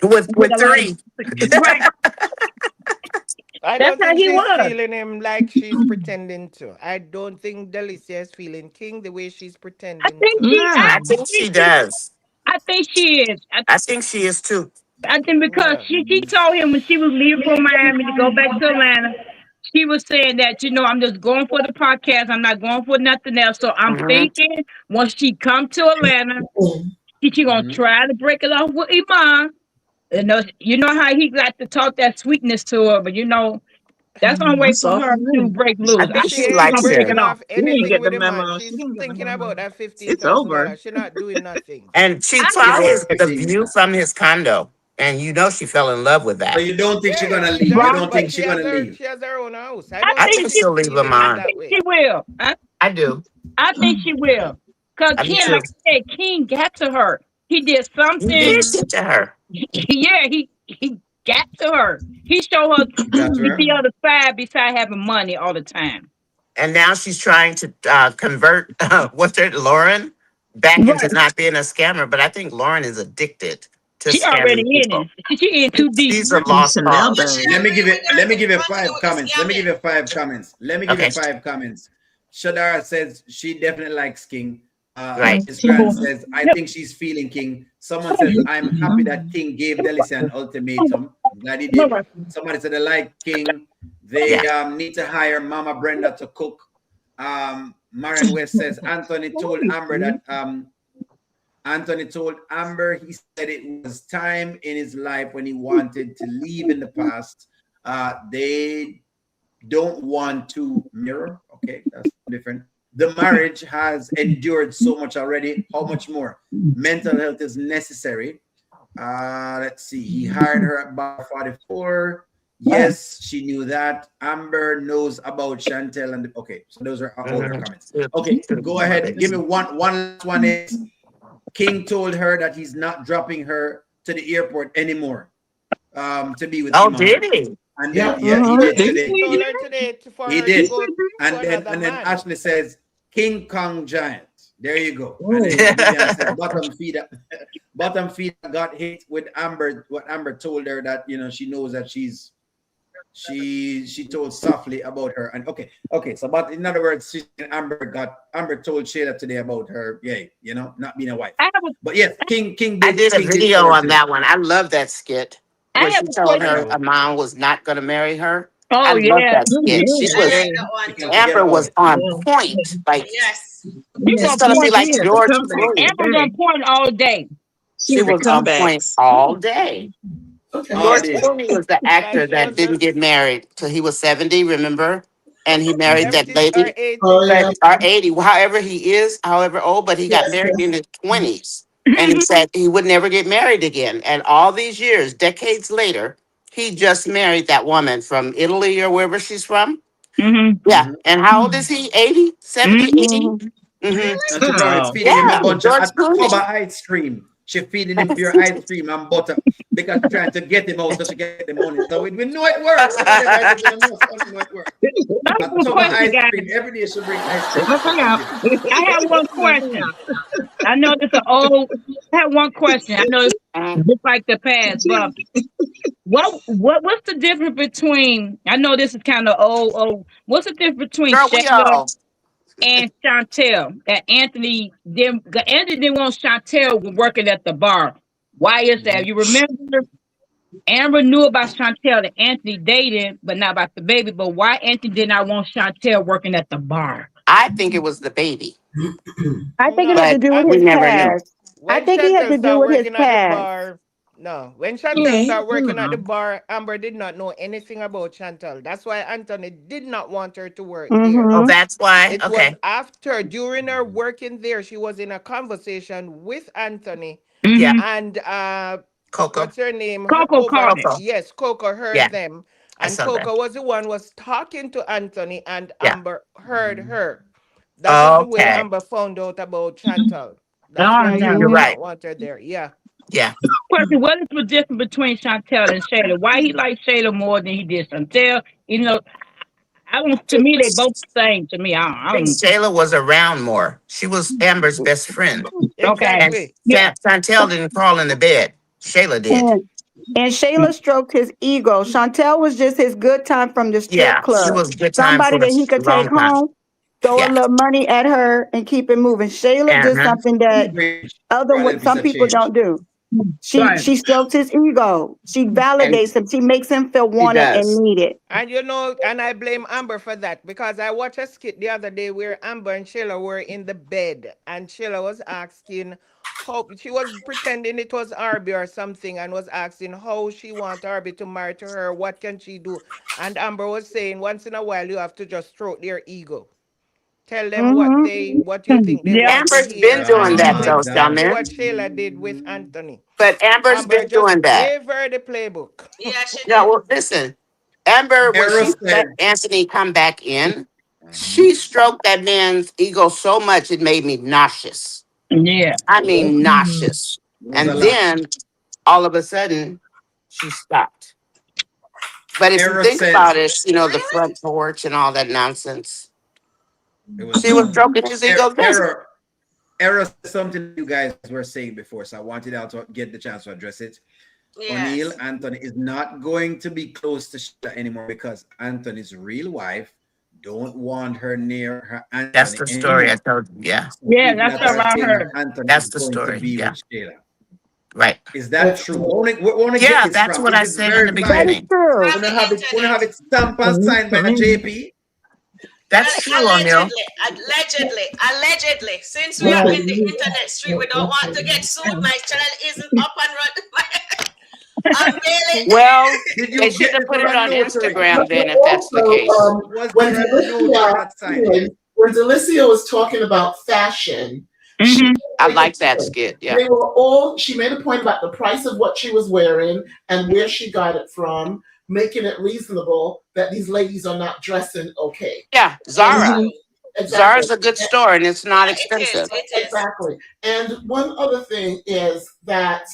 With a lot of three. right. I That's don't how think he she's was. feeling him like she's pretending to. I don't think Delicia is feeling King the way she's I pretending think to. she I, I No. think she does. I think she is. I think she is too. I think because Yeah. she told him when she was leaving from Miami to go back to Atlanta, she was saying that, I'm just going for the podcast. I'm not going for nothing else. So I'm Mm-hmm. thinking once she come to Atlanta, she gonna Mm-hmm. try to break it off with Iman. You know how he got to talk that sweetness to her, but that's one way That's for all her for to me. break I loose. I think She she think she's ain't gonna likes break her. it breaking off. off She didn't anything get the with him, man. memo. She She's didn't get the thinking memo. about that fifteen It's thousand over. dollars. She's not doing nothing. And she I It's saw over the 15 view now. from his condo. And she fell in love with So that. you don't think she's Yeah, gonna she leave? You does, don't right. but think she she's has gonna her leave? she has her own house. I I don't I think think think she she's she'll leave feeling him Lamont. that she way. will. I do. I think she will. Cause I do King, too. like I said, King got to her. He did He something. did Mm-hmm. get to her. Yeah, he got to her. He showed her Got to her. the other side besides having money all the time. And now she's trying to convert what's her Lauren back into Right. not being a scammer. But I think Lauren is addicted to She already scamming in people. it. She in too deep. She's a And lost Chanel cause. But she bag. Let me give agree it. with her Let me to give it continue 5 with the comments. Let me give scamming. it 5 comments. Let me give Okay, it 5 comments. Shadara says she definitely likes King. right. Miss Grant says, I think she's feeling King. Someone says, I'm happy that King gave Delicia an ultimatum. I'm glad he did. Somebody said they like King. They Yeah. need to hire Mama Brenda to cook. Marian West says Anthony told Amber that he said it was time in his life when he wanted to leave in the past. They don't want to mirror. Okay, that's different. The marriage has endured so much already. How much more? Mental health is necessary. Let's see. He hired her at bar 44. Yes, she knew that. Amber knows about Chantel and okay. So those are all her comments. Okay, go ahead. Give me one last one is King told her that he's not dropping her to the airport anymore. To be with Oh, Iman. did he? And Yeah. then yeah, he did today. He told her today for He her to did. go to And another then man. Ashley says King Kong Giant. There you go. And then Vivian says bottom feeder got hit with Amber. What Amber told her that she knows that she told softly about her. And okay. So but in other words, Amber told Shayla today about her, not being a wife. But yes, King I did a King did video tell her on today. that one. I love that skit I where have she a told her question. Amon was not going to marry her. I Oh love yeah. that skit. She I was like that one Because too. forget Amber about was it. on point. Like Yes. You she's gonna going to be point. like She had the George comebacks Clooney. Amber's on today. point all day. She She had the was on point comebacks. all day. Okay. All George day. Clooney was the Like actor she that was didn't get married till he was 70, remember? And he married that 70s or lady, 80s. Oh yeah. but or 80, however he is, however old, but he got Yes. married in Yes. his 20s. And he said he would never get married again. And all these years, decades later, he just married that woman from Italy or wherever she's from. Mm-hmm. Yeah. Mm-hmm. And how old is he? 80, 70, 80? Mhm. Mm-hmm. And Really? tomorrow it's Oh, feeding him a Yeah, bunch of George Cobba Clooney. ice cream. She's feeding him pure ice cream and butter because she's trying to get him out so she get the money. So we know it works. Some of them I think we know it works. I have A one tub of question, ice guys. cream every day. She bring ice they cream must to hang out. him. I have one They must hang question. I know this is old. I have one question. I know it's Mhm. just like the past, but what's the difference between? I know this is kind of old. What's the difference between Girl, we Shayla all. and Chantel? That Anthony didn't want Chantel working at the bar. Why is that? You remember Amber knew about Chantel that Anthony dated, but not about the baby. But why Anthony did not want Chantel working at the bar? I think it was the baby, I think it had to but do with we his never knew. past. I When think he had Chantel to do started with his working at the past. bar, no. When Yeah, Chantel started working at the know. bar, Amber did not know anything about Chantel. That's why Anthony did not want her to work there. Oh, Mm-hmm. that's why. It was Okay. after, during her working there, she was in a conversation with Anthony Yeah. Mm-hmm. and Coco. what's her name? Her Coco over caught it. Coco. yes, Coco heard Yeah. them. I And saw that. Coco was the one was talking to Anthony and Yeah. Amber heard her. That is the way Okay. Amber found out about Chantal. That's Oh, why she no. You're did Mm-hmm. not right. want her there. Yeah. Yeah. Question: what is the difference between Chantel and Shayla? Why he liked Shayla more than he did Chantel? You know, I don't. To me, they both the same. To me, I I think don't. Shayla was around more. She was Amber's best friend. Okay. And Exactly. Yeah. Chantel didn't crawl in the bed. Shayla did. And Shayla stroked his ego. Chantel was just his good time from the strip Yeah. She club. was good time Somebody for a that he could take long time. home, throw a Yeah. little money at her, and keep it moving. Shayla did Uh-huh. something that For a little piece some of people change. don't do. Right. She strokes his ego. She And validates him. She makes him feel she wanted and does. needed. And and I blame Amber for that because I watched a skit the other day where Amber and Sheila were in the bed and Sheila was asking how she was pretending it was Arby or something and was asking how she wants Arby to marry to her, what can she do? And Amber was saying once in a while you have to just stroke their ego. Tell them Mm-hmm. what you think they Yeah. want to Amber's hear. been doing And that that's though, exactly Shaman. what Sheila did with Anthony. But Amber's Amber been just doing that. gave her the playbook. Yeah, she Yeah, did. well, listen. Amber, when Arrow she let said, Anthony come back in, she stroked that man's ego so much it made me nauseous. Yeah. I it mean nauseous. was a And lot. then all of a sudden she stopped. But if you Error think says about it, the front porch and all that nonsense. it was She was stroking his ego. error says something you guys were saying before, so I wanted out to get the chance to address it. O'Neill, Yes. Anthony is not going to be close to Sheila anymore because Anthony's real wife don't want her near her Anthony That's the story I anymore. told you. Yeah. So Yeah, people that's that what are I saying that heard. Anthony That's is the going to story. be Yeah. with Sheila. Right. Is that true? We want to get Yeah, this that's from. what If I it's said in the verified, That is beginning. true. From the want to have internet. it stamped and signed by a JP. That's Well, true, O'Neill. allegedly. Since we are in the internet street, we don't want to get sued. My channel isn't up and running. Unveiling. Well, Did they you should get have it put from it a on notary? Instagram then, if that's the Also, case. Was when there a notary that signed it? Delicia was talking about fashion, Mhm. I like that skit. Yeah. they were all. She made a point about the price of what she was wearing and where she got it from, making it reasonable that these ladies are not dressing okay. Yeah. Zara. Exactly. Zara's a good store and it's not Yeah, it is. expensive. It is. Exactly. And one other thing is that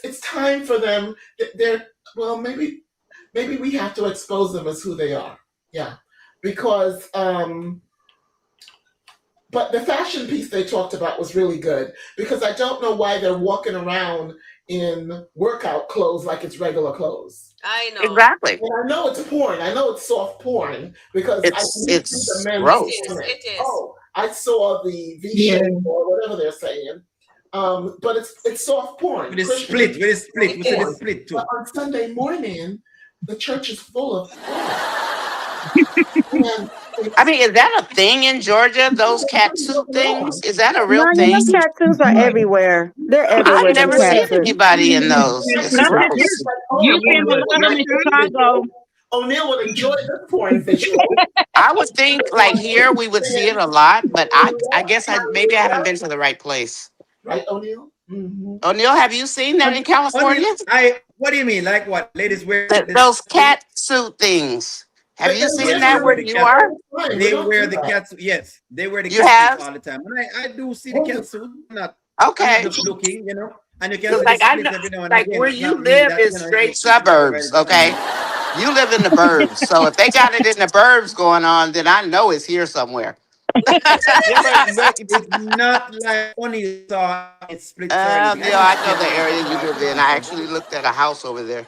it's time for them. They're well, maybe we have to expose them as who they are. Yeah, because but the fashion piece they talked about was really good because I don't know why they're walking around in workout clothes like it's regular clothes. I know. Exactly. And I know it's porn. I know it's soft porn because I It's see the men gross. doing It is. Oh, I saw the V shape or whatever they're saying. But it's soft porn. With a split. We said it's split too. But on Sunday morning, the church is full of porn. I mean, is that a thing in Georgia? Those catsuit things? Is that a real No, thing? tattoos are everywhere. They're everywhere. I've never seen anybody in those. It's Nothing. gross. You seen a lot of them in Chicago. O'Neill would enjoy the porn visual. I would think like here we would see it a lot, but I guess maybe I haven't been to the right place. Right, O'Neill? Mm-hmm. O'Neill, have you seen that in California? What do you mean? Like what? Ladies wear Those cat suit things. Have you seen that where you are? They wear the cat suit. Yes, they wear the You cat suit have? all the time. And I do see the cat suit. I'm not Okay. just looking, And you can see Like the I split know, every now and like again. where It's you not me live that, is straight suburbs, okay? You live in the burbs, so if they got it in the burbs going on, then I know it's here somewhere. Yeah, but it's not like only saw it split. Yeah, I know the area you live in. I actually looked at a house over there.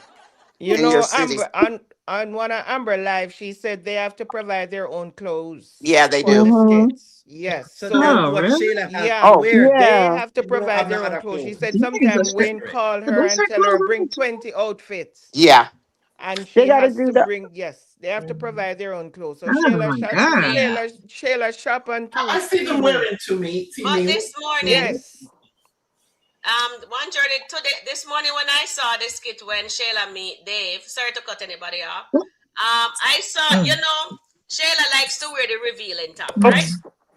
You in your know, city. Amber on one of Amber Live, she said they have to provide their own clothes. Yeah, they for do. the skits. Yes. So So that's what Sheila has yeah, to wear. they have to They don't provide have no their own other clothes. She clothes. said sometimes Wayne called her and tell her bring 20 outfits. Yeah. And They she gotta has do to that. bring, yes, they have to provide their own clothes. So Oh my God. Shayla shop on too. I see them wearing to me. But this morning, Yes. one journey today, this morning when I saw the skit when Shayla meet Dave, sorry to cut anybody off. I saw, Shayla likes to wear the revealing top, right?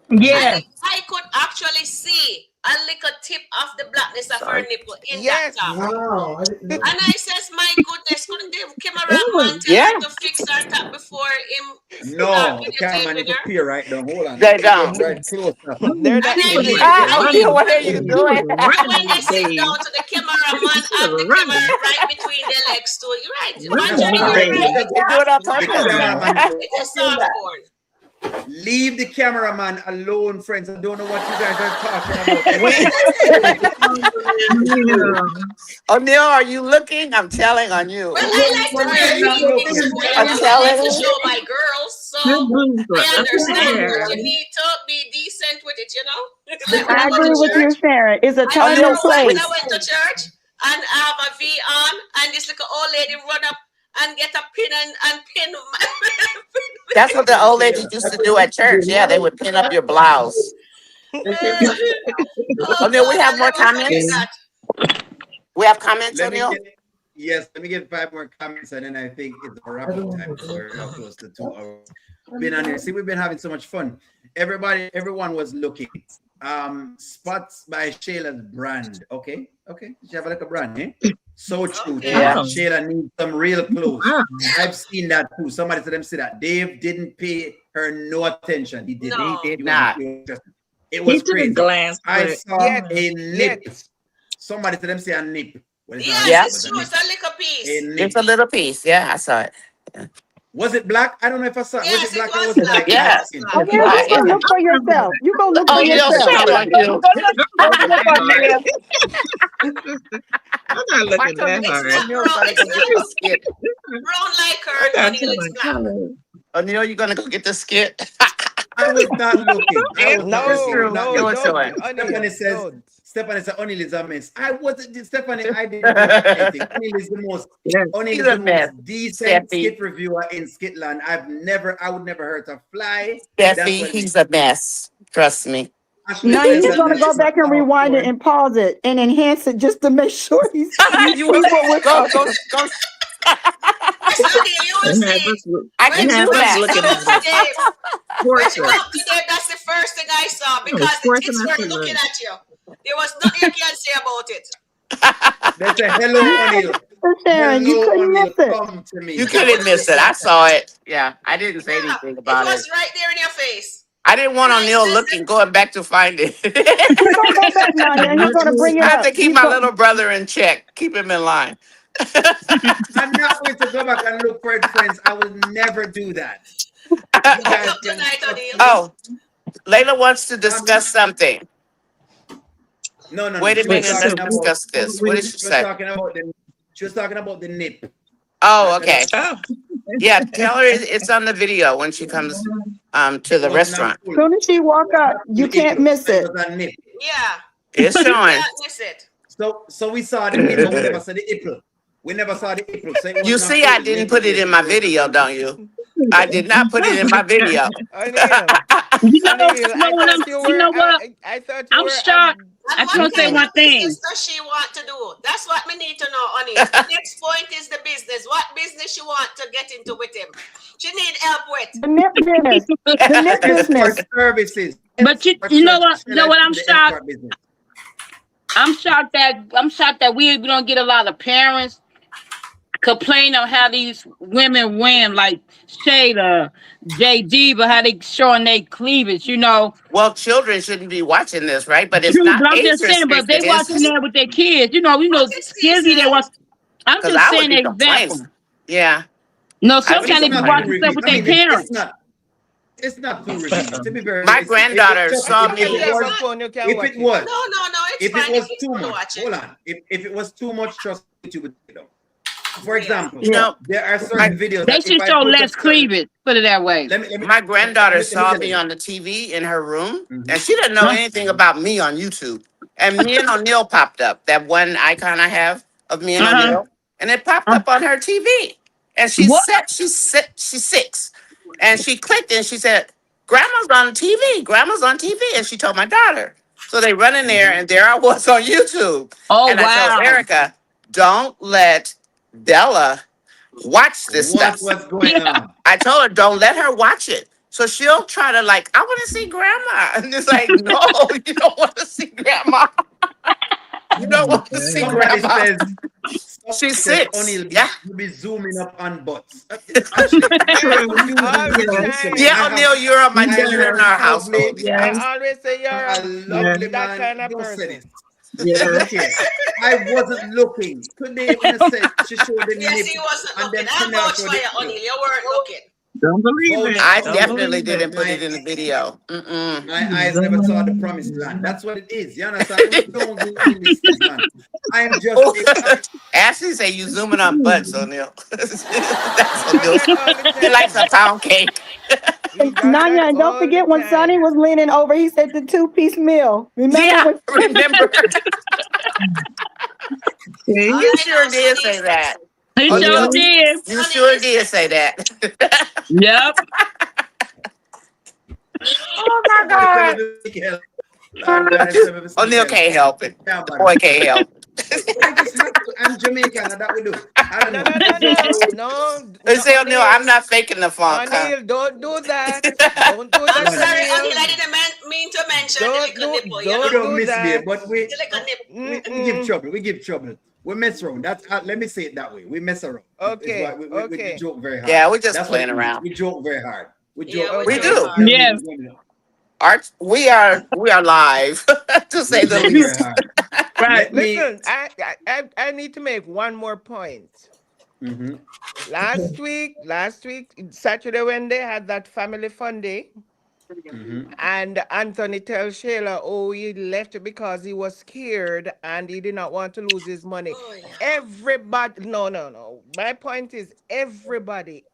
Yeah. And I could actually see a little tip of the blackness of her nipple in that top. Wow, I didn't know. And I says, my goodness, couldn't the cameraman tell her to fix her top before him? No, the cameraman is up here right now. Hold on. They don't. Right close up. They're not What are you doing? And when they sit down to the cameraman and the camera right between their legs too. You're right. You're right. They do it on purpose. It's a soft porn. Leave the cameraman alone, friends. I don't know what you guys are talking about. O'Neill, are you looking? I'm telling on you. Well, I like to wear I'm telling to show my girls, so I understand. But you need to be decent with it, Like when I I go agree to with you, church, Sharon. It's a I time and remember when place. I went to church and I have a V on, and this little old lady run up and get a pin and pin. That's what the old ladies used to do at church. Yeah, they would pin up your blouse. O'Neill, we have more comments. We have comments, O'Neill. Yes, let me get 5 more comments, and then I think it's a wrap up time. We're now close to 2 hours. Been on here. See, we've been having so much fun. Everyone was looking. Spots by Shayla's brand. Okay. She have like a brand, eh? So true. Yeah. Shayla needs some real clothes. I've seen that too. Somebody said them say that Dave didn't pay her no attention. He didn't. No. He did not. It was crazy. I saw a nip. Yet. Somebody said them say a nip. Well, it's Yes, Yeah. it's true. It's a little piece. It's a little piece. Yeah, I saw it. Was it black? I don't know if I saw it. Was Yes, it black it or was was it black. like Yes. light skin? Oh yeah, Right. you go look for yourself. You go look for Oh, Neil yourself. sound like you. I'm not looking Why that It's hard. not Neil brown. gotta It's go get the not skit? brown like her. I got O'Neal, too it's much black. color. Oh, Neil, you gonna go get the skit? I was not looking. I was not No, looking. no, It was don't. showing. Stephanie says, Don't. Stephanie said, O'Neal is a mess. I wasn't, Stephanie, I didn't do anything. O'Neal is the most, Yes. O'Neal He's is a the mess. most decent Steffi. skit reviewer in Skitland. I would never hurt a fly. Steffi, he's a mess. Trust me. Ashley Now says he's that gonna this go is back and our rewind it story. and pause it and enhance it just to make sure he's You will what we're go. talking. Yes, O'Neal, you will And have see. us look- I When can and she do have us that. looking come at up it. today, when she Torture. come up today, that's the first thing I saw because the forcing kids us were to looking look. at you. There was nothing you can say about it. They say, hello, O'Neal. Sharon, you Hello, couldn't O'Neal. miss it. Come to me. You couldn't miss it. I saw it. Yeah, I didn't say Yeah, anything it about it. was right there in your face. I didn't want And I O'Neal said, looking, going back to find it. He's gonna go back now, and he's gonna bring I it have up. to keep He's my gonna, little brother in check. Keep him in line. I'm not going to go back and look for it, friends. I will never do that. You "What's guys up can tonight, trust O'Neal?" me. Oh, Layla wants to discuss something. No, no, no. Wait a She was minute. talking Let's about. discuss this. What did she She was say? talking about the. She was talking about the nip. Oh, okay. Oh. Yeah, tell her it's on the video when she comes to the It wasn't a restaurant. full- as soon as she walk up, you can't nipple. miss It it. was a nip. Yeah, It's showing. can't miss it. So we saw the nip, but we never saw the nipple. We never saw the nipple. So it You wasn't a see, full I didn't nipple. put it in my video, don't you? I did not put it in my video. O'Neal. You know, O'Neal, I what thought you were. I thought you I'm were. shocked. And I what can't say kind one of thing. business does she want to do? That's what we need to know, O'Neal. The next point is the business. What business she want to get into with him? She need help with. The nip business. The nip business. Escort services. But you know what? You know what? I'm shocked. I'm shocked that we don't get a lot of parents complain on how these women win, like Shayla, JD, but how they showing their cleavage, you know. Well, children shouldn't be watching this, right? But it's True, not but I'm age just saying, but if they restricted, is watching it? that with their kids, you know, This kids is, they watch. I'm Because just I would saying be an example. complaining. Yeah. No, I sometimes would they be be complaining. watching stuff with their parents. It's not too revealing. To be very My honest, granddaughter saw If you me. have a phone, you can if watch it was, No, it's if fine it was if too you want to much, watch it. hold on. If it was too much, trust me, you would take it down. For example, You know, there are certain videos They that should if I show put up less certain- cleavage. Put it that way. Let me- my granddaughter let me saw tell me you. on the TV in her room, Mhm. and she didn't know anything about me on YouTube. And me and O'Neal popped up, that one icon I have of me and O'Neal, and it popped up on her TV. And she's What? she's 6, and she clicked and she said, "Grandma's on TV. Grandma's on TV." And she told my daughter. So they run in there, and there I was on YouTube. Oh, And I wow. told Erica, "Don't let Bella watch this What stuff." was going on? I told her, don't let her watch it. So she'll try to like, I want to see grandma. And it's like, no, you don't want to see grandma. You don't want to see Somebody grandma. says, She's says, 6. O'Neal, Yeah. you'll be zooming up on butts. Actually, Yeah, O'Neal, you're on my you're in our household. I Yeah. always say you're a lovely that man. kind of Don't say person. it. Look here. I wasn't looking. Today when I said she showed the Yes, nip, he wasn't and looking. then I'm Chanel vouch showed for you, the O'Neal. You weren't looking. Don't believe it. I Don't definitely believe it. didn't put it in the video. Mm-mm. My eyes never saw the promised land. That's what it is. You understand? Don't do this, man. I am just. Ashley say you zooming on butts, O'Neal. That's You O'Neal. got all the He time. likes a pound cake. You got Nanya, that and don't all forget the when time. Sonny was leaning over, he said the 2-piece meal. Remember Yeah, when remember. See? You sure did say that. He Oh, sure no. did. You sure did say that. Yep. Oh my God. O'Neal can't help it. The boy can't help it. I just have to. I'm Jamaican, and that we do. I don't know. No. They say, O'Neal, I'm not faking the funk. Huh? O'Neal, don't do that. Don't do I'm that, sorry, O'Neal. O'Neal. I didn't mean to mention the Don't little nipple. You We don't know, don't do misbehave, that. but the little nipple. we give trouble. We give trouble. We mess around. That's let me say it that way. We mess around. Okay, It's why we okay. joke very hard. Yeah, we're just That's playing what it is. around. We joke very hard. We Yeah, joke. we We do. Yeah. We are live, to say the We joke least. very hard. Right. Let me. Listen, I need to make one more point. Mm-hmm. Last week, Saturday when they had that family fun day, Mm-hmm. and Anthony tells Shayla, oh, he left because he was scared and he did not want to lose his money. Oh yeah. Everybody, no, no, no. My point is, everybody,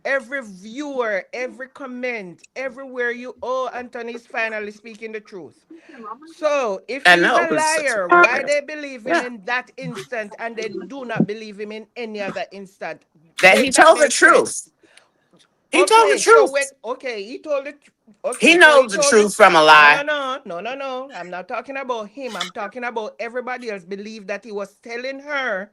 every viewer, every comment, everywhere oh, Anthony's finally speaking the truth. So if I he's know. a It's such liar, why progress. they believe him Yeah. in that instant and they do not believe him in any other instant? That he Make that told the make sense. truth. He told the Okay, so truth. when okay, he told it. He Okay, so he knows the told it. truth from a No, no, lie. no, no, no, no. I'm not talking about him. I'm talking about everybody else believed that he was telling her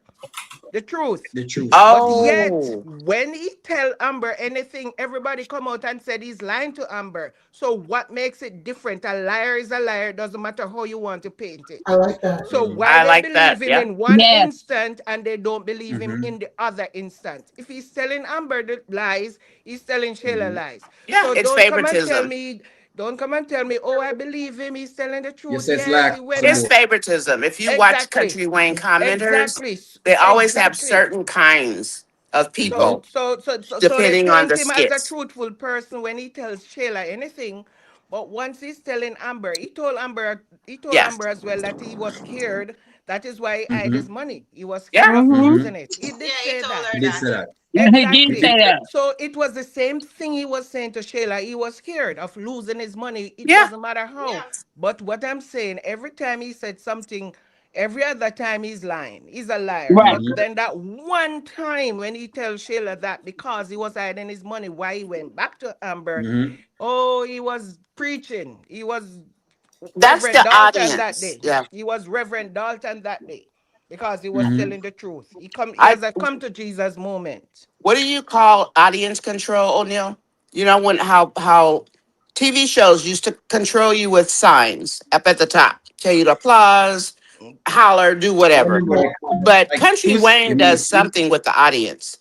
the truth. The truth. But Mm-hmm. yet, Oh, when he tell Amber anything, everybody come out and said he's lying to Amber. So what makes it different? A liar is a liar. Doesn't matter how you want to paint it. I like that. So Mm-hmm. why I they like that. believe him Yeah. in one Yes. instant and they don't believe him Mm-hmm. in the other instant? If he's telling Amber the lies, he's telling Shayla Mm-hmm. lies. Yeah. So It's favoritism. don't come and tell me, oh, I believe him. He's telling the You truth. say it's Yes, like he went It's back. both. favoritism. If you watch Exactly. Country Wayne commenters, Exactly. they always have Exactly. certain kinds of Mm-hmm. people So they depending on paint the him as a skits. truthful person when he tells Shayla anything. But once he's telling Amber, he told Yeah. Amber as well that he was scared. That is why he hid Mm-hmm. his money. He was scared Yeah. of Mm-hmm. Mm-hmm. losing it. He did Yeah, he say told that. He her did that. say that. He did He Exactly. did say say that. that. So it was the same thing he was saying to Shayla. He was scared of losing his money. It Yeah. doesn't matter how. Yeah. But what I'm saying, every time he said something, every other time he's lying. He's a liar. Right. But Mm-hmm. then that one time when he tells Shayla that because he was hiding his money, why he went back to Amber, Mm-hmm. oh, he was preaching. He was That's Reverend the Dalton that audience. day. Yeah. He was Reverend Dalton that day because he was Mm-hmm. telling the truth. He I has a come to Jesus moment. What do you call audience control, O'Neill? You know when how TV shows used to control you with signs up at the top, tell you to applause, holler, do whatever. Everybody But like Country twist. You Wayne mean does twist? something with the audience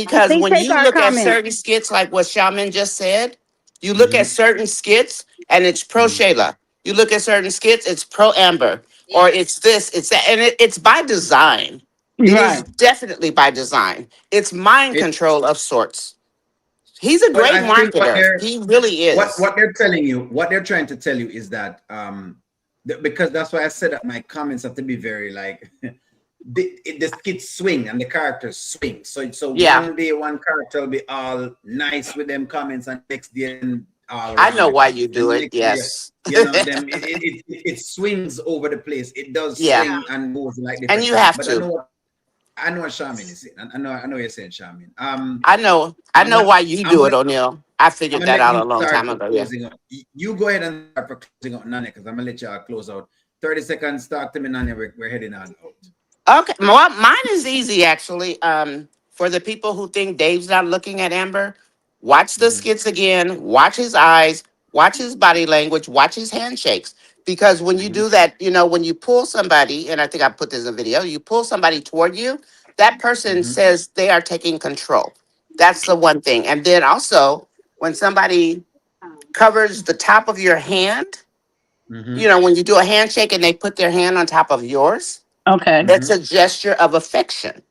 I because think when take you our look at comment. certain skits, like what Shaman just said, you look at Mm-hmm. certain skits and it's pro Mm-hmm. Shayla. You look at certain skits, it's pro Amber, or it's Yes. this, it's that, and it's by design. It is Right. definitely by design. It's mind It, control of sorts. He's a but great I think marketer. He really is. what they're telling you, what they're trying to tell you is that because that's why I said that my comments have to be very like the skits swing and the characters swing. So Yeah, one day one character will be all nice with them comments and next day all I wrong know with why them. you And do the it. next day, Yes. you know, them it swings over the place. It does Yeah, Yeah. swing and moves like and different you characters. have But to. I know what Charmin is saying. I know you're saying Charmin. I know. I I'm know gonna why you I'm do it, gonna O'Neill. I I'm figured gonna that let out you a long start time for ago. Yeah. closing up. You go ahead and start for closing up, Nani, because I'm gonna let y'all close out. 30 seconds, start to me, Nani. We're heading on out. Okay. Well, mine is easy actually. For the people who think Dave's not looking at Amber, watch the Mm-hmm. skits again. Watch his eyes. Watch his body language. Watch his handshakes. Because when you Mm-hmm. do that, you know, when you pull somebody, and I think I put this in a video, you pull somebody toward you, that person Mm-hmm. says they are taking control. That's the one thing. And then also, when somebody covers the top of your hand, you Mm-hmm. know, when you do a handshake and they put their hand on top of yours, Okay. it's Mm-hmm. a gesture of affection.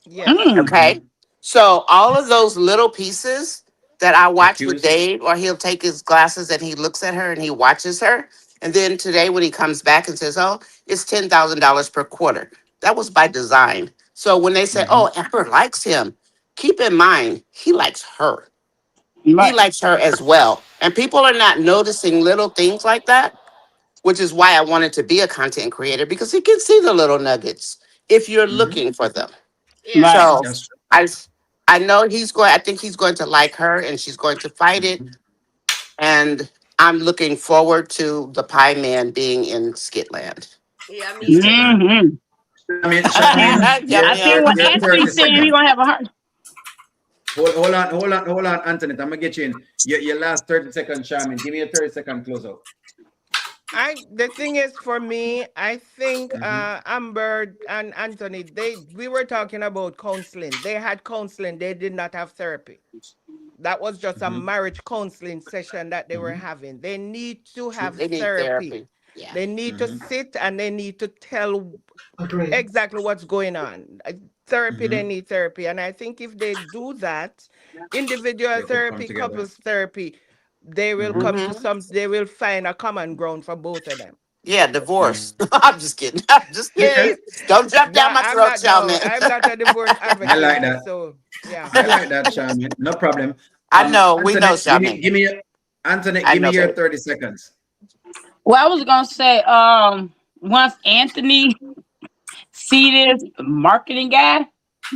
Yes. Mm. Mm-hmm. Okay. So all of those little pieces that I The watch with cues. Dave, or he'll take his glasses and he looks at her and he watches her. And then today when he comes back and says, oh, it's $10,000 per quarter. That was by design. So when they say, Mm-hmm. oh, Amber likes him, keep in mind, he likes her. He Right. likes her as well. And people are not noticing little things like that, which is why I wanted to be a content creator because he can see the little nuggets if you're Mm-hmm. looking for them. Right. Yes. So That's true. I I know he's going. I think he's going to like her, and she's going to fight it. Mm-hmm. And I'm looking forward to the Pie Man being in Skitland. Yeah, me It's good, too. man. Mm-hmm. Shamin, Yep, I think yep. what you're 30 Ashley's saying, he seconds. gonna have a heart. Hold on, Anthony. I'm gonna get you in. Your last 30 seconds, Shamin. Give me a 30-second closeout. The thing is for me, I think Mm-hmm. Amber and Anthony, we were talking about counseling. They had counseling, they did not have therapy. That was just a Mm-hmm. marriage counseling session that they were Mm-hmm. having. They need to True. have They need therapy. therapy. Yeah. They need to sit and they need to tell Agreed. exactly what's going on. Therapy, they Mm-hmm. need therapy. And I think if they do that, individual They could come therapy, together. couples therapy, they will Mm-hmm. come to Hmm. some, they will find a common ground for both of them. Yeah, Mm-hmm. divorce. I'm just kidding. I'm just Okay. kidding. Don't jump No, down my I'm throat, not, y'all, no, man. I'm not a divorce I like advocate. that. So, yeah. I like that, Charmin. No problem. I know. We know, Antoinette, Shaman. Antoinette, I give me know, your baby. 30 seconds. Well, I was gonna say, once Anthony see this marketing guy, he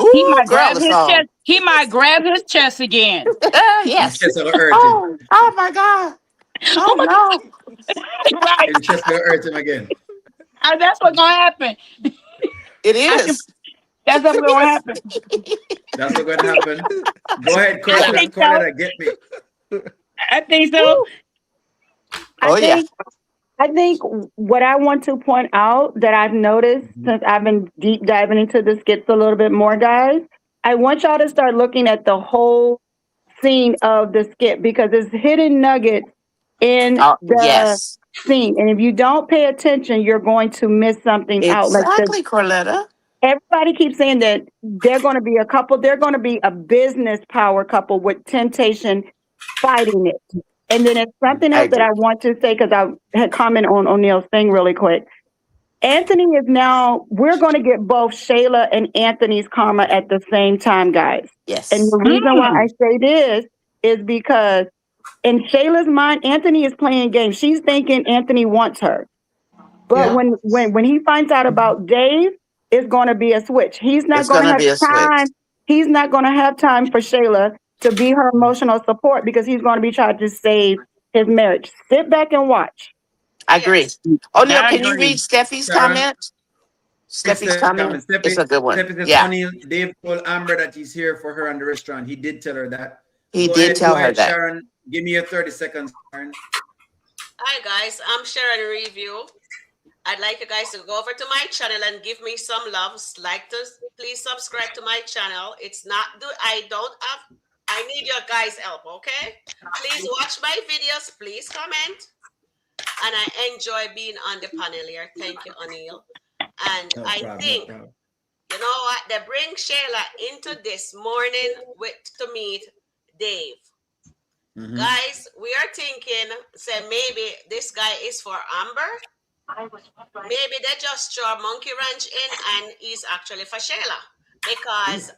Ooh, might girl, grab the his song. chest. He might grab his chest again. In Yes. Chester will hurt him. Oh my God. Oh Oh my no. God! Right, In Chester will hurt him again. that's what's gonna happen. It I can. is. That's what's gonna happen. That's what's going to happen. Go ahead, I Corletta. think so. Corletta, get me. I think so. Woo. I Oh yeah. think I think what I want to point out that I've noticed Mm-hmm. since I've been deep diving into the skits a little bit more, guys, I want y'all to start looking at the whole scene of the skit because there's hidden nuggets in the Yes. scene. And if you don't pay attention, you're going to miss something out. Like Exactly, Corletta. everybody keeps saying that they're going to be a couple, they're going to be a business power couple with temptation fighting it. And then it's something I else that agree. I want to say because I had comment on O'Neill's thing really quick. Anthony is now, we're going to get both Shayla and Anthony's karma at the same time, guys. And Yes. the reason why I say this is because in Shayla's mind, Anthony is playing games. She's thinking Anthony wants her. But Yeah. when he finds out about Dave, it's going to be a switch. He's not It's going to gonna have be a switch. time. He's not going to have time for Shayla to be her emotional support because he's going to be trying to save his marriage. Sit back and watch. I agree. Yes. O'Neill, I can you agree. read Steffi's Sharon, comment? read Steffi's Steph comment. comment. It's a good one. Steffi says, Yeah. O'Neill, Dave told Amber that he's here for her in the restaurant. He did tell her that. He Go did ahead, tell her that. Sharon. Give me your 30 seconds, Sharon. Hi guys, I'm Sharon Review. I'd like you guys to go over to my channel and give me some love. Like to please subscribe to my channel. It's not I need your guys' help, okay? Please watch my videos, please comment. And I enjoy being on the panel here. Thank you, O'Neill. And No I problem. think, No problem. you know what? They bring Shayla into this morning to meet Dave. Mm-hmm. Guys, we are thinking, say maybe this guy is for Amber. Maybe they just throw Monkey Ranch in and he's actually for Shayla. Because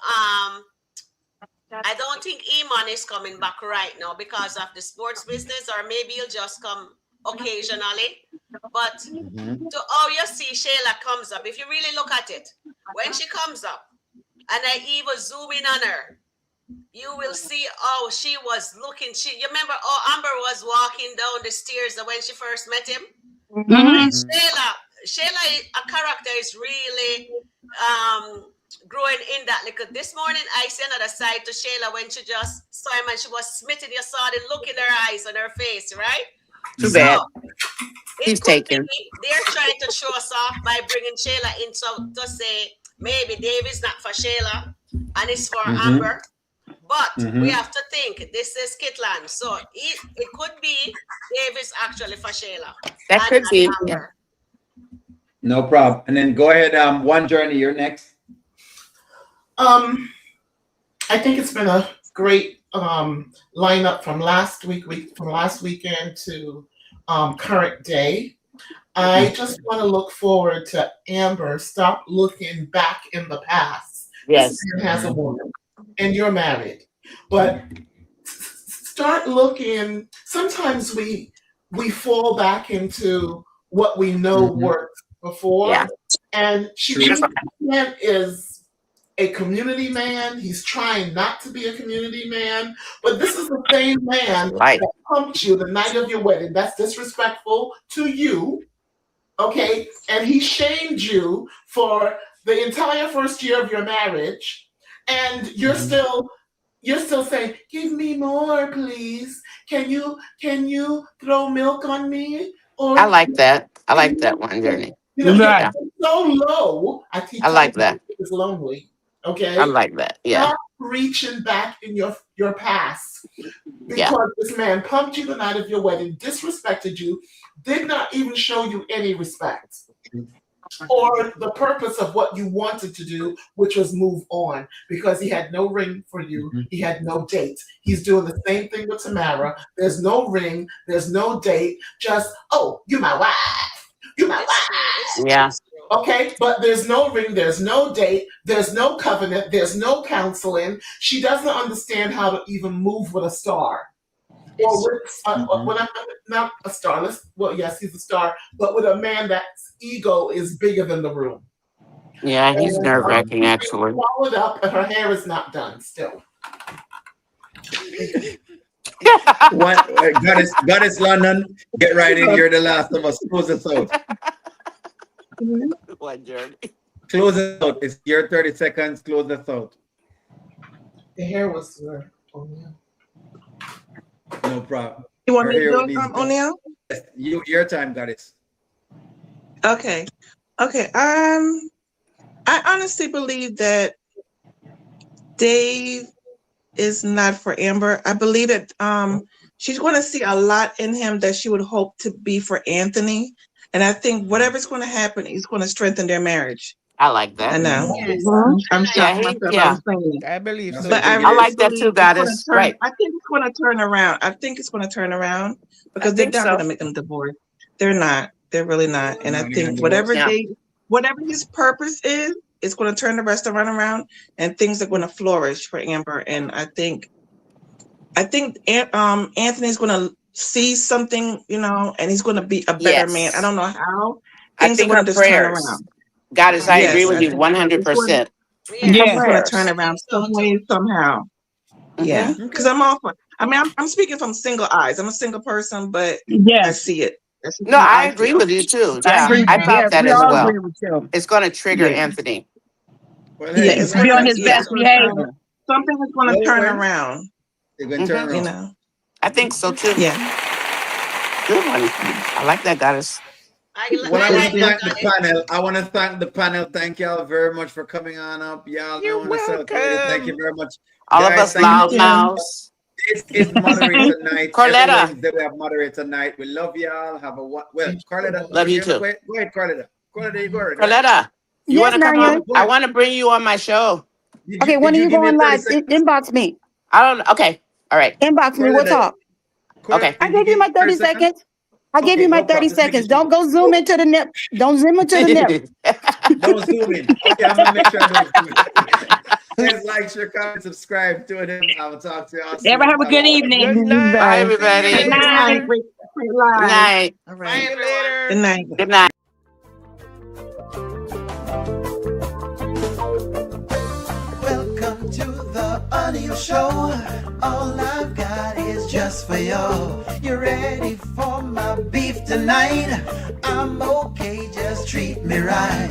I don't think Iman is coming back right now because of the sports business, or maybe he'll just come occasionally. But to how you see Shayla comes up, if you really look at it, when she comes up, and I even zoom in on her, you will see how she was looking. You remember how Amber was walking down the stairs when she first met him? Mm-hmm. And Shayla, a character is really growing in that. Like this morning, I see another side to Shayla when she just saw him and she was smitten. You saw the look in her eyes and her face, right? Too bad. It He's could taken. be they're trying to show us off by bringing Shayla in to say maybe Dave is not for Shayla and it's for Amber. But we have to think this is Kitland, so it could be Dave is actually for Shayla. That could be. Yeah. No problem. And then go ahead. One Journey, you're next. I think it's been a great lineup from last weekend to current day. I just want to look forward to Amber. Stop looking back in the past. Yes. This man has a woman, and you're married, but start looking. Sometimes we fall back into what we know worked before, Yeah. and this man is a community man. He's trying not to be a community man, but this is the same man that pumped you the night of your wedding. That's disrespectful to you, okay? And he shamed you for the entire first year of your marriage, and you're still saying, "Give me more, please. Can you throw milk on me?" Or I like that. I like that one, Journey. you're Yeah. so low. I like that. It's lonely. Okay. I like that. Yeah. reaching back in your past because this man pumped you the night of your wedding, disrespected you, did not even show you any respect or the purpose of what you wanted to do, which was move on, because he had no ring for you. He had no date. He's doing the same thing with Tamara. There's no ring. There's no date. Just, oh, you my wife. You my wife. Yeah. Okay, but there's no ring, there's no date, there's no covenant, there's no counseling. She doesn't understand how to even move with a star. Or with, when I'm not a star, well, yes, he's a star, but with a man that's ego is bigger than the room. Yeah, he's nerve-wracking, actually. Swallowed up, and her hair is not done still. What? Goddess London, get right in. You're the last of us. Close us out. What, Jeremy? Close it out. It's your 30 seconds. Close us out. The hair was. No problem. You want me to do it, O'Neill? Yes, your time, Goddess. Okay. I honestly believe that Dave is not for Amber. I believe that she's going to see a lot in him that she would hope to be for Anthony. And I think whatever's going to happen is going to strengthen their marriage. I like that. I know. Yes. I'm shocked myself. Yeah. I'm saying it. I believe so. But I like that too, Goddess. Right. I think it's going to turn around. I think it's going to turn around because they're not going to make them divorce. They're not. They're really not. And I think whatever his purpose is, it's going to turn the restaurant around, and things are going to flourish for Amber. And I think Anthony's going to see something, and he's going to be a better man. I don't know how. I think her prayers. Goddess, I agree with you 100%. Yeah, it's going to turn around some way, somehow. Yeah, because I'm all for. I mean, I'm speaking from single eyes. I'm a single person, but I see it. No, I agree with you too. Yeah, I thought that as well. It's going to trigger Anthony. Well, yeah, it's be on his best behavior. Something is going to turn around. They're going to turn around. I think so too. Yeah. Good one. I like that, Goddess. Well, I want to thank the panel. I want to thank the panel. Thank y'all very much for coming on up. Y'all You're welcome. Thank you very much. All of Guys, us loud mouths. This is moderator night. Carletta. We have moderator night. We love y'all. Have a Carletta. Love you too. Go ahead, Carletta. Carletta, you go ahead. Carletta, you want to come Marion. on? I want to bring you on my show. Okay, when are you going live? Inbox me. I don't know. Okay. All right. Inbox me. We'll talk. Okay. I gave you my 30 seconds. I gave you my 30 seconds. Don't go zoom into the nip. Don't zoom into the nip. Don't zoom in. Okay, I'm gonna make sure I don't zoom in. Please like, share, comment, subscribe to him. I will talk to y'all soon. Everybody have a good evening. Good night. Bye, everybody. Good night. Good night. All Bye, right. everyone. Good night. Good night. Welcome to the audio show. All I've got is just for you. You ready for my beef tonight? I'm okay, just treat me right.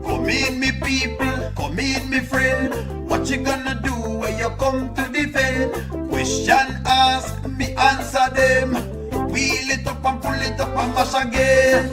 Come in, me people, come in, me friend. What you gonna do when you come to defend? Question ask, me answer them. Wheel it up and pull it up and mash again.